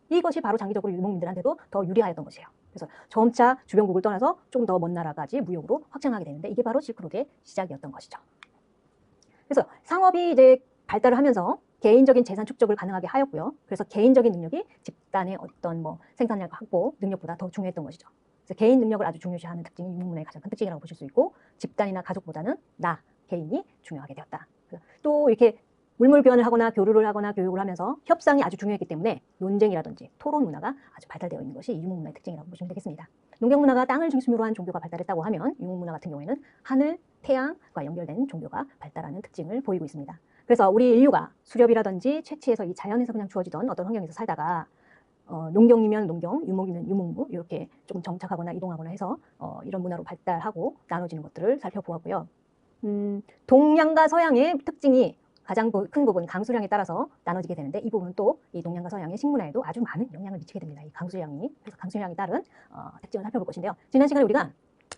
이것이 바로 장기적으로 유목민들한테도 더 유리하였던 것이에요. 그래서 점차 주변국을 떠나서 조금 더 먼 나라까지 무역으로 확장하게 되는데 이게 바로 실크로드의 시작이었던 것이죠. 그래서 상업이 이제 발달을 하면서 개인적인 재산 축적을 가능하게 하였고요. 그래서 개인적인 능력이 집단의 어떤 뭐 생산량 확보 능력보다 더 중요했던 것이죠. 그래서 개인 능력을 아주 중요시하는 특징이 유목문화의 가장 큰 특징이라고 보실 수 있고 집단이나 가족보다는 나, 개인이 중요하게 되었다. 또 이렇게 물물 교환을 하거나 교류를 하거나 교육을 하면서 협상이 아주 중요했기 때문에 논쟁이라든지 토론 문화가 아주 발달되어 있는 것이 유목문화의 특징이라고 보시면 되겠습니다. 농경문화가 땅을 중심으로 한 종교가 발달했다고 하면 유목문화 같은 경우에는 하늘, 태양과 연결된 종교가 발달하는 특징을 보이고 있습니다. 그래서 우리 인류가 수렵이라든지 채취해서 이 자연에서 그냥 주어지던 어떤 환경에서 살다가 농경이면 농경, 유목이면 유목무 이렇게 좀 정착하거나 이동하거나 해서 이런 문화로 발달하고 나눠지는 것들을 살펴보았고요. 동양과 서양의 특징이 가장 큰 부분 강수량에 따라서 나눠지게 되는데 이 부분은 또 이 동양과 서양의 식문화에도 아주 많은 영향을 미치게 됩니다. 이 강수량이. 그래서 강수량에 따른 특징을 살펴볼 것인데요. 지난 시간에 우리가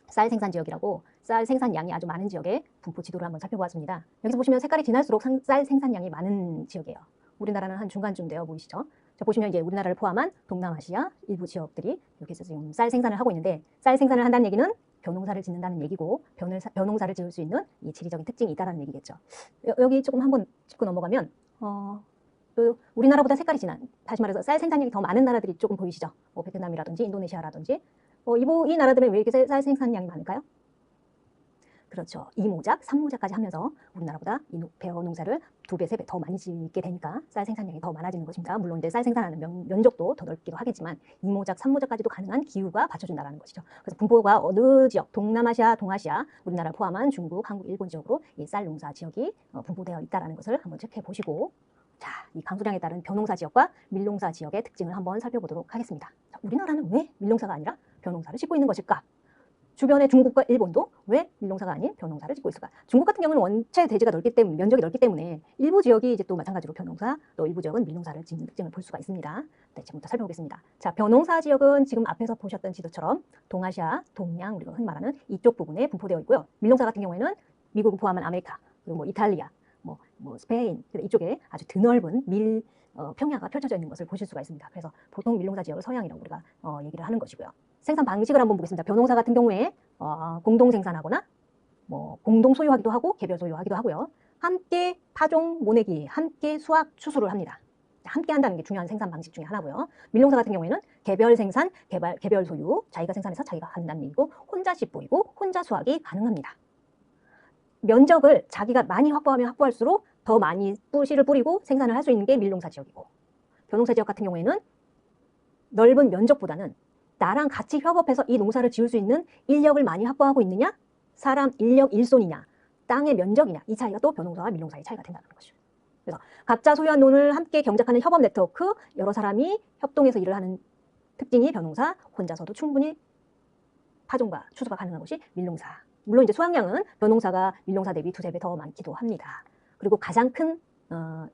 쌀 생산 지역이라고 쌀 생산량이 아주 많은 지역의 분포 지도를 한번 살펴보았습니다. 여기서 보시면 색깔이 진할수록 쌀 생산량이 많은 지역이에요. 우리나라는 한 중간쯤 되어 보이시죠? 자, 보시면 이제 우리나라를 포함한 동남아시아 일부 지역들이 여기서 지금 쌀 생산을 하고 있는데 쌀 생산을 한다는 얘기는 벼농사를 짓는다는 얘기고 벼농사를 지을 수 있는 이 지리적인 특징이 있다는 얘기겠죠. 여기 조금 한번 짚고 넘어가면 우리나라보다 색깔이 진한, 다시 말해서 쌀 생산량이 더 많은 나라들이 조금 보이시죠? 뭐 베트남이라든지 인도네시아라든지 이 나라들은 왜 이렇게 쌀 생산량이 많을까요? 그렇죠. 2모작, 3모작까지 하면서 우리나라보다 이 벼 농사를 2배, 3배 더 많이 짓게 되니까 쌀 생산량이 더 많아지는 것입니다. 물론 이제 쌀 생산하는 면적도 더 넓기도 하겠지만 2모작, 3모작까지도 가능한 기후가 받쳐준다는 것이죠. 그래서 분포가 어느 지역, 동남아시아, 동아시아, 우리나라 포함한 중국, 한국, 일본 지역으로 이 쌀 농사 지역이 분포되어 있다는 것을 한번 체크해 보시고 자, 이 강수량에 따른 벼농사 지역과 밀농사 지역의 특징을 한번 살펴보도록 하겠습니다. 자, 우리나라는 왜 밀농사가 아니라 벼농사를 짓고 있는 것일까? 주변의 중국과 일본도 왜 밀농사가 아닌 벼농사를 짓고 있을까? 중국 같은 경우는 원체 대지가 넓기 때문에 면적이 넓기 때문에 일부 지역이 이제 또 마찬가지로 벼농사, 또 일부 지역은 밀농사를 짓는 특징을 볼 수가 있습니다. 네, 지금부터 살펴보겠습니다. 자, 벼농사 지역은 지금 앞에서 보셨던 지도처럼 동아시아, 동양 우리가 흔히 말하는 이쪽 부분에 분포되어 있고요. 밀농사 같은 경우에는 미국을 포함한 아메리카, 그리고 뭐 이탈리아, 뭐 스페인 이쪽에 아주 드넓은 평야가 펼쳐져 있는 것을 보실 수가 있습니다. 그래서 보통 밀농사 지역을 서양이라고 우리가 얘기를 하는 것이고요. 생산 방식을 한번 보겠습니다. 벼농사 같은 경우에 공동 생산하거나 뭐 공동 소유하기도 하고 개별 소유하기도 하고요. 함께 파종, 모내기, 함께 수확, 추수를 합니다. 함께 한다는 게 중요한 생산 방식 중에 하나고요. 밀농사 같은 경우에는 개별 생산, 개별 소유, 자기가 생산해서 자기가 한다는 얘기고 혼자 씨뿌리고 혼자 수확이 가능합니다. 면적을 자기가 많이 확보하면 확보할수록 더 많이 씨를 뿌리고 생산을 할 수 있는 게 밀농사 지역이고 벼농사 지역 같은 경우에는 넓은 면적보다는 나랑 같이 협업해서 이 농사를 지을 수 있는 인력을 많이 확보하고 있느냐, 사람 인력 일손이냐, 땅의 면적이냐, 이 차이가 또 벼농사와 밀농사의 차이가 된다는 것이죠. 그래서 각자 소유한 논을 함께 경작하는 협업 네트워크, 여러 사람이 협동해서 일을 하는 특징이 벼농사, 혼자서도 충분히 파종과 추수가 가능한 것이 밀농사. 물론 이제 수확량은 벼농사가 밀농사 대비 2~3배 더 많기도 합니다. 그리고 가장 큰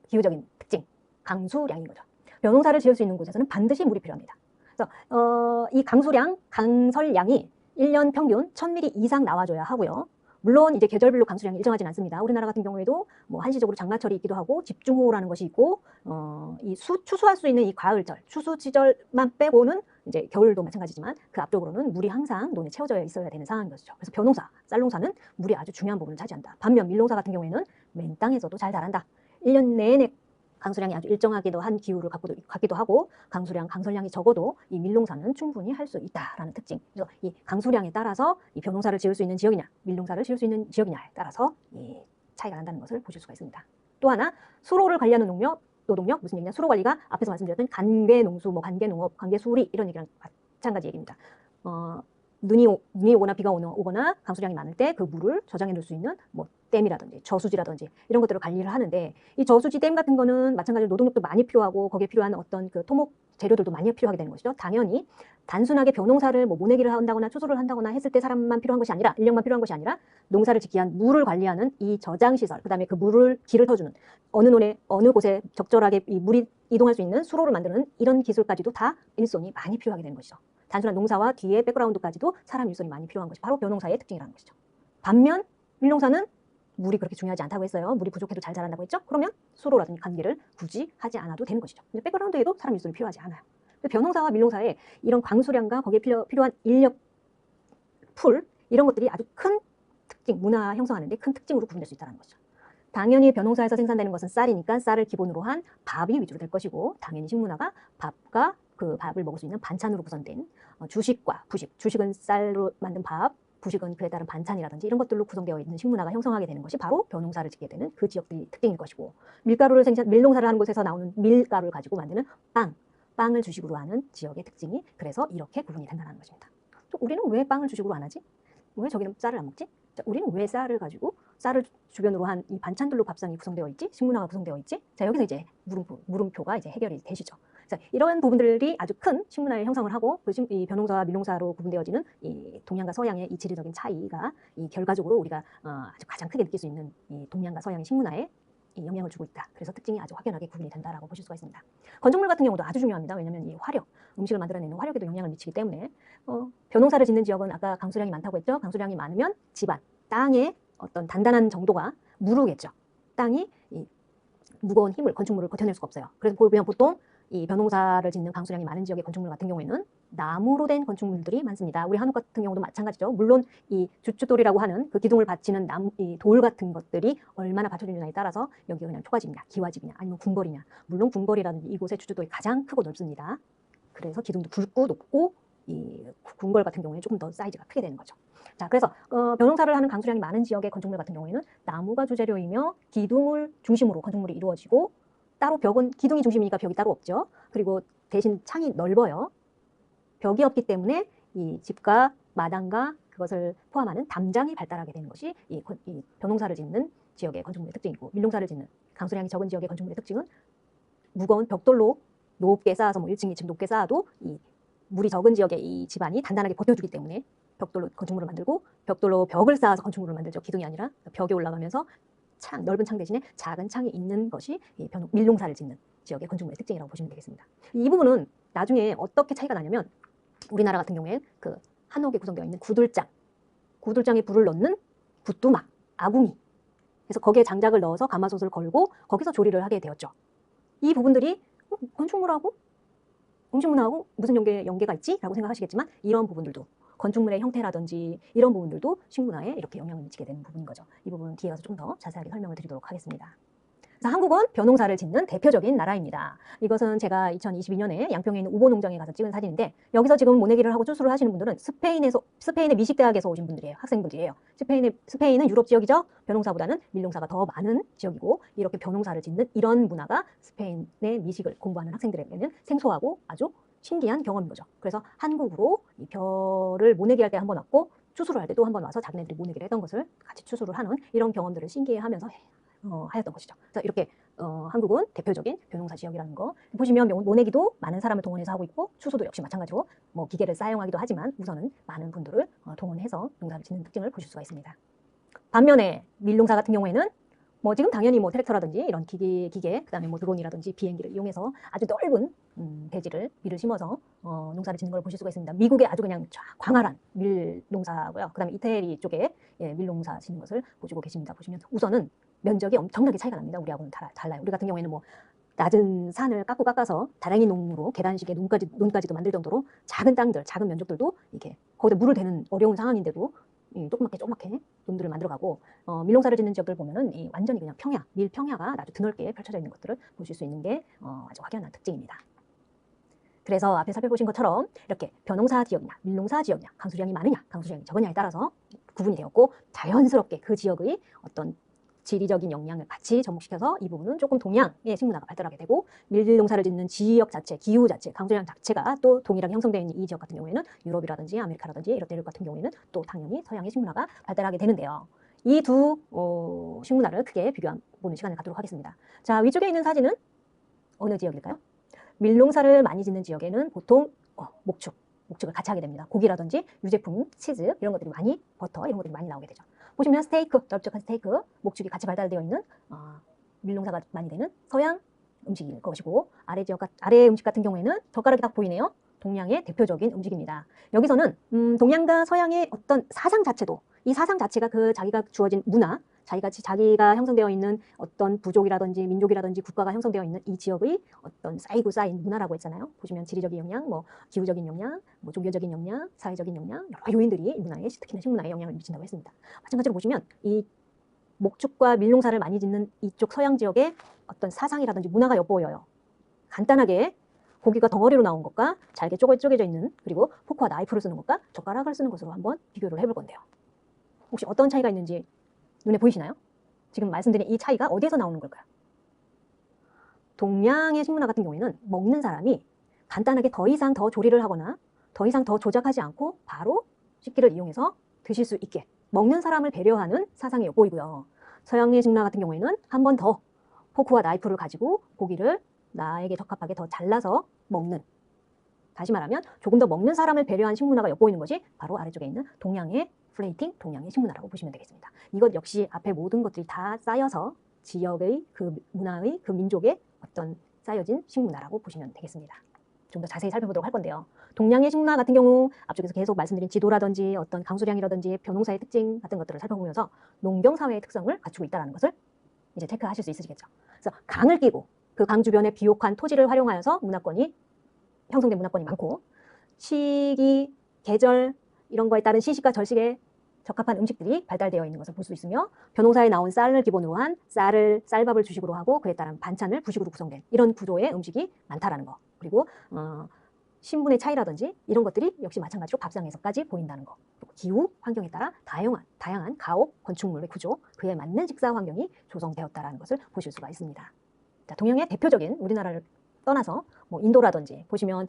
기후적인 특징, 강수량인 거죠. 벼농사를 지을 수 있는 곳에서는 반드시 물이 필요합니다. 그래서 이 강설량이 1년 평균 1000mm 이상 나와줘야 하고요. 물론 이제 계절별로 강수량이 일정하진 않습니다. 우리나라 같은 경우에도 뭐 한시적으로 장마철이 있기도 하고 집중호우라는 것이 있고 추수할 수 있는 이 가을철, 추수 시절만 빼고는 이제 겨울도 마찬가지지만 그 앞쪽으로는 물이 항상 논에 채워져 있어야 되는 상황인 것이죠. 그래서 벼농사, 쌀농사는 물이 아주 중요한 부분을 차지한다. 반면 밀농사 같은 경우에는 맨 땅에서도 잘 자란다. 1년 내내 강수량이 아주 일정하게도 한 기후를 갖기도 하고 강수량, 강설량이 적어도 이 밀농사는 충분히 할 수 있다라는 특징. 그래서 이 강수량에 따라서 이 벼농사를 지을 수 있는 지역이냐, 밀농사를 지을 수 있는 지역이냐에 따라서 이 차이가 난다는 것을 보실 수가 있습니다. 또 하나 수로를 관리하는 노동력 무슨 얘기냐? 수로 관리가 앞에서 말씀드렸던 관계농수, 뭐 관계농업, 관계수리 이런 얘기랑 마찬가지 얘기입니다. 눈이 오거나 비가 오거나 강수량이 많을 때 그 물을 저장해 놓을 수 있는 뭐 댐이라든지 저수지라든지 이런 것들을 관리를 하는데 이 저수지 댐 같은 거는 마찬가지로 노동력도 많이 필요하고 거기에 필요한 어떤 그 토목 재료들도 많이 필요하게 되는 것이죠. 당연히 단순하게 벼농사를 뭐 모내기를 한다거나 추수를 한다거나 했을 때 사람만 필요한 것이 아니라 인력만 필요한 것이 아니라 농사를 짓기 위한 물을 관리하는 이 저장 시설, 그다음에 그 물을 길을 터주는 어느 곳에 적절하게 이 물이 이동할 수 있는 수로를 만드는 이런 기술까지도 다 일손이 많이 필요하게 되는 것이죠. 단순한 농사와 뒤에 백그라운드까지도 사람 일손이 많이 필요한 것이 바로 벼농사의 특징이라는 것이죠. 반면 밀농사는 물이 그렇게 중요하지 않다고 했어요. 물이 부족해도 잘 자란다고 했죠. 그러면 수로라든지 관계를 굳이 하지 않아도 되는 것이죠. 근데 백그라운드에도 사람 일손이 필요하지 않아요. 벼농사와 밀농사의 이런 광수량과 거기에 필요한 인력 풀 이런 것들이 아주 큰 특징, 문화 형성하는 데 큰 특징으로 구분될 수 있다는 것이죠. 당연히 벼농사에서 생산되는 것은 쌀이니까 쌀을 기본으로 한 밥이 위주로 될 것이고 당연히 식문화가 밥과 그 밥을 먹을 수 있는 반찬으로 구성된 주식과 부식, 주식은 쌀로 만든 밥, 부식은 그에 따른 반찬이라든지 이런 것들로 구성되어 있는 식문화가 형성하게 되는 것이 바로 벼농사를 짓게 되는 그 지역들이 특징일 것이고 밀농사를 하는 곳에서 나오는 밀가루를 가지고 만드는 빵을 주식으로 하는 지역의 특징이 그래서 이렇게 구분이 된다는 것입니다. 또 우리는 왜 빵을 주식으로 안 하지? 왜 저기는 쌀을 안 먹지? 자, 우리는 왜 쌀을 가지고 쌀을 주변으로 한 이 반찬들로 밥상이 구성되어 있지? 식문화가 구성되어 있지? 자, 여기서 이제 물음표가 이제 해결이 되시죠. 자, 이런 부분들이 아주 큰 식문화의 형성을 하고 이 벼농사와 밀농사로 구분되어지는 이 동양과 서양의 이 지리적인 차이가 이 결과적으로 우리가 아주 가장 크게 느낄 수 있는 이 동양과 서양의 식문화에 이 영향을 주고 있다. 그래서 특징이 아주 확연하게 구분이 된다라고 보실 수가 있습니다. 건축물 같은 경우도 아주 중요합니다. 왜냐하면 이 화력, 음식을 만들어내는 화력에도 영향을 미치기 때문에 벼농사를 짓는 지역은 아까 강수량이 많다고 했죠. 강수량이 많으면 집안, 땅의 어떤 단단한 정도가 무르겠죠. 땅이 이 무거운 힘을, 건축물을 버텨낼 수가 없어요. 그래서 보통 이 벼농사를 짓는 강수량이 많은 지역의 건축물 같은 경우에는 나무로 된 건축물들이 많습니다. 우리 한옥 같은 경우도 마찬가지죠. 물론 이 주춧돌이라고 하는 그 기둥을 받치는 이 돌 같은 것들이 얼마나 받쳐주느냐에 따라서 여기가 그냥 초가집이냐, 기와집이냐, 아니면 궁궐이냐. 물론 궁궐이라든지 이곳의 주춧돌이 가장 크고 넓습니다. 그래서 기둥도 굵고 높고 이 궁궐 같은 경우에 조금 더 사이즈가 크게 되는 거죠. 자, 그래서 벼농사를 하는 강수량이 많은 지역의 건축물 같은 경우에는 나무가 주재료이며 기둥을 중심으로 건축물이 이루어지고 따로 벽은 기둥이 중심이니까 벽이 따로 없죠. 그리고 대신 창이 넓어요. 벽이 없기 때문에 이 집과 마당과 그것을 포함하는 담장이 발달하게 되는 것이 이 벼농사를 짓는 지역의 건축물의 특징이고 밀농사를 짓는 강수량이 적은 지역의 건축물의 특징은 무거운 벽돌로 높게 쌓아서 뭐 1층, 2층 높게 쌓아도 이 물이 적은 지역의 이 집안이 단단하게 버텨주기 때문에 벽돌로 건축물을 만들고 벽돌로 벽을 쌓아서 건축물을 만들죠. 기둥이 아니라 벽에 올라가면서 넓은 창 대신에 작은 창이 있는 것이 밀농사를 짓는 지역의 건축물의 특징이라고 보시면 되겠습니다. 이 부분은 나중에 어떻게 차이가 나냐면 우리나라 같은 경우에 그 한옥에 구성되어 있는 구들장에 불을 넣는 붓두막, 아궁이 그래서 거기에 장작을 넣어서 가마솥을 걸고 거기서 조리를 하게 되었죠. 이 부분들이 건축물하고 음식문화하고 무슨 연계가 있지? 라고 생각하시겠지만 이런 부분들도 건축물의 형태라든지 이런 부분들도 식문화에 이렇게 영향을 미치게 되는 부분인 거죠. 이 부분은 뒤에 가서 좀 더 자세하게 설명을 드리도록 하겠습니다. 자, 한국은 벼농사를 짓는 대표적인 나라입니다. 이것은 제가 2022년에 양평에 있는 우보 농장에 가서 찍은 사진인데 여기서 지금 모내기를 하고 추수를 하시는 분들은 스페인의 미식대학에서 오신 분들이에요. 학생분들이에요. 스페인은 유럽 지역이죠. 벼농사보다는 밀농사가 더 많은 지역이고 이렇게 벼농사를 짓는 이런 문화가 스페인의 미식을 공부하는 학생들에게는 생소하고 아주 신기한 경험인 거죠. 그래서 한국으로 이 벼를 모내기 할 때 한 번 왔고 추수를 할 때 또 한 번 와서 자기네들이 모내기를 했던 것을 같이 추수를 하는 이런 경험들을 신기해하면서 하였던 것이죠. 그래서 이렇게 한국은 대표적인 벼농사 지역이라는 거 보시면 모내기도 많은 사람을 동원해서 하고 있고 추수도 역시 마찬가지로 뭐 기계를 사용하기도 하지만 우선은 많은 분들을 동원해서 농사를 짓는 특징을 보실 수가 있습니다. 반면에 밀농사 같은 경우에는 뭐 지금 당연히 뭐 트랙터라든지 이런 기계 그다음에 뭐 드론이라든지 비행기를 이용해서 아주 넓은 밀을 심어서 농사를 짓는 걸 보실 수가 있습니다. 미국의 아주 그냥 광활한 밀농사고요. 그다음에 이태리 쪽에 밀농사 짓는 것을 보시고 계십니다. 보시면 우선은 면적이 엄청나게 차이가 납니다. 우리하고는 달라요. 우리 같은 경우에는 뭐 낮은 산을 깎아서 다랭이 농으로 계단식의 논까지도 만들 정도로 작은 땅들, 작은 면적들도 이렇게 거기다 물을 대는 어려운 상황인데도 조그맣게 논들을 만들어가고 밀농사를 짓는 지역들 보면은 완전히 그냥 평야, 밀평야가 아주 드넓게 펼쳐져 있는 것들을 보실 수 있는 게 아주 확연한 특징입니다. 그래서 앞에 살펴보신 것처럼 이렇게 벼농사 지역이냐, 밀농사 지역이냐, 강수량이 많으냐, 강수량이 적으냐에 따라서 구분이 되었고 자연스럽게 그 지역의 어떤 지리적인 역량을 같이 접목시켜서 이 부분은 조금 동양의 식문화가 발달하게 되고 밀농사를 짓는 지역 자체, 기후 자체, 강수량 자체가 또 동일하게 형성되어 있는 이 지역 같은 경우에는 유럽이라든지 아메리카라든지 이런 데들 같은 경우에는 또 당연히 서양의 식문화가 발달하게 되는데요. 이 두 식문화를 크게 비교해보는 시간을 갖도록 하겠습니다. 자, 위쪽에 있는 어느 지역일까요? 밀농사를 많이 짓는 지역에는 보통 목축을 같이 하게 됩니다. 고기라든지 유제품, 치즈 이런 것들이 많이, 버터 이런 것들이 많이 나오게 되죠. 보시면 스테이크, 넓적한 스테이크, 목축이 같이 발달되어 있는 밀농사가 많이 되는 서양 음식일 것이고 아래 음식 같은 경우에는 젓가락이 딱 보이네요. 동양의 대표적인 음식입니다. 여기서는 동양과 서양의 어떤 사상 자체도 이 사상 자체가 그 자기가 주어진 문화, 자기가 형성되어 있는 어떤 부족이라든지 민족이라든지 국가가 형성되어 있는 이 지역의 어떤 쌓인 문화라고 했잖아요. 보시면 지리적인 영향, 기후적인 영향, 종교적인 영향, 사회적인 영향, 여러 요인들이 문화에, 특히나 식문화에 영향을 미친다고 했습니다. 마찬가지로 보시면 이 목축과 밀농사를 많이 짓는 이쪽 서양 지역의 어떤 사상이라든지 문화가 엿보여요. 간단하게 고기가 덩어리로 나온 것과 잘게 쪼개져 있는, 그리고 포크와 나이프를 쓰는 것과 젓가락을 쓰는 것으로 한번 비교를 해볼 건데요. 혹시 어떤 차이가 있는지 눈에 보이시나요? 지금 말씀드린 이 차이가 어디에서 나오는 걸까요? 동양의 식문화 같은 경우에는 먹는 사람이 간단하게 더 이상 더 조리를 하거나 더 이상 더 조작하지 않고 바로 식기를 이용해서 드실 수 있게 먹는 사람을 배려하는 사상이 엿보이고요. 서양의 식문화 같은 경우에는 한 번 더 포크와 나이프를 가지고 고기를 나에게 적합하게 더 잘라서 먹는, 다시 말하면 조금 더 먹는 사람을 배려한 식문화가 엿보이는 것이 바로 아래쪽에 있는 동양의 플레이팅, 동양의 식문화라고 보시면 되겠습니다. 이것 역시 앞에 모든 것들이 다 쌓여서 지역의 그 문화의 그 민족의 어떤 쌓여진 식문화라고 보시면 되겠습니다. 좀 더 자세히 살펴보도록 할 건데요. 동양의 식문화 같은 경우 앞쪽에서 계속 말씀드린 지도라든지 어떤 강수량이라든지 벼농사의 특징 같은 것들을 살펴보면서 농경사회의 특성을 갖추고 있다는 것을 이제 체크하실 수 있으시겠죠. 그래서 강을 끼고 그 강 주변의 비옥한 토지를 활용하여서 형성된 문화권이 많고 시기, 계절 이런 거에 따른 시식과 절식에 적합한 음식들이 발달되어 있는 것을 볼 수 있으며 벼농사에 나온 쌀을 기본으로 한 쌀밥을 주식으로 하고 그에 따른 반찬을 부식으로 구성된 이런 구조의 음식이 많다라는 거. 그리고 신분의 차이라든지 이런 것들이 역시 마찬가지로 밥상에서까지 보인다는 거. 그리고 기후, 환경에 따라 다양한 가옥, 건축물의 구조, 그에 맞는 식사 환경이 조성되었다는 것을 보실 수가 있습니다. 자, 동양의 대표적인 우리나라를 떠나서 인도라든지 보시면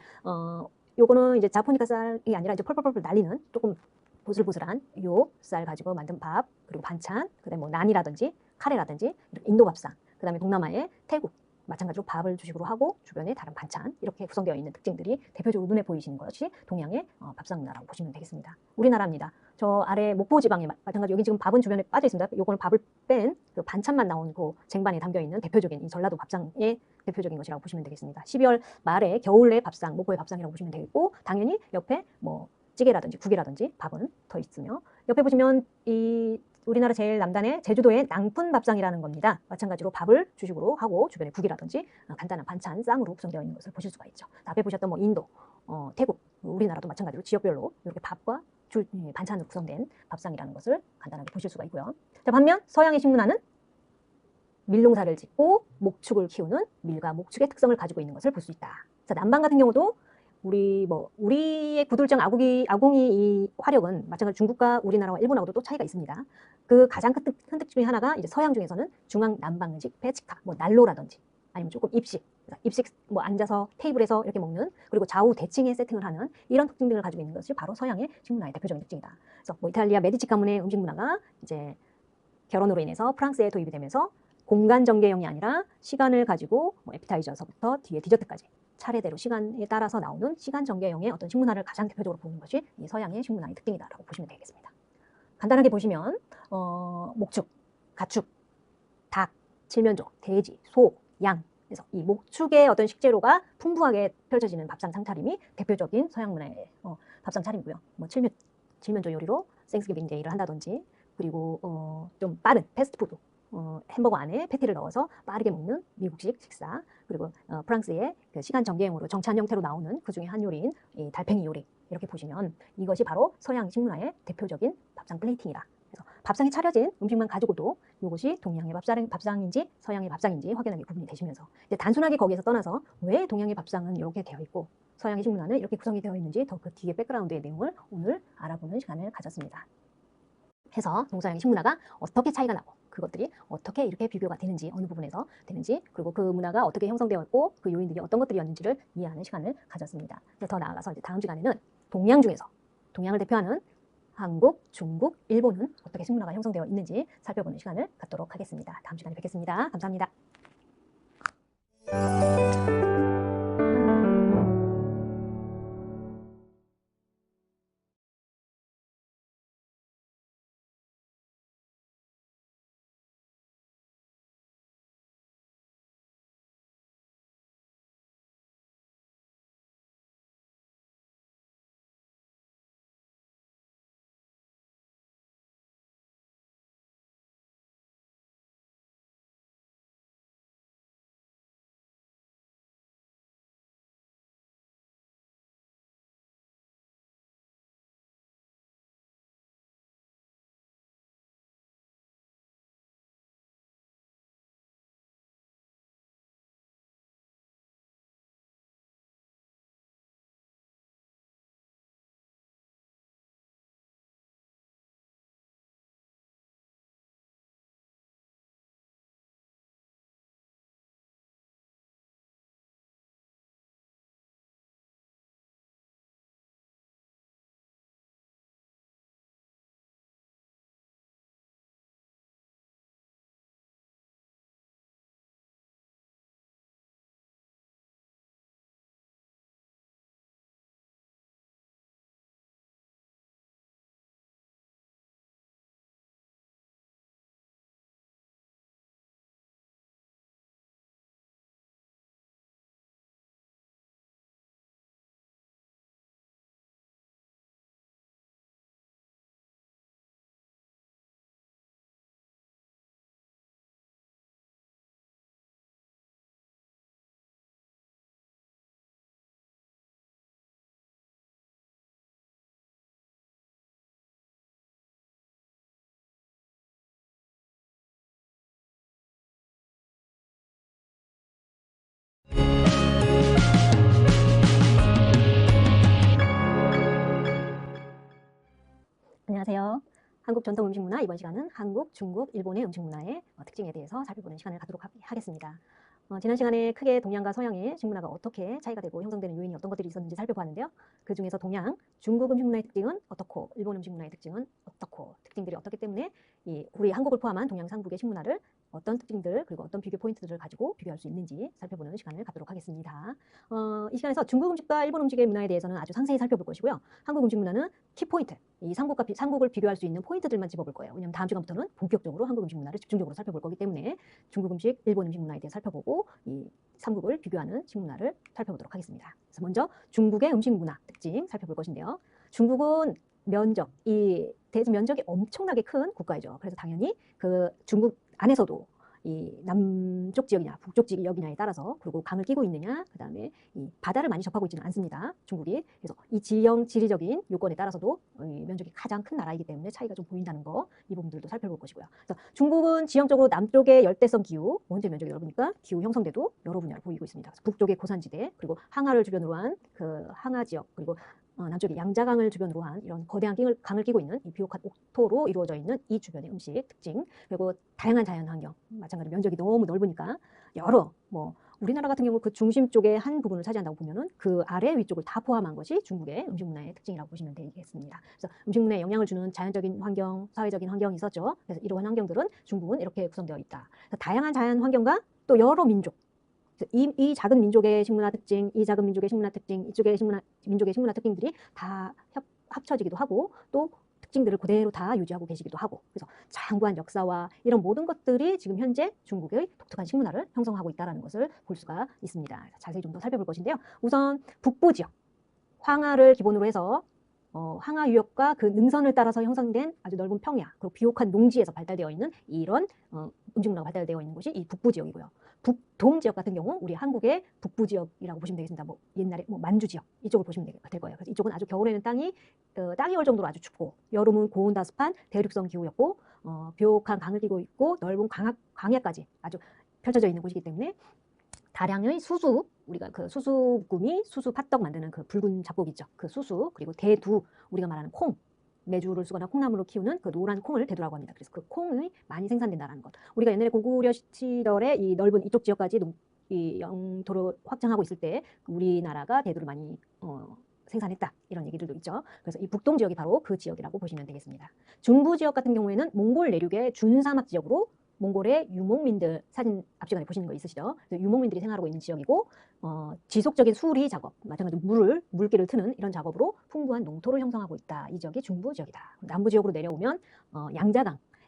요거는 이제 자포니카 쌀이 아니라 이제 펄펄펄 날리는 조금 보슬보슬한 요 쌀 가지고 만든 밥, 그리고 반찬, 그다음에 난이라든지 카레라든지 인도 밥상, 그다음에 동남아의 태국 마찬가지로 밥을 주식으로 하고 주변에 다른 반찬 이렇게 구성되어 있는 특징들이 대표적으로 눈에 보이시는 것이 동양의 밥상 문화라고 보시면 되겠습니다. 우리나라입니다. 저 아래 목포 지방에 마찬가지로 여기 지금 밥은 주변에 빠져 있습니다. 요거는 밥을 뺀 그 반찬만 나온 그 쟁반에 담겨 있는 대표적인 이 전라도 밥상의 대표적인 것이라고 보시면 되겠습니다. 12월 말에 겨울의 밥상, 목포의 밥상이라고 보시면 되겠고 당연히 옆에 찌개라든지 국이라든지 밥은 더 있으며 옆에 보시면 이 우리나라 제일 남단의 제주도의 낭푼 밥상이라는 겁니다. 마찬가지로 밥을 주식으로 하고 주변에 국이라든지 간단한 반찬 쌍으로 구성되어 있는 것을 보실 수가 있죠. 앞에 보셨던 인도, 태국, 우리나라도 마찬가지로 지역별로 이렇게 밥과 반찬으로 구성된 밥상이라는 것을 간단하게 보실 수가 있고요. 자, 반면 서양의 식문화는 밀농사를 짓고 목축을 키우는 밀과 목축의 특성을 가지고 있는 것을 볼 수 있다. 자, 남방 같은 경우도 우리의 구들정 아궁이 이 화력은 마찬가지로 중국과 우리나라와 일본하고도 또 차이가 있습니다. 그 가장 큰 특징 중에 하나가 이제 서양 중에서는 중앙 남방식 배치카, 난로라든지 아니면 조금 입식 앉아서 테이블에서 이렇게 먹는, 그리고 좌우 대칭에 세팅을 하는 이런 특징들을 가지고 있는 것이 바로 서양의 식문화의 대표적인 특징이다. 그래서 이탈리아 메디치 가문의 음식 문화가 이제 결혼으로 인해서 프랑스에 도입이 되면서 공간 전개형이 아니라 시간을 가지고 에피타이저서부터 뒤에 디저트까지 차례대로 시간에 따라서 나오는 시간 전개형의 어떤 식문화를 가장 대표적으로 보는 것이 이 서양의 식문화의 특징이다라고 보시면 되겠습니다. 간단하게 보시면 목축, 가축, 닭, 칠면조, 돼지, 소, 양, 그래서 이 목축의 어떤 식재료가 풍부하게 펼쳐지는 밥상 상차림이 대표적인 서양 문화의 밥상 차림이고요. 칠면조 요리로 땡스기빙 데이를 한다든지, 그리고 좀 빠른 패스트푸드, 햄버거 안에 패티를 넣어서 빠르게 먹는 미국식 식사, 그리고 프랑스의 그 시간 전개형으로 정찬 형태로 나오는 그 중에 한 요리인 이 달팽이 요리, 이렇게 보시면 이것이 바로 서양 식문화의 대표적인 밥상 플레이팅이다. 그래서 밥상에 차려진 음식만 가지고도 이것이 동양의 밥상인지 서양의 밥상인지 확연하게 구분이 되시면서 이제 단순하게 거기에서 떠나서 왜 동양의 밥상은 이렇게 되어 있고 서양의 식문화는 이렇게 구성이 되어 있는지 더 그 뒤에 백그라운드의 내용을 오늘 알아보는 시간을 가졌습니다. 해서 동서양의 식문화가 어떻게 차이가 나고 그것들이 어떻게 이렇게 비교가 되는지 어느 부분에서 되는지 그리고 그 문화가 어떻게 형성되었고 그 요인들이 어떤 것들이었는지를 이해하는 시간을 가졌습니다. 더 나아가서 이제 다음 시간에는 동양 중에서 동양을 대표하는 한국, 중국, 일본은 어떻게 식문화가 형성되어 있는지 살펴보는 시간을 갖도록 하겠습니다. 다음 시간에 뵙겠습니다. 감사합니다. 안녕하세요. 한국 전통 음식 문화, 이번 시간은 한국, 중국, 일본의 음식 문화의 특징에 대해서 살펴보는 시간을 갖도록 하겠습니다. 지난 시간에 크게 동양과 서양의 식문화가 어떻게 차이가 되고 형성되는 요인이 어떤 것들이 있었는지 살펴보았는데요. 그 중에서 동양, 중국 음식 문화의 특징은 어떻고 일본 음식 문화의 특징은 어떻고 특징들이 어떻기 때문에 우리 한국을 포함한 동양 상국의 식문화를 어떤 특징들 그리고 어떤 비교 포인트들을 가지고 비교할 수 있는지 살펴보는 시간을 갖도록 하겠습니다. 이 시간에서 중국 음식과 일본 음식의 문화에 대해서는 아주 상세히 살펴볼 것이고요. 한국 음식 문화는 키포인트, 이 삼국을 비교할 수 있는 포인트들만 짚어볼 거예요. 왜냐하면 다음 시간부터는 본격적으로 한국 음식 문화를 집중적으로 살펴볼 거기 때문에 중국 음식, 일본 음식 문화에 대해 살펴보고 이 삼국을 비교하는 식문화를 살펴보도록 하겠습니다. 그래서 먼저 중국의 음식 문화 특징 살펴볼 것인데요. 중국은 면적이 엄청나게 큰 국가이죠. 그래서 당연히 그 중국 안에서도 이 남쪽 지역이냐 북쪽 지역이냐에 따라서 그리고 강을 끼고 있느냐 그 다음에 이 바다를 많이 접하고 있지는 않습니다. 중국이. 그래서 이 지리적인 요건에 따라서도 이 면적이 가장 큰 나라이기 때문에 차이가 좀 보인다는 거 이 부분들도 살펴볼 것이고요. 그래서 중국은 지형적으로 남쪽의 열대성 기후, 원체 면적이 넓으니까 기후 형성대도 여러 분야로 보이고 있습니다. 그래서 북쪽의 고산지대 그리고 항하를 주변으로 한 그 항하 지역 그리고 남쪽에 양자강을 주변으로 한 이런 거대한 강을 끼고 있는 이 비옥한 옥토로 이루어져 있는 이 주변의 음식 특징 그리고 다양한 자연 환경 마찬가지로 면적이 너무 넓으니까 여러 우리나라 같은 경우 그 중심 쪽의 한 부분을 차지한다고 보면은 그 아래 위쪽을 다 포함한 것이 중국의 음식 문화의 특징이라고 보시면 되겠습니다. 그래서 음식 문화에 영향을 주는 자연적인 환경, 사회적인 환경이 있었죠. 그래서 이러한 환경들은 중국은 이렇게 구성되어 있다. 그래서 다양한 자연 환경과 또 여러 민족 이 작은 민족의 식문화 특징, 이 작은 민족의 식문화 특징, 이쪽의 민족의 식문화 특징들이 다 합쳐지기도 하고 또 특징들을 그대로 다 유지하고 계시기도 하고 그래서 장구한 역사와 이런 모든 것들이 지금 현재 중국의 독특한 식문화를 형성하고 있다는 것을 볼 수가 있습니다. 자세히 좀 더 살펴볼 것인데요. 우선 북부 지역, 황하를 기본으로 해서 항하 유역과 그 능선을 따라서 형성된 아주 넓은 평야 그리고 비옥한 농지에서 발달되어 있는 이런 음식 문화가 발달되어 있는 곳이 이 북부 지역이고요. 북동 지역 같은 경우 우리 한국의 북부 지역이라고 보시면 되겠습니다. 뭐 옛날에 뭐 만주 지역 이쪽을 보시면 될 거예요. 그래서 이쪽은 아주 겨울에는 땅이 얼 정도로 아주 춥고 여름은 고온다습한 대륙성 기후였고 비옥한 강을 끼고 있고 넓은 광야까지 아주 펼쳐져 있는 곳이기 때문에 다량의 수수, 우리가 그 수수금이 수수 팥떡 만드는 그 붉은 잡곡 있죠. 그 수수, 그리고 대두, 우리가 말하는 콩, 메주를 쓰거나 콩나물로 키우는 그 노란 콩을 대두라고 합니다. 그래서 그 콩이 많이 생산된다는 것. 우리가 옛날에 고구려 시절에 이 넓은 이쪽 지역까지 이 영토를 확장하고 있을 때 우리나라가 대두를 많이 생산했다. 이런 얘기들도 있죠. 그래서 이 북동 지역이 바로 그 지역이라고 보시면 되겠습니다. 중부 지역 같은 경우에는 몽골 내륙의 준사막 지역으로 몽골의 유목민들 사진 앞 시간에 보시는 거 있으시죠? 유목민들이 생활하고 있는 지역이고 지속적인 수리 작업, 마찬가지로 물길을 트는 이런 작업으로 풍부한 농토를 형성하고 있다. 이 지역이 중부 지역이다. 남부 지역으로 내려오면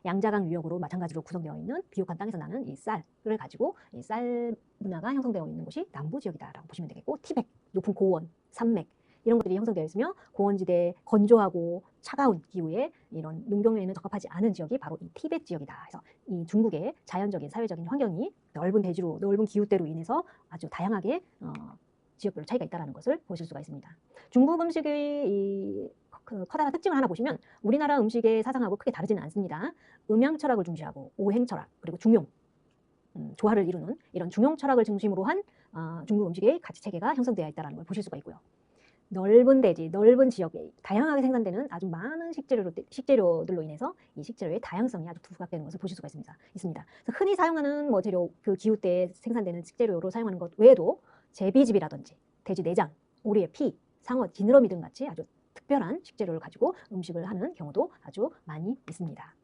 양자강 유역으로 마찬가지로 구성되어 있는 비옥한 땅에서 나는 이 쌀을 가지고 이 쌀 문화가 형성되어 있는 곳이 남부 지역이다라고 보시면 되겠고 티베트, 높은 고원, 산맥 이런 것들이 형성되어 있으며 고원지대 건조하고 차가운 기후에 이런 농경에는 적합하지 않은 지역이 바로 이 티베트 지역이다. 그래서 이 중국의 자연적인 사회적인 환경이 넓은 대지로 넓은 기후대로 인해서 아주 다양하게 지역별로 차이가 있다는 것을 보실 수가 있습니다. 중국 음식의 그 커다란 특징을 하나 보시면 우리나라 음식의 사상하고 크게 다르지는 않습니다. 음양 철학을 중시하고 오행 철학 그리고 중용 조화를 이루는 이런 중용 철학을 중심으로 한 중국 음식의 가치 체계가 형성되어 있다는 걸 보실 수가 있고요. 넓은 대지, 넓은 지역에 다양하게 생산되는 아주 많은 식재료들로 인해서 이 식재료의 다양성이 아주 부각되는 것을 보실 수가 있습니다. 그래서 흔히 사용하는 뭐 재료, 그 기후대에 생산되는 식재료로 사용하는 것 외에도 제비즙이라든지 돼지 내장, 오리의 피, 상어, 지느러미 등 같이 아주 특별한 식재료를 가지고 음식을 하는 경우도 아주 많이 있습니다.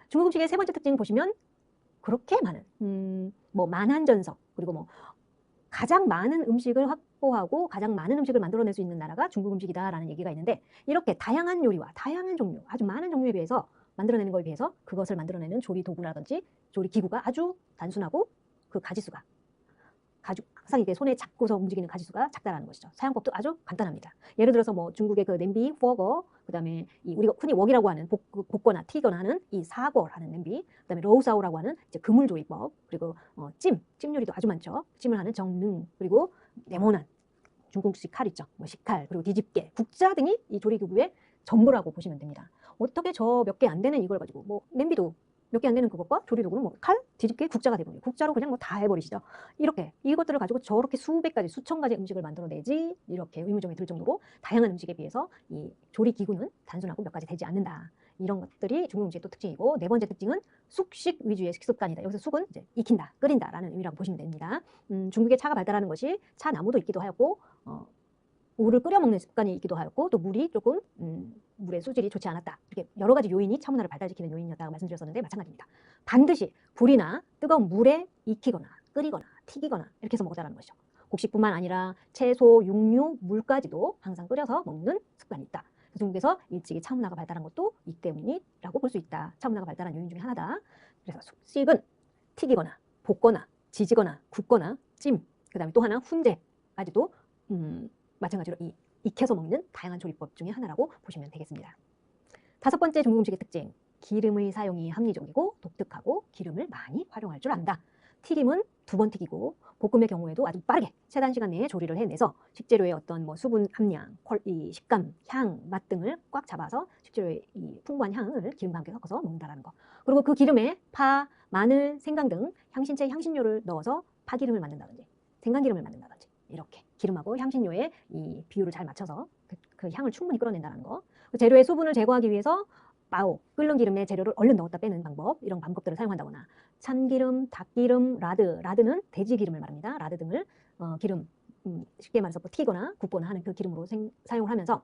중국 음식의 세 번째 특징 보시면 그렇게 많은 뭐 만한전석 그리고 뭐 가장 많은 음식을 확보하고 가장 많은 음식을 만들어낼 수 있는 나라가 중국 음식이다라는 얘기가 있는데 이렇게 다양한 요리와 다양한 종류, 아주 많은 종류에 비해서 만들어내는 것에 비해서 그것을 만들어내는 조리 도구라든지 조리 기구가 아주 단순하고 그 가지수가 항상 이게 손에 잡고서 움직이는 가지수가 작다라는 것이죠. 사용법도 아주 간단합니다. 예를 들어서 뭐 중국의 그 냄비, 포거, 그다음에 우리가 흔히 웍이라고 하는 볶거나 튀거나 하는 이 사거라는 냄비, 그다음에 로우사오라고 하는 이제 그물조리법, 그리고 찜 요리도 아주 많죠. 찜을 하는 정능, 그리고 네모난 중국식 칼 있죠. 뭐 식칼, 그리고 뒤집개, 국자 등이 이 조리기구의 전부라고 보시면 됩니다. 어떻게 저 몇 개 안 되는 이걸 가지고 뭐 냄비도 몇 개 안 되는 그것과 조리도구는 뭐 칼, 뒤집개, 국자가 되버려요. 국자로 그냥 뭐 다 해버리시죠. 이렇게 이것들을 가지고 저렇게 수백 가지, 수천 가지 음식을 만들어내지 이렇게 의문점이 들 정도로 다양한 음식에 비해서 이 조리 기구는 단순하고 몇 가지 되지 않는다. 이런 것들이 중국 음식의 또 특징이고 네 번째 특징은 숙식 위주의 식습관이다. 여기서 숙은 이제 익힌다, 끓인다라는 의미라고 보시면 됩니다. 중국의 차가 발달하는 것이 차 나무도 있기도 하였고 물을 끓여 먹는 습관이 있기도 하였고 또 물이 조금 물의 수질이 좋지 않았다. 이렇게 여러 가지 요인이 차 문화를 발달시키는 요인이었다고 말씀드렸었는데 마찬가지입니다. 반드시 불이나 뜨거운 물에 익히거나 끓이거나 튀기거나 이렇게 해서 먹자라는 것이죠. 곡식뿐만 아니라 채소, 육류, 물까지도 항상 끓여서 먹는 습관이 있다. 중국에서 일찍이 차 문화가 발달한 것도 이 때문이라고 볼 수 있다. 차 문화가 발달한 요인 중에 하나다. 그래서 숙식은 튀기거나 볶거나 지지거나 굽거나 찜, 그 다음에 또 하나 훈제까지도 마찬가지로 이 익혀서 먹는 다양한 조리법 중에 하나라고 보시면 되겠습니다. 다섯 번째 중국 음식의 특징, 기름의 사용이 합리적이고 독특하고 기름을 많이 활용할 줄 안다. 튀김은 2번 튀기고 볶음의 경우에도 아주 빠르게 최단 시간 내에 조리를 해내서 식재료의 어떤 뭐 수분 함량, 이 식감, 향, 맛 등을 꽉 잡아서 식재료의 이 풍부한 향을 기름과 함께 섞어서 먹는다는 거. 그리고 그 기름에 파, 마늘, 생강 등 향신채, 향신료를 넣어서 파기름을 만든다든지 생강기름을 만든다든지 이렇게 기름하고 향신료의 이 비율을 잘 맞춰서 그 향을 충분히 끌어낸다는 거. 재료의 수분을 제거하기 위해서 바오, 끓는 기름에 재료를 얼른 넣었다 빼는 방법, 이런 방법들을 사용한다거나 참기름, 닭기름, 라드는 돼지 기름을 말합니다. 라드 등을 기름, 쉽게 말해서 뭐 튀거나 굽거나 하는 그 기름으로 사용을 하면서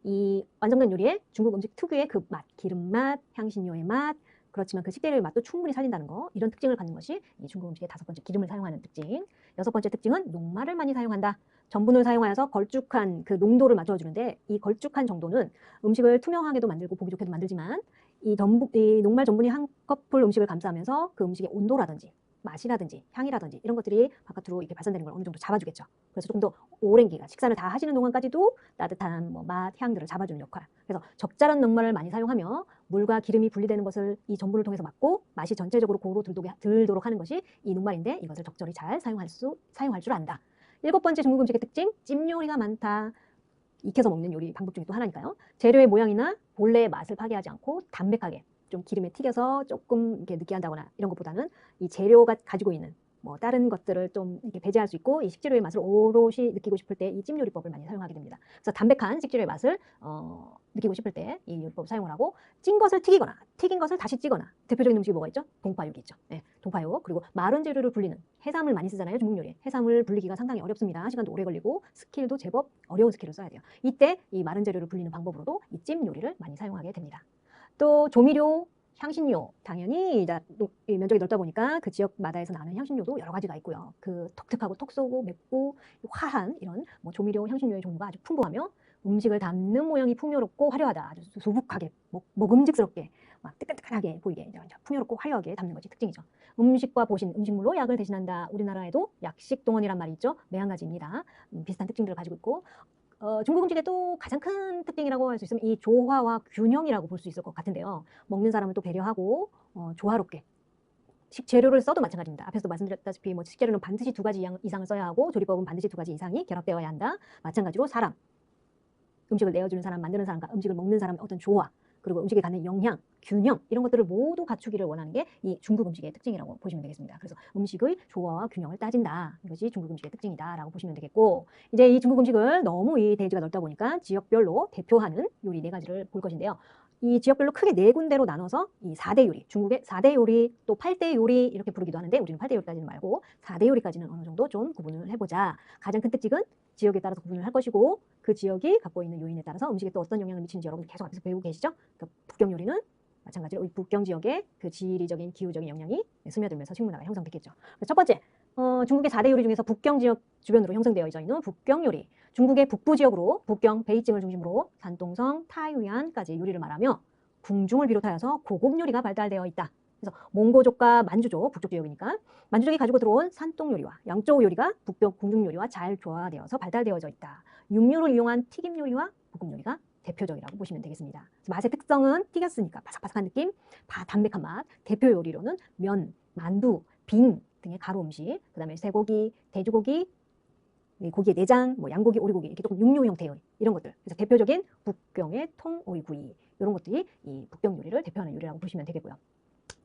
이 완성된 요리에 중국 음식 특유의 그 맛, 기름 맛, 향신료의 맛, 그렇지만 그 식재료의 맛도 충분히 살린다는 거, 이런 특징을 갖는 것이 이 중국 음식의 다섯 번째 기름을 사용하는 특징. 여섯 번째 특징은 녹말을 많이 사용한다. 전분을 사용하여서 걸쭉한 그 농도를 맞춰주는데 이 걸쭉한 정도는 음식을 투명하게도 만들고 보기 좋게도 만들지만 이 녹말 전분이 한 커플 음식을 감싸면서 그 음식의 온도라든지 맛이라든지 향이라든지 이런 것들이 바깥으로 이렇게 발산되는 걸 어느 정도 잡아주겠죠. 그래서 조금 더 오랜 기간 식사를 다 하시는 동안까지도 따뜻한 뭐 맛, 향들을 잡아주는 역할. 그래서 적절한 녹말을 많이 사용하며 물과 기름이 분리되는 것을 이 전분을 통해서 막고 맛이 전체적으로 고루 들도록 하는 것이 이 녹말인데 이것을 적절히 잘 사용할 줄 안다. 7번째 중국 음식의 특징, 찜 요리가 많다. 익혀서 먹는 요리 방법 중에 또 하나니까요. 재료의 모양이나 본래의 맛을 파괴하지 않고 담백하게 좀 기름에 튀겨서 조금 이렇게 느끼하다거나 이런 것보다는 이 재료가 가지고 있는 뭐 다른 것들을 좀 이렇게 배제할 수 있고 이 식재료의 맛을 오롯이 느끼고 싶을 때 이 찜 요리법을 많이 사용하게 됩니다. 그래서 담백한 식재료의 맛을 느끼고 싶을 때 이 요리법을 사용을 하고 찐 것을 튀기거나 튀긴 것을 다시 찌거나 대표적인 음식이 뭐가 있죠? 동파육이 있죠. 네, 동파육 그리고 마른 재료를 불리는 해삼을 많이 쓰잖아요. 중국 요리에 해삼을 불리기가 상당히 어렵습니다. 시간도 오래 걸리고 스킬도 제법 어려운 스킬을 써야 돼요. 이때 이 마른 재료를 불리는 방법으로도 이 찜 요리를 많이 사용하게 됩니다. 또 조미료 향신료, 당연히 면적이 넓다 보니까 그 지역마다에서 나는 향신료도 여러 가지가 있고요. 그 독특하고 톡 쏘고 맵고 화한 이런 뭐 조미료, 향신료의 종류가 아주 풍부하며 음식을 담는 모양이 풍요롭고 화려하다. 아주 수북하게, 먹음직스럽게, 막 뜨끈뜨끈하게 보이게 풍요롭고 화려하게 담는 것이 특징이죠. 음식과 보신, 음식물로 약을 대신한다. 우리나라에도 약식동원이란 말이 있죠. 매한가지입니다. 비슷한 특징들을 가지고 있고 중국 음식의 또 가장 큰 특징이라고 할 수 있으면 이 조화와 균형이라고 볼 수 있을 것 같은데요. 먹는 사람을 또 배려하고 조화롭게 식재료를 써도 마찬가지입니다. 앞에서도 말씀드렸다시피 뭐 식재료는 반드시 2가지 이상을 써야 하고 조리법은 반드시 2가지 이상이 결합되어야 한다. 마찬가지로 사람, 음식을 내어주는 사람, 만드는 사람과 음식을 먹는 사람의 어떤 조화 그리고 음식에 갖는 영양, 균형 이런 것들을 모두 갖추기를 원하는 게 이 중국 음식의 특징이라고 보시면 되겠습니다. 그래서 음식의 조화와 균형을 따진다. 이것이 중국 음식의 특징이다라고 보시면 되겠고 이제 이 중국 음식을 너무 이 대지가 넓다 보니까 지역별로 대표하는 요리 4가지를 볼 것인데요. 이 지역별로 크게 4군데로 나눠서 이 4대 요리, 중국의 4대 요리 또 8대 요리 이렇게 부르기도 하는데 우리는 8대 요리까지는 말고 4대 요리까지는 어느 정도 좀 구분을 해보자. 가장 큰 특징은 지역에 따라서 구분을 할 것이고 그 지역이 갖고 있는 요인에 따라서 음식에 또 어떤 영향을 미치는지 여러분 계속 앞에서 배우고 계시죠? 그러니까 북경 요리는 마찬가지로 이 북경 지역의 그 지리적인 기후적인 영향이 스며들면서 식문화가 형성됐겠죠. 첫 번째, 중국의 4대 요리 중에서 북경 지역 주변으로 형성되어 있는 북경 요리. 중국의 북부 지역으로 북경, 베이징을 중심으로 산동성, 타이완까지 요리를 말하며 궁중을 비롯하여서 고급 요리가 발달되어 있다. 그래서 몽고족과 만주족, 북쪽 지역이니까 만주족이 가지고 들어온 산동 요리와 양조우 요리가 북쪽 궁중 요리와 잘 조화되어서 발달되어져 있다. 육류를 이용한 튀김 요리와 볶음 요리가 대표적이라고 보시면 되겠습니다. 맛의 특성은 튀겼으니까 바삭바삭한 느낌, 담백한 맛, 대표 요리로는 면, 만두, 빈 등의 가루 음식, 그 다음에 쇠고기, 돼지고기, 고기의 내장, 뭐 양고기, 오리고기 이렇게 조금 육류 형태의 이런 것들. 그래서 대표적인 북경의 통오이구이 이런 것들이 이 북경 요리를 대표하는 요리라고 보시면 되겠고요.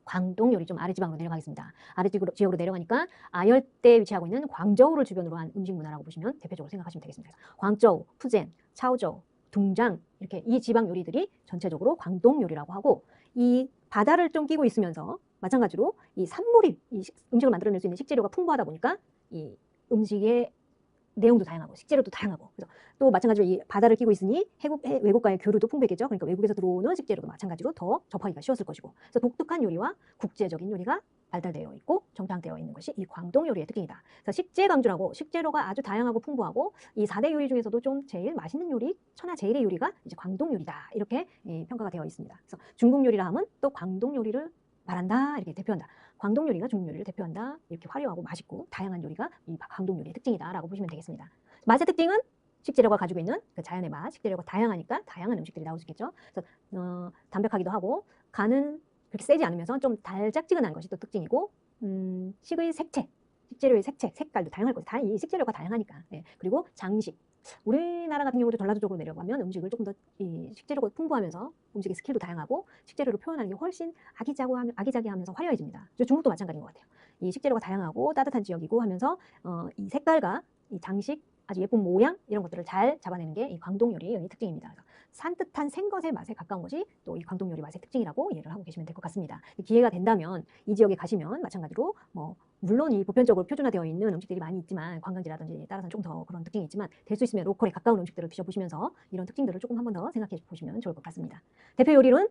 광동 요리 좀 아래지방으로 내려가겠습니다. 아래지역으로 내려가니까 아열대에 위치하고 있는 광저우를 주변으로 한 음식 문화라고 보시면 대표적으로 생각하시면 되겠습니다. 광저우, 푸젠, 차오저우, 둥장 이렇게 이 지방 요리들이 전체적으로 광동 요리라고 하고 이 바다를 좀 끼고 있으면서 마찬가지로 이 산물이 이 음식을 만들어낼 수 있는 식재료가 풍부하다 보니까 이 음식의 내용도 다양하고 식재료도 다양하고 그래서 또 마찬가지로 이 바다를 끼고 있으니 외국과의 교류도 풍부했겠죠. 그러니까 외국에서 들어오는 식재료도 마찬가지로 더 접하기가 쉬웠을 것이고 그래서 독특한 요리와 국제적인 요리가 발달되어 있고 정착되어 있는 것이 이 광동 요리의 특징이다. 그래서 식재 강주라고 식재료가 아주 다양하고 풍부하고 이 4대 요리 중에서도 좀 제일 맛있는 요리, 천하제일의 요리가 이제 광동 요리다. 이렇게 평가가 되어 있습니다. 그래서 중국 요리라 하면 또 광동 요리를 말한다 이렇게 대표한다. 광동 요리가 중국 요리를 대표한다. 이렇게 화려하고 맛있고 다양한 요리가 이 광동 요리의 특징이다라고 보시면 되겠습니다. 맛의 특징은 식재료가 가지고 있는 그 자연의 맛, 식재료가 다양하니까 다양한 음식들이 나올 수 있겠죠. 그래서 담백하기도 하고 간은 그렇게 세지 않으면서 좀 달짝지근한 것이 또 특징이고 식의 색채, 식재료의 색채, 색깔도 다양할 것이다. 이 식재료가 다양하니까. 그리고 장식. 우리나라 같은 경우도 전라도 쪽으로 내려가면 음식을 조금 더 이 식재료가 풍부하면서 음식의 스킬도 다양하고 식재료를 표현하는 게 훨씬 아기자기하면서 화려해집니다. 중국도 마찬가지인 것 같아요. 이 식재료가 다양하고 따뜻한 지역이고 하면서 이 색깔과 이 장식 아주 예쁜 모양 이런 것들을 잘 잡아내는 게 이 광동 요리의 특징입니다. 산뜻한 생것의 맛에 가까운 것이 또 이 광동 요리 맛의 특징이라고 이해를 하고 계시면 될 것 같습니다. 기회가 된다면 이 지역에 가시면 마찬가지로 뭐 물론 이 보편적으로 표준화되어 있는 음식들이 많이 있지만 관광지라든지 따라서는 좀 더 그런 특징이 있지만 될 수 있으면 로컬에 가까운 음식들을 드셔보시면서 이런 특징들을 조금 한 번 더 생각해 보시면 좋을 것 같습니다. 대표 요리는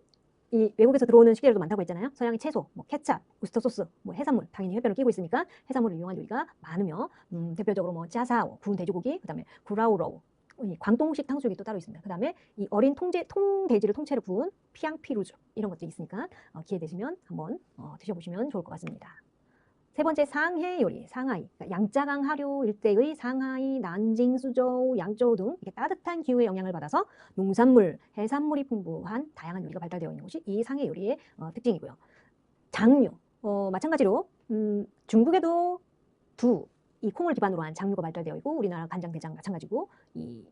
이 외국에서 들어오는 식재료도 많다고 했잖아요. 서양의 채소, 뭐 케찹, 우스터 소스, 뭐 해산물, 당연히 햇볕을 끼고 있으니까 해산물을 이용한 요리가 많으며 대표적으로 뭐 짜사오, 구운 돼지고기, 그다음에 구라우로우, 이 광동식 탕수육이 또 따로 있습니다. 그다음에 이 어린 통돼지를 통째로 구운 피앙피루즈 이런 것들이 있으니까 기회 되시면 한번 드셔보시면 좋을 것 같습니다. 세 번째 상해 요리, 상하이. 그러니까 양자강 하류 일대의 상하이, 난징, 수저우, 양저우 등 이렇게 따뜻한 기후의 영향을 받아서 농산물, 해산물이 풍부한 다양한 요리가 발달되어 있는 곳이 이 상해 요리의 특징이고요. 장류, 마찬가지로 중국에도 이 콩을 기반으로 한 장류가 발달되어 있고 우리나라 간장, 대장 마찬가지고 이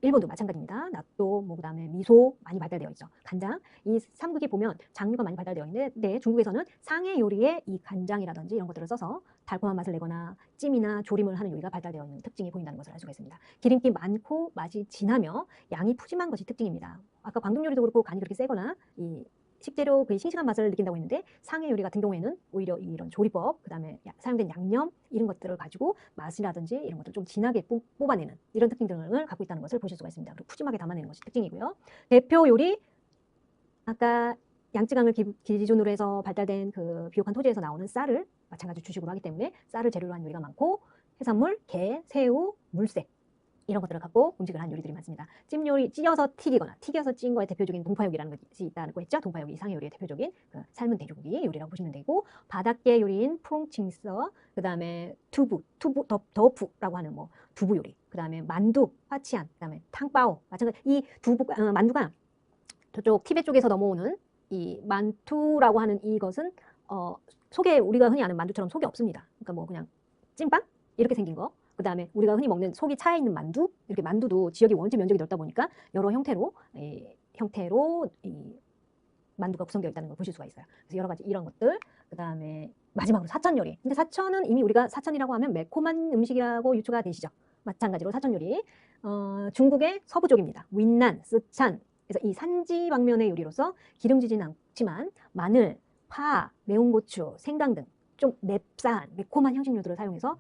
일본도 마찬가지입니다. 낫또, 뭐 그다음에 미소 많이 발달되어 있죠. 간장, 이 삼국에 보면 장류가 많이 발달되어 있는데 중국에서는 상해 요리에 이 간장이라든지 이런 것들을 써서 달콤한 맛을 내거나 찜이나 조림을 하는 요리가 발달되어 있는 특징이 보인다는 것을 알 수가 있습니다. 기름기 많고 맛이 진하며 양이 푸짐한 것이 특징입니다. 아까 광동 요리도 그렇고 간이 그렇게 세거나 이 식재료 그 싱싱한 맛을 느낀다고 했는데 상해 요리 같은 경우에는 오히려 이런 조리법, 그다음에 사용된 양념 이런 것들을 가지고 맛이라든지 이런 것들 좀 진하게 뽑아내는 이런 특징 등을 갖고 있다는 것을 보실 수가 있습니다. 그리고 푸짐하게 담아내는 것이 특징이고요. 대표 요리 아까 양쯔강을 기준으로 해서 발달된 그 비옥한 토지에서 나오는 쌀을 마찬가지로 주식으로 하기 때문에 쌀을 재료로 한 요리가 많고 해산물, 게, 새우, 물새 이런 것들을 갖고 음식을 한 요리들이 많습니다. 찜 요리, 찌어서 튀기거나 튀겨서 찐 거에 대표적인 동파육이라는 것이 있다고 했죠. 동파육이 상해 요리의 대표적인 그 삶은 돼지고기 요리라고 보시면 되고 바닷게 요리인 프롱칭서, 그 다음에 더푸라고 하는 뭐 두부 요리, 그 다음에 만두, 파치안, 그 다음에 탕바오 마찬가지 이 만두가 저쪽 티베트 쪽에서 넘어오는 이 만투라고 하는 이것은 속에 우리가 흔히 아는 만두처럼 속이 없습니다. 그러니까 뭐 그냥 찐빵 이렇게 생긴 거. 그 다음에 우리가 흔히 먹는 속이 차 있는 만두, 이렇게 만두도 지역이 원체 면적이 넓다 보니까 여러 형태로 이 만두가 구성되어 있다는 걸 보실 수가 있어요. 그래서 여러 가지 이런 것들, 그 다음에 마지막으로 사천 요리. 근데 사천은 이미 우리가 사천이라고 하면 매콤한 음식이라고 유추가 되시죠. 마찬가지로 사천 요리, 중국의 서부 쪽입니다. 윈난, 쓰촨. 그래서 이 산지 방면의 요리로서 기름지진 않지만 마늘, 파, 매운 고추, 생강 등 좀 맵싸한 매콤한 향신료들을 사용해서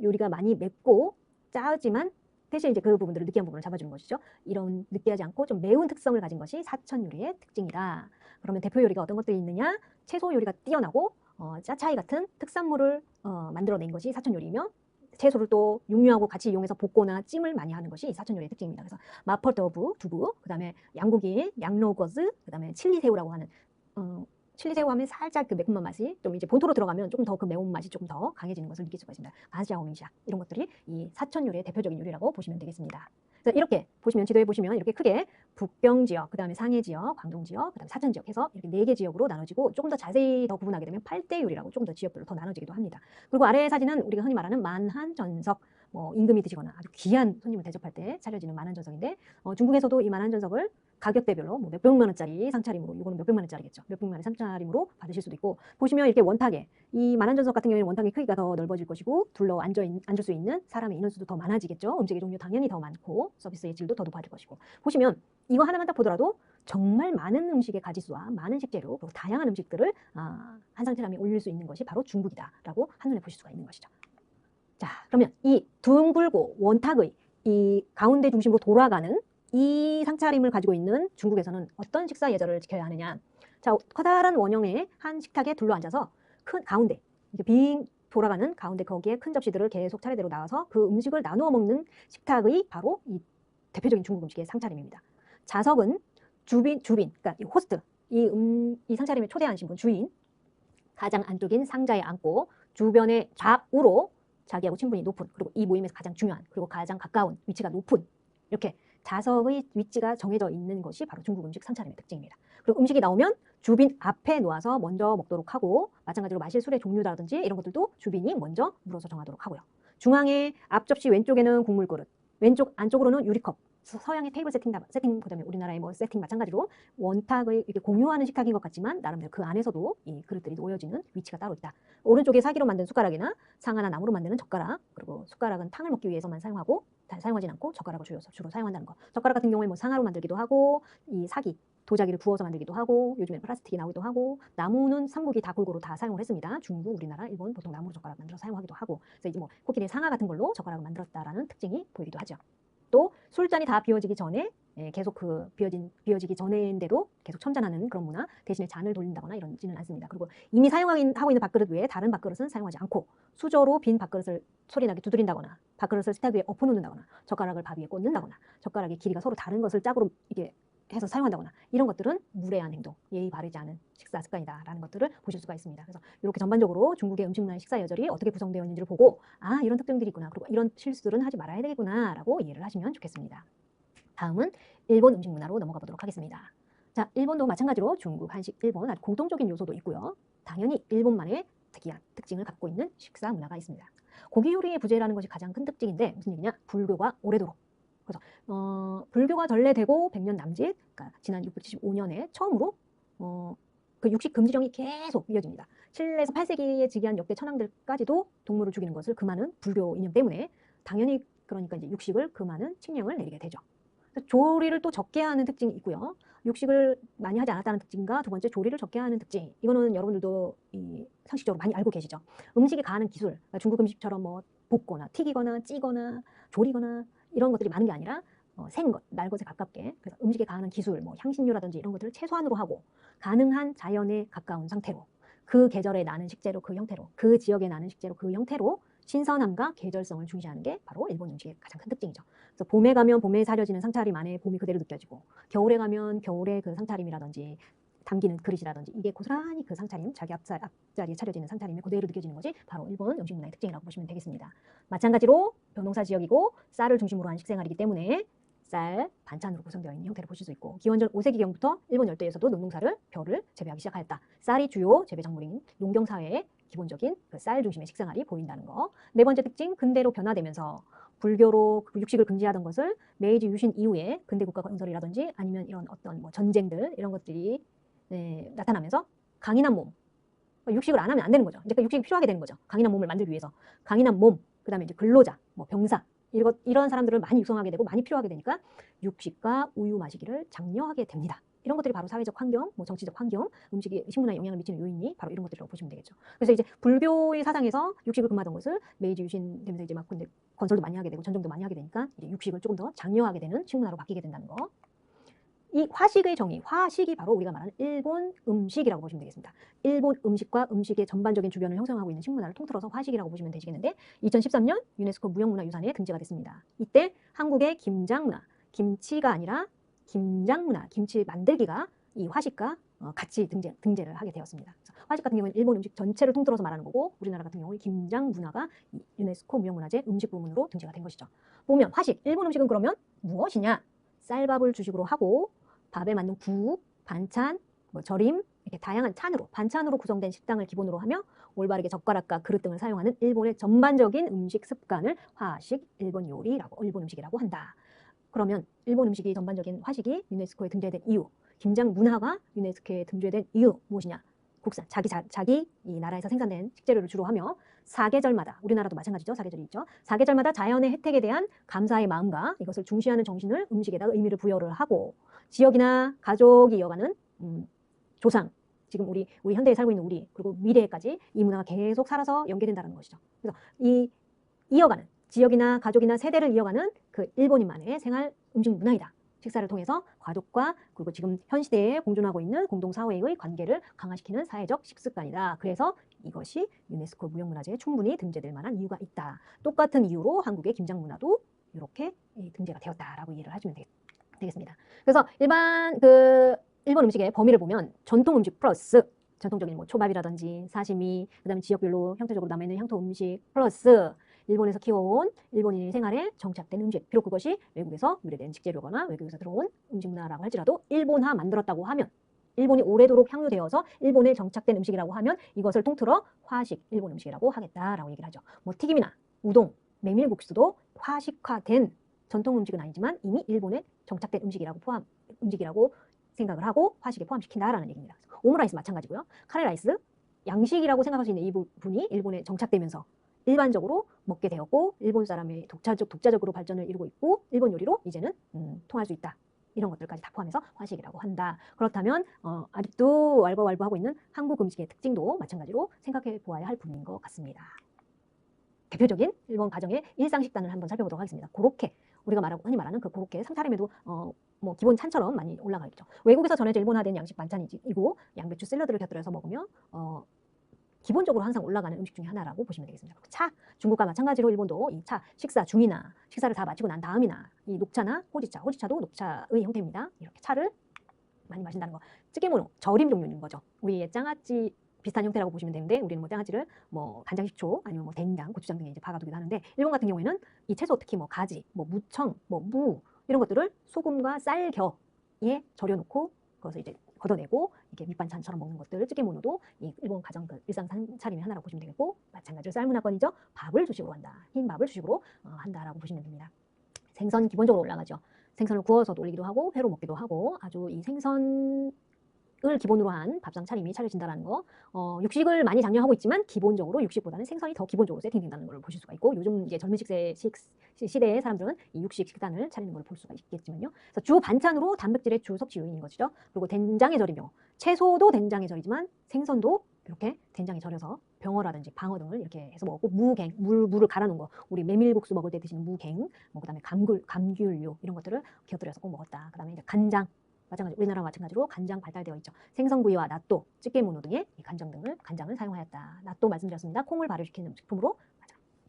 요리가 많이 맵고 짜지만 대신 이제 그 부분들을 느끼한 부분을 잡아주는 것이죠. 이런 느끼하지 않고 좀 매운 특성을 가진 것이 사천 요리의 특징이다. 그러면 대표 요리가 어떤 것들이 있느냐? 채소 요리가 뛰어나고 짜차이 같은 특산물을 만들어낸 것이 사천 요리이며 채소를 또 육류하고 같이 이용해서 볶거나 찜을 많이 하는 것이 사천 요리의 특징입니다. 그래서 마펄더부, 두부, 그 다음에 양고기, 양로거즈, 그 다음에 칠리새우라고 하는 칠리새우 하면 살짝 그 매콤한 맛이 좀 이제 본토로 들어가면 조금 더 그 매운맛이 조금 더 강해지는 것을 느낄 수가 있습니다. 바지아오미샤 이런 것들이 이 사천 요리의 대표적인 요리라고 보시면 되겠습니다. 그래서 이렇게 보시면 지도에 보시면 이렇게 크게 북경 지역, 그 다음에 상해 지역, 광동 지역, 그 다음에 사천 지역 해서 이렇게 4개 지역으로 나눠지고 조금 더 자세히 더 구분하게 되면 8대 요리라고 좀 더 지역별로 더 나눠지기도 합니다. 그리고 아래 사진은 우리가 흔히 말하는 만한 전석, 뭐 임금이 드시거나 아주 귀한 손님을 대접할 때 차려지는 만한 전석인데 중국에서도 이 만한 전석을 가격대별로 뭐 몇백만 원짜리 상차림으로, 이거는 몇백만 원짜리겠죠. 몇백만 원짜리 상차림으로 받으실 수도 있고, 보시면 이렇게 원탁에 이 만한전석 같은 경우에는 원탁의 크기가 더 넓어질 것이고 둘러 앉을 수 있는 사람의 인원수도 더 많아지겠죠. 음식의 종류 당연히 더 많고 서비스의 질도 더 높아질 것이고, 보시면 이거 하나만 딱 보더라도 정말 많은 음식의 가짓수와 많은 식재료 그리고 다양한 음식들을 한 상차림에 올릴 수 있는 것이 바로 중국이다라고 한눈에 보실 수가 있는 것이죠. 자, 그러면 이 둥글고 원탁의 이 가운데 중심으로 돌아가는 이 상차림을 가지고 있는 중국에서는 어떤 식사 예절을 지켜야 하느냐. 자, 커다란 원형의 한 식탁에 둘러앉아서 큰 가운데, 이게 빙 돌아가는 가운데 거기에 큰 접시들을 계속 차례대로 나와서 그 음식을 나누어 먹는 식탁의 바로 이 대표적인 중국 음식의 상차림입니다. 좌석은 주빈, 그러니까 이 호스트, 이 상차림에 초대한 신분, 주인, 가장 안쪽인 상자에 앉고 주변의 좌우로 자기하고 친분이 높은, 그리고 이 모임에서 가장 중요한, 그리고 가장 가까운 위치가 높은, 이렇게 좌석의 위치가 정해져 있는 것이 바로 중국 음식 상차림의 특징입니다. 그리고 음식이 나오면 주빈 앞에 놓아서 먼저 먹도록 하고, 마찬가지로 마실 술의 종류라든지 이런 것들도 주빈이 먼저 물어서 정하도록 하고요. 중앙에 앞 접시 왼쪽에는 국물 그릇, 왼쪽 안쪽으로는 유리컵, 서양의 테이블 세팅, 그다음에 우리나라의 뭐 세팅 마찬가지로 원탁의 이렇게 공유하는 식탁인 것 같지만 나름대로 그 안에서도 이 그릇들이 놓여지는 위치가 따로 있다. 오른쪽에 사기로 만든 숟가락이나 상하나 나무로 만드는 젓가락, 그리고 숟가락은 탕을 먹기 위해서만 사용하진 않고 젓가락을 주로 사용한다는 거. 젓가락 같은 경우에 뭐 상하로 만들기도 하고, 이 사기, 도자기를 부어서 만들기도 하고, 요즘에는 플라스틱이 나오기도 하고, 나무는 삼국이 다 골고루 다 사용을 했습니다. 중국, 우리나라, 일본 보통 나무로 젓가락 만들어 사용하기도 하고, 그래서 이제 뭐 코끼리 상하 같은 걸로 젓가락을 만들었다라는 특징이 보이기도 하죠. 또 술잔이 다 비워지기 전에 계속 그 비워지기 전인데도 계속 첨잔하는 그런 문화, 대신에 잔을 돌린다거나 이러지는 않습니다. 그리고 이미 하고 있는 밥그릇 외에 다른 밥그릇은 사용하지 않고 수저로 빈 밥그릇을 소리나게 두드린다거나, 밥그릇을 식탁 위에 엎어놓는다거나, 젓가락을 밥 위에 꽂는다거나, 젓가락의 길이가 서로 다른 것을 짝으로 이게 해서 사용한다거나 이런 것들은 무례한 행동, 예의 바르지 않은 식사 습관이다라는 것들을 보실 수가 있습니다. 그래서 이렇게 전반적으로 중국의 음식 문화의 식사 예절이 어떻게 구성되어 있는지를 보고 아 이런 특징들이 있구나. 그리고 이런 실수들은 하지 말아야 되겠구나라고 이해를 하시면 좋겠습니다. 다음은 일본 음식 문화로 넘어가 보도록 하겠습니다. 자, 일본도 마찬가지로 중국, 한식, 일본 아주 공통적인 요소도 있고요. 당연히 일본만의 특이한 특징을 갖고 있는 식사 문화가 있습니다. 고기 요리의 부재라는 것이 가장 큰 특징인데 무슨 얘기냐? 불교가 오래도록. 그래서 불교가 전래되고 100년 남짓, 그러니까 지난 675년에 처음으로 그 육식 금지령이 계속 이어집니다. 7에서 8세기에 즉위한 역대 천황들까지도 동물을 죽이는 것을 금하는 불교 이념 때문에 당연히 그러니까 이제 육식을 금하는 칙령을 내리게 되죠. 조리를 또 적게 하는 특징이 있고요. 육식을 많이 하지 않았다는 특징과 두 번째 조리를 적게 하는 특징. 이거는 여러분들도 상식적으로 많이 알고 계시죠. 음식이 가하는 기술, 그러니까 중국 음식처럼 뭐 볶거나 튀기거나 찌거나 조리거나 이런 것들이 많은 게 아니라 생것, 날 것에 가깝게 그래서 음식에 가하는 기술, 뭐 향신료라든지 이런 것들을 최소한으로 하고 가능한 자연에 가까운 상태로 그 계절에 나는 식재료 그 형태로 그 지역에 나는 식재료 그 형태로 신선함과 계절성을 중시하는 게 바로 일본 음식의 가장 큰 특징이죠. 그래서 봄에 가면 봄에 사려지는 상차림 안에 봄이 그대로 느껴지고 겨울에 가면 겨울의 그 상차림이라든지 담기는 그릇이라든지 이게 고스란히 그 상차림, 자기 앞자리에 차려지는 상차림이 그대로 느껴지는 것이 바로 일본 음식 문화의 특징이라고 보시면 되겠습니다. 마찬가지로 벼농사 지역이고 쌀을 중심으로 한 식생활이기 때문에 쌀, 반찬으로 구성되어 있는 형태를 보실 수 있고 기원전 5세기경부터 일본 열도에서도 농사를 벼를 재배하기 시작하였다. 쌀이 주요 재배 작물인 농경사회의 기본적인 그 쌀 중심의 식생활이 보인다는 거. 네 번째 특징, 근대로 변화되면서 불교로 육식을 금지하던 것을 메이지 유신 이후에 근대 국가 건설이라든지 아니면 이런 어떤 뭐 전쟁들 이런 것들이 나타나면서 강인한 몸, 육식을 안 하면 안 되는 거죠. 이제 그 육식이 필요하게 되는 거죠. 강인한 몸을 만들기 위해서 강인한 몸, 그다음에 이제 근로자, 뭐 병사 이런 사람들을 많이 육성하게 되고 많이 필요하게 되니까 육식과 우유 마시기를 장려하게 됩니다. 이런 것들이 바로 사회적 환경, 뭐 정치적 환경, 음식이 식문화에 영향을 미치는 요인이 바로 이런 것들이라고 보시면 되겠죠. 그래서 이제 불교의 사상에서 육식을 금하던 것을 메이지 유신 되면서 이제 막 근데 건설도 많이 하게 되고 전쟁도 많이 하게 되니까 이제 육식을 조금 더 장려하게 되는 식문화로 바뀌게 된다는 거. 이 화식의 정의, 화식이 바로 우리가 말하는 일본 음식이라고 보시면 되겠습니다. 일본 음식과 음식의 전반적인 주변을 형성하고 있는 식문화를 통틀어서 화식이라고 보시면 되시겠는데 2013년 유네스코 무형문화유산에 등재가 됐습니다. 이때 한국의 김장문화, 김치가 아니라 김장문화, 김치 만들기가 이 화식과 같이 등재를 하게 되었습니다. 화식 같은 경우는 일본 음식 전체를 통틀어서 말하는 거고 우리나라 같은 경우는 김장 문화가 유네스코 무형문화재 음식 부문으로 등재가 된 것이죠. 보면 화식, 일본 음식은 그러면 무엇이냐? 쌀밥을 주식으로 하고 밥에 맞는 국, 반찬, 뭐 절임 이렇게 다양한 찬으로 반찬으로 구성된 식당을 기본으로 하며 올바르게 젓가락과 그릇 등을 사용하는 일본의 전반적인 음식 습관을 화식, 일본 요리라고 일본 음식이라고 한다. 그러면 일본 음식이 전반적인 화식이 유네스코에 등재된 이유, 김장 문화가 유네스코에 등재된 이유 무엇이냐? 국산, 자기 이 나라에서 생산된 식재료를 주로 하며 사계절마다 우리나라도 마찬가지죠. 사계절이 있죠. 사계절마다 자연의 혜택에 대한 감사의 마음과 이것을 중시하는 정신을 음식에다 의미를 부여를 하고 지역이나 가족이 이어가는 조상, 지금 우리 현대에 살고 있는 우리 그리고 미래까지 이 문화가 계속 살아서 연계된다는 것이죠. 그래서 이 이어가는 지역이나 가족이나 세대를 이어가는 그 일본인만의 생활 음식 문화이다. 식사를 통해서 가족과 그리고 지금 현 시대에 공존하고 있는 공동사회의 관계를 강화시키는 사회적 식습관이다. 그래서 이것이 유네스코 무형문화재에 충분히 등재될 만한 이유가 있다. 똑같은 이유로 한국의 김장문화도 이렇게 등재가 되었다라고 이해를 하시면 되겠습니다. 그래서 일반 일본 음식의 범위를 보면 전통 음식 플러스 전통적인 뭐 초밥이라든지 사시미, 그다음에 지역별로 형태적으로 남아있는 향토 음식 플러스 일본에서 키워온 일본인의 생활에 정착된 음식. 비록 그것이 외국에서 유래된 식재료거나 외국에서 들어온 음식 문화라고 할지라도 일본화 만들었다고 하면 일본이 오래도록 향유되어서 일본에 정착된 음식이라고 하면 이것을 통틀어 화식 일본 음식이라고 하겠다라고 얘기를 하죠. 뭐 튀김이나 우동, 메밀국수도 화식화된 전통 음식은 아니지만 이미 일본에 정착된 음식이라고 생각을 하고 화식에 포함시킨다라는 얘기입니다. 오므라이스 마찬가지고요. 카레라이스 양식이라고 생각할 수 있는 이 부분이 일본에 정착되면서 일반적으로 먹게 되었고 일본 사람의 독자적으로 발전을 이루고 있고 일본 요리로 이제는 통할 수 있다. 이런 것들까지 다 포함해서 화식이라고 한다. 그렇다면 아직도 왈가왈부하고 있는 한국 음식의 특징도 마찬가지로 생각해 보아야 할 부분인 것 같습니다. 대표적인 일본 가정의 일상 식단을 한번 살펴보도록 하겠습니다. 고로케 우리가 흔히 말하는 그 고로케 상차림에도 뭐 기본 찬처럼 많이 올라가 있죠. 외국에서 전해져 일본화된 양식 반찬이고 양배추 샐러드를 곁들여서 먹으며 기본적으로 항상 올라가는 음식 중에 하나라고 보시면 되겠습니다. 차, 중국과 마찬가지로 일본도 이 차, 식사 중이나 식사를 다 마치고 난 다음이나 이 녹차나 호지차, 호지차도 녹차의 형태입니다. 이렇게 차를 많이 마신다는 거. 찌개모노, 절임 종류인 거죠. 우리의 장아찌 비슷한 형태라고 보시면 되는데 우리는 뭐 장아찌를 뭐 간장, 식초 아니면 뭐 된장, 고추장 등에 이제 박아두기도 하는데 일본 같은 경우에는 이 채소 특히 뭐 가지, 뭐 무청, 뭐 무 이런 것들을 소금과 쌀겨에 절여놓고 그것을 이제 걷어내고 이렇게 밑반찬처럼 먹는 것들 찌개모노도 이 일본 가정 그 일상 차림의 하나라고 보시면 되겠고 마찬가지로 쌀문화권이죠. 밥을 주식으로 한다. 흰 밥을 주식으로 한다라고 보시면 됩니다. 생선 기본적으로 올라가죠. 생선을 구워서도 올리기도 하고 회로 먹기도 하고 아주 이 생선을 기본으로 한 밥상 차림이 차려진다는 거. 육식을 많이 장려하고 있지만 기본적으로 육식보다는 생선이 더 기본적으로 세팅된다는 걸 보실 수가 있고 요즘 이제 젊은 시대의 사람들은 이 육식 식단을 차리는 걸 볼 수가 있겠지만요. 그래서 주 반찬으로 단백질의 주 섭취 요인인 것이죠. 그리고 된장에 절인 경우 채소도 된장에 절이지만 생선도 이렇게 된장에 절여서 병어라든지 방어 등을 이렇게 해서 먹고 무갱, 물을 갈아 놓은 거 우리 메밀국수 먹을 때 드시는 무갱, 뭐 그다음에 감귤류 이런 것들을 곁들여서 꼭 먹었다. 그다음에 이제 간장 마찬가지 우리나라와 마찬가지로 간장 발달되어 있죠. 생선구이와 낫또, 찌개모노 등의 이 간장을 사용하였다. 낫또 말씀드렸습니다. 콩을 발효시키는 식품으로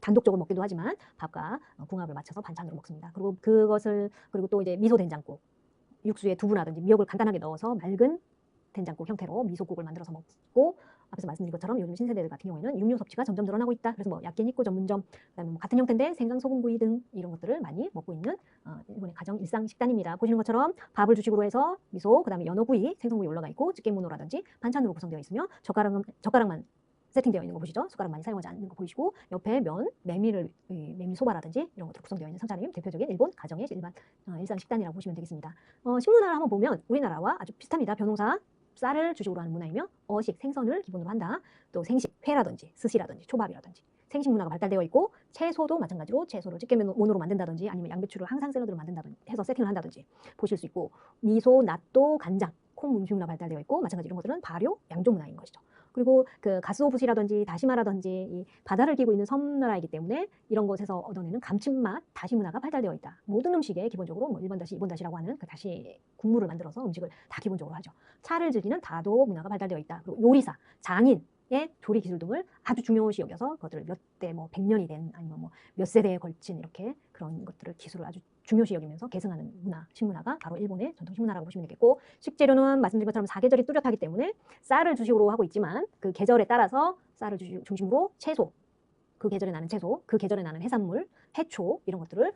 단독적으로 먹기도 하지만 밥과 궁합을 맞춰서 반찬으로 먹습니다. 그리고 그리고 또 이제 미소 된장국, 육수에 두부라든지 미역을 간단하게 넣어서 맑은 된장국 형태로 미소국을 만들어서 먹고 앞에서 말씀드린 것처럼 요즘 신세대들 같은 경우에는 육류 섭취가 점점 늘어나고 있다. 그래서 뭐 야끼니쿠 전문점, 그다음에 뭐 같은 형태인데 생강 소금구이 등 이런 것들을 많이 먹고 있는 일본의 가정 일상 식단입니다. 보시는 것처럼 밥을 주식으로 해서 미소, 그다음에 연어구이, 생선구이 올라가 있고 찌개모노라든지 반찬으로 구성되어 있으며 젓가락만 세팅되어 있는 거 보시죠. 숟가락 많이 사용하지 않는 거 보이시고 옆에 면, 메밀소바라든지 이런 것들 구성되어 있는 상차림 대표적인 일본 가정의 일상 식단이라고 보시면 되겠습니다. 식문화를 한번 보면 우리나라와 아주 비슷합니다. 벼농사 쌀을 주식으로 하는 문화이며 어식, 생선을 기본으로 한다. 또 생식, 회라든지 스시라든지 초밥이라든지 생식 문화가 발달되어 있고 채소도 마찬가지로 채소를 찌개모노로 만든다든지 아니면 양배추를 항상 샐러드로 만든다든지 해서 세팅을 한다든지 보실 수 있고 미소, 낫또, 간장, 콩 음식 문화 발달되어 있고 마찬가지로 이런 것들은 발효, 양조 문화인 것이죠. 그리고 그 가스오부시라든지 다시마라든지 이 바다를 끼고 있는 섬나라이기 때문에 이런 곳에서 얻어내는 감칠맛, 다시 문화가 발달되어 있다. 모든 음식에 기본적으로 뭐 1번 다시, 2번 다시라고 하는 그 다시 국물을 만들어서 음식을 다 기본적으로 하죠. 차를 즐기는 다도 문화가 발달되어 있다. 그리고 요리사, 장인, 의 조리 기술 등을 아주 중요시 여겨서 그것들을 몇 대 뭐 100년이 된 아니면 뭐 몇 세대에 걸친 이렇게 그런 것들을 기술을 아주 중요시 여기면서 계승하는 문화, 식문화가 바로 일본의 전통 식문화라고 보시면 되겠고 식재료는 말씀드린 것처럼 사계절이 뚜렷하기 때문에 쌀을 주식으로 하고 있지만 그 계절에 따라서 쌀을 중심으로 채소, 그 계절에 나는 채소, 그 계절에 나는 해산물, 해초 이런 것들을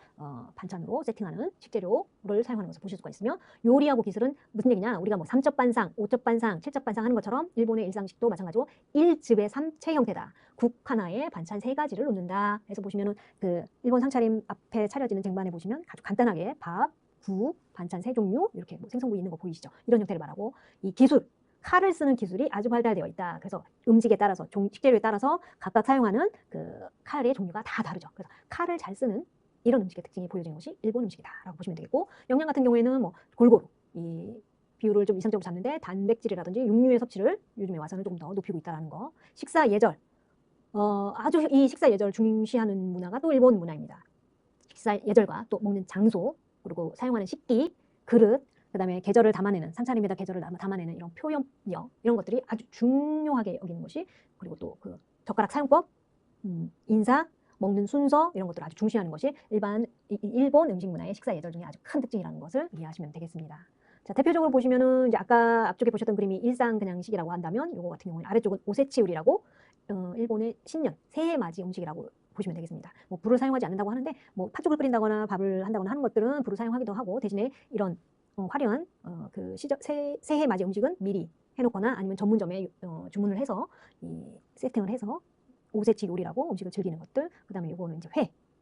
반찬으로 세팅하는 식재료를 사용하는 것을 보실 수가 있으며 요리하고 기술은 무슨 얘기냐 우리가 뭐 3첩 반상, 5첩 반상, 7첩 반상 하는 것처럼 일본의 일상식도 마찬가지로 1즙의 3채 형태다. 국 하나에 반찬 3가지를 놓는다. 해서 보시면은 그 일본 상차림 앞에 차려지는 쟁반에 보시면 아주 간단하게 밥, 국, 반찬 3종류 이렇게 뭐 생선구이 있는 거 보이시죠? 이런 형태를 말하고 이 기술 칼을 쓰는 기술이 아주 발달되어 있다. 그래서 음식에 따라서 식재료에 따라서 각각 사용하는 그 칼의 종류가 다 다르죠. 그래서 칼을 잘 쓰는 이런 음식의 특징이 보여지는 것이 일본 음식이다라고 보시면 되겠고 영양 같은 경우에는 뭐 골고루 이 비율을 좀 이상적으로 잡는데 단백질이라든지 육류의 섭취를 요즘에 와서는 조금 더 높이고 있다는 거. 식사 예절 아주 이 식사 예절을 중시하는 문화가 또 일본 문화입니다. 식사 예절과 또 먹는 장소 그리고 사용하는 식기 그릇 그다음에 계절을 담아내는 상차림에다 계절을 담아내는 이런 표현력 이런 것들이 아주 중요하게 여기는 것이 그리고 또 그 젓가락 사용법, 인사, 먹는 순서 이런 것들을 아주 중시하는 것이 일본 음식 문화의 식사 예절 중에 아주 큰 특징이라는 것을 이해하시면 되겠습니다. 자, 대표적으로 보시면은 이제 아까 앞쪽에 보셨던 그림이 일상 그냥식이라고 한다면 요거 같은 경우는 아래쪽은 오세치 요리라고 일본의 신년 새해 맞이 음식이라고 보시면 되겠습니다. 뭐 불을 사용하지 않는다고 하는데 뭐 팥죽을 끓인다거나 밥을 한다거나 하는 것들은 불을 사용하기도 하고 대신에 이런 화려한 그 새해 맞이 음식은 미리 해놓거나 아니면 전문점에 주문을 해서 세팅을 해서 오세치 요리라고 음식을 즐기는 것들 그다음에 요거는 이제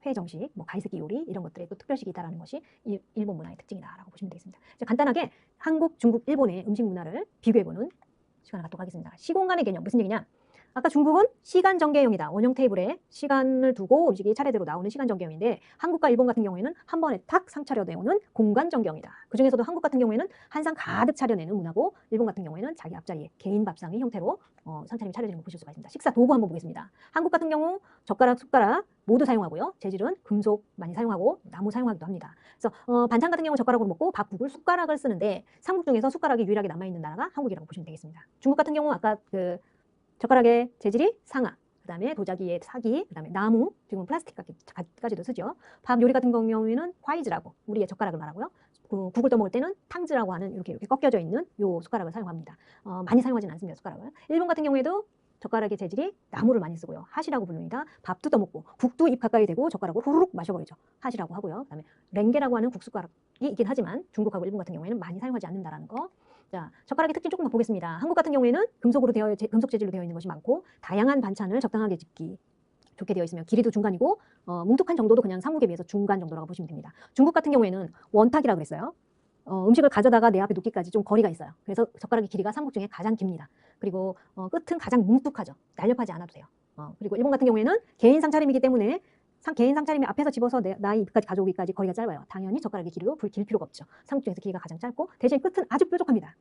회 정식, 뭐 가이스키 요리 이런 것들에 또 특별식이 있다는 것이 일본 문화의 특징이다라고 보시면 되겠습니다. 간단하게 한국, 중국, 일본의 음식 문화를 비교해보는 시간을 갖도록 하겠습니다. 시공간의 개념 무슨 얘기냐? 아까 중국은 시간 전개형이다. 원형 테이블에 시간을 두고 음식이 차례대로 나오는 시간 전개형인데 한국과 일본 같은 경우에는 한 번에 탁 상차려내오는 공간 전개형이다. 그중에서도 한국 같은 경우에는 한 상 가득 차려내는 문화고 일본 같은 경우에는 자기 앞자리에 개인 밥상의 형태로 상차림이 차려지는 걸 보실 수가 있습니다. 식사 도구 한번 보겠습니다. 한국 같은 경우 젓가락, 숟가락 모두 사용하고요. 재질은 금속 많이 사용하고 나무 사용하기도 합니다. 그래서 반찬 같은 경우 젓가락으로 먹고 밥국을 숟가락을 쓰는데 삼국 중에서 숟가락이 유일하게 남아있는 나라가 한국이라고 보시면 되겠습니다. 중국 같은 경우 아까 젓가락의 재질이 상아, 그 다음에 도자기의 사기, 그 다음에 나무, 지금 플라스틱까지도 쓰죠. 밥 요리 같은 경우에는 화이즈라고 우리의 젓가락을 말하고요. 국을 떠먹을 때는 탕즈라고 하는 이렇게 꺾여져 있는 요 숟가락을 사용합니다. 많이 사용하진 않습니다, 숟가락을. 일본 같은 경우에도 젓가락의 재질이 나무를 많이 쓰고요. 핫이라고 부릅니다. 밥도 떠먹고 국도 입 가까이 대고 젓가락으로 후루룩 마셔버리죠. 핫이라고 하고요. 그다음에 랭게라고 하는 국숟가락이 있긴 하지만 중국하고 일본 같은 경우에는 많이 사용하지 않는다라는 거. 자, 젓가락의 특징 조금만 보겠습니다. 한국 같은 경우에는 금속 재질로 되어 있는 것이 많고 다양한 반찬을 적당하게 집기 좋게 되어 있으며 길이도 중간이고 뭉툭한 정도도 그냥 삼국에 비해서 중간 정도라고 보시면 됩니다. 중국 같은 경우에는 원탁이라고 그랬어요. 음식을 가져다가 내 앞에 놓기까지 좀 거리가 있어요. 그래서 젓가락의 길이가 삼국 중에 가장 깁니다. 그리고 끝은 가장 뭉툭하죠. 날렵하지 않아도 돼요. 그리고 일본 같은 경우에는 개인 상차림이기 때문에 개인 상차림이 앞에서 집어서 나의 입까지 가져오기까지 거리가 짧아요. 당연히 젓가락의 길이도 길 필요가 없죠. 삼국 중에서 길이가 가장 짧고 대신 끝은 아주 뾰족합니다.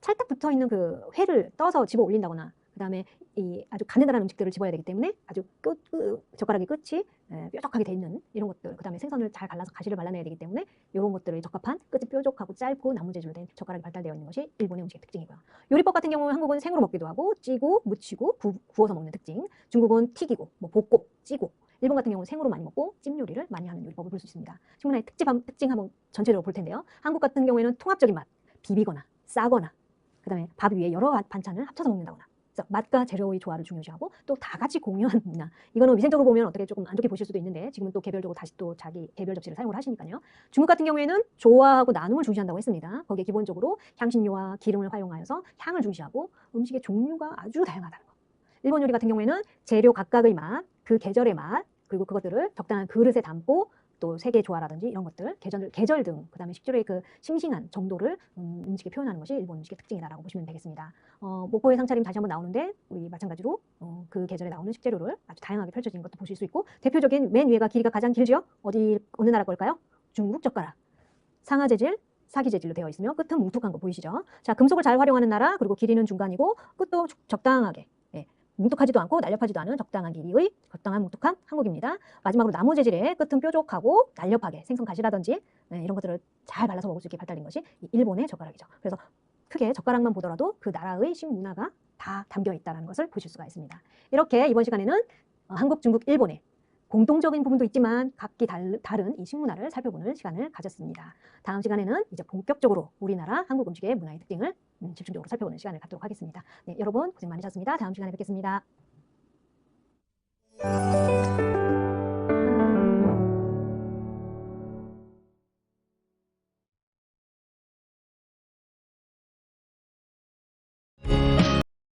찰딱 붙어있는 그 회를 떠서 집어 올린다거나 그 다음에 이 아주 가느다란 음식들을 집어야 되기 때문에 아주 젓가락의 끝이 뾰족하게 돼 있는 이런 것들, 그 다음에 생선을 잘 갈라서 가시를 발라내야 되기 때문에 이런 것들을 적합한 끝이 뾰족하고 짧고 나무 재질로 된 젓가락이 발달되어 있는 것이 일본의 음식의 특징이고요. 요리법 같은 경우는 한국은 생으로 먹기도 하고 찌고 무치고 구워서 먹는 특징, 중국은 튀기고 볶고 찌고, 일본 같은 경우는 생으로 많이 먹고 찜 요리를 많이 하는 요리법을 볼 수 있습니다. 식문화의 특징 한번 전체적으로 볼 텐데요. 한국 같은 경우에는 통합적인 맛, 비비거나 싸거나 그 다음에 밥 위에 여러 반찬을 합쳐서 먹는다거나, 그래서 맛과 재료의 조화를 중요시하고 또 다 같이 공유하는 문화. 이거는 위생적으로 보면 어떻게 조금 안 좋게 보실 수도 있는데 지금은 또 개별적으로 다시 또 자기 개별 접시를 사용을 하시니까요. 중국 같은 경우에는 조화하고 나눔을 중시한다고 했습니다. 거기에 기본적으로 향신료와 기름을 활용하여서 향을 중시하고 음식의 종류가 아주 다양하다는 거. 일본 요리 같은 경우에는 재료 각각의 맛, 그 계절의 맛, 그리고 그것들을 적당한 그릇에 담고 또 세계 조화라든지 이런 것들, 계절 등, 그 다음에 식재료의 그 싱싱한 정도를 음식에 표현하는 것이 일본 음식의 특징이다라고 보시면 되겠습니다. 목포의 상차림 다시 한번 나오는데 우리 마찬가지로 그 계절에 나오는 식재료를 아주 다양하게 펼쳐진 것도 보실 수 있고, 대표적인 맨 위에가 길이가 가장 길죠? 어느 나라 걸까요? 중국 젓가락. 상하 재질, 사기 재질로 되어 있으며 끝은 뭉툭한 거 보이시죠? 자, 금속을 잘 활용하는 나라, 그리고 길이는 중간이고 끝도 적당하게, 뭉툭하지도 않고 날렵하지도 않은 적당한 길이의 적당한 뭉툭한 한국입니다. 마지막으로 나무 재질의 끝은 뾰족하고 날렵하게 생선 가시라든지 이런 것들을 잘 발라서 먹을 수 있게 발달된 것이 일본의 젓가락이죠. 그래서 크게 젓가락만 보더라도 그 나라의 식문화가 다 담겨 있다는 것을 보실 수가 있습니다. 이렇게 이번 시간에는 한국, 중국, 일본의 공통적인 부분도 있지만 각기 다른 이 식문화를 살펴보는 시간을 가졌습니다. 다음 시간에는 이제 본격적으로 우리나라 한국 음식의 문화의 특징을 집중적으로 살펴보는 시간을 갖도록 하겠습니다. 네, 여러분 고생 많으셨습니다. 다음 시간에 뵙겠습니다.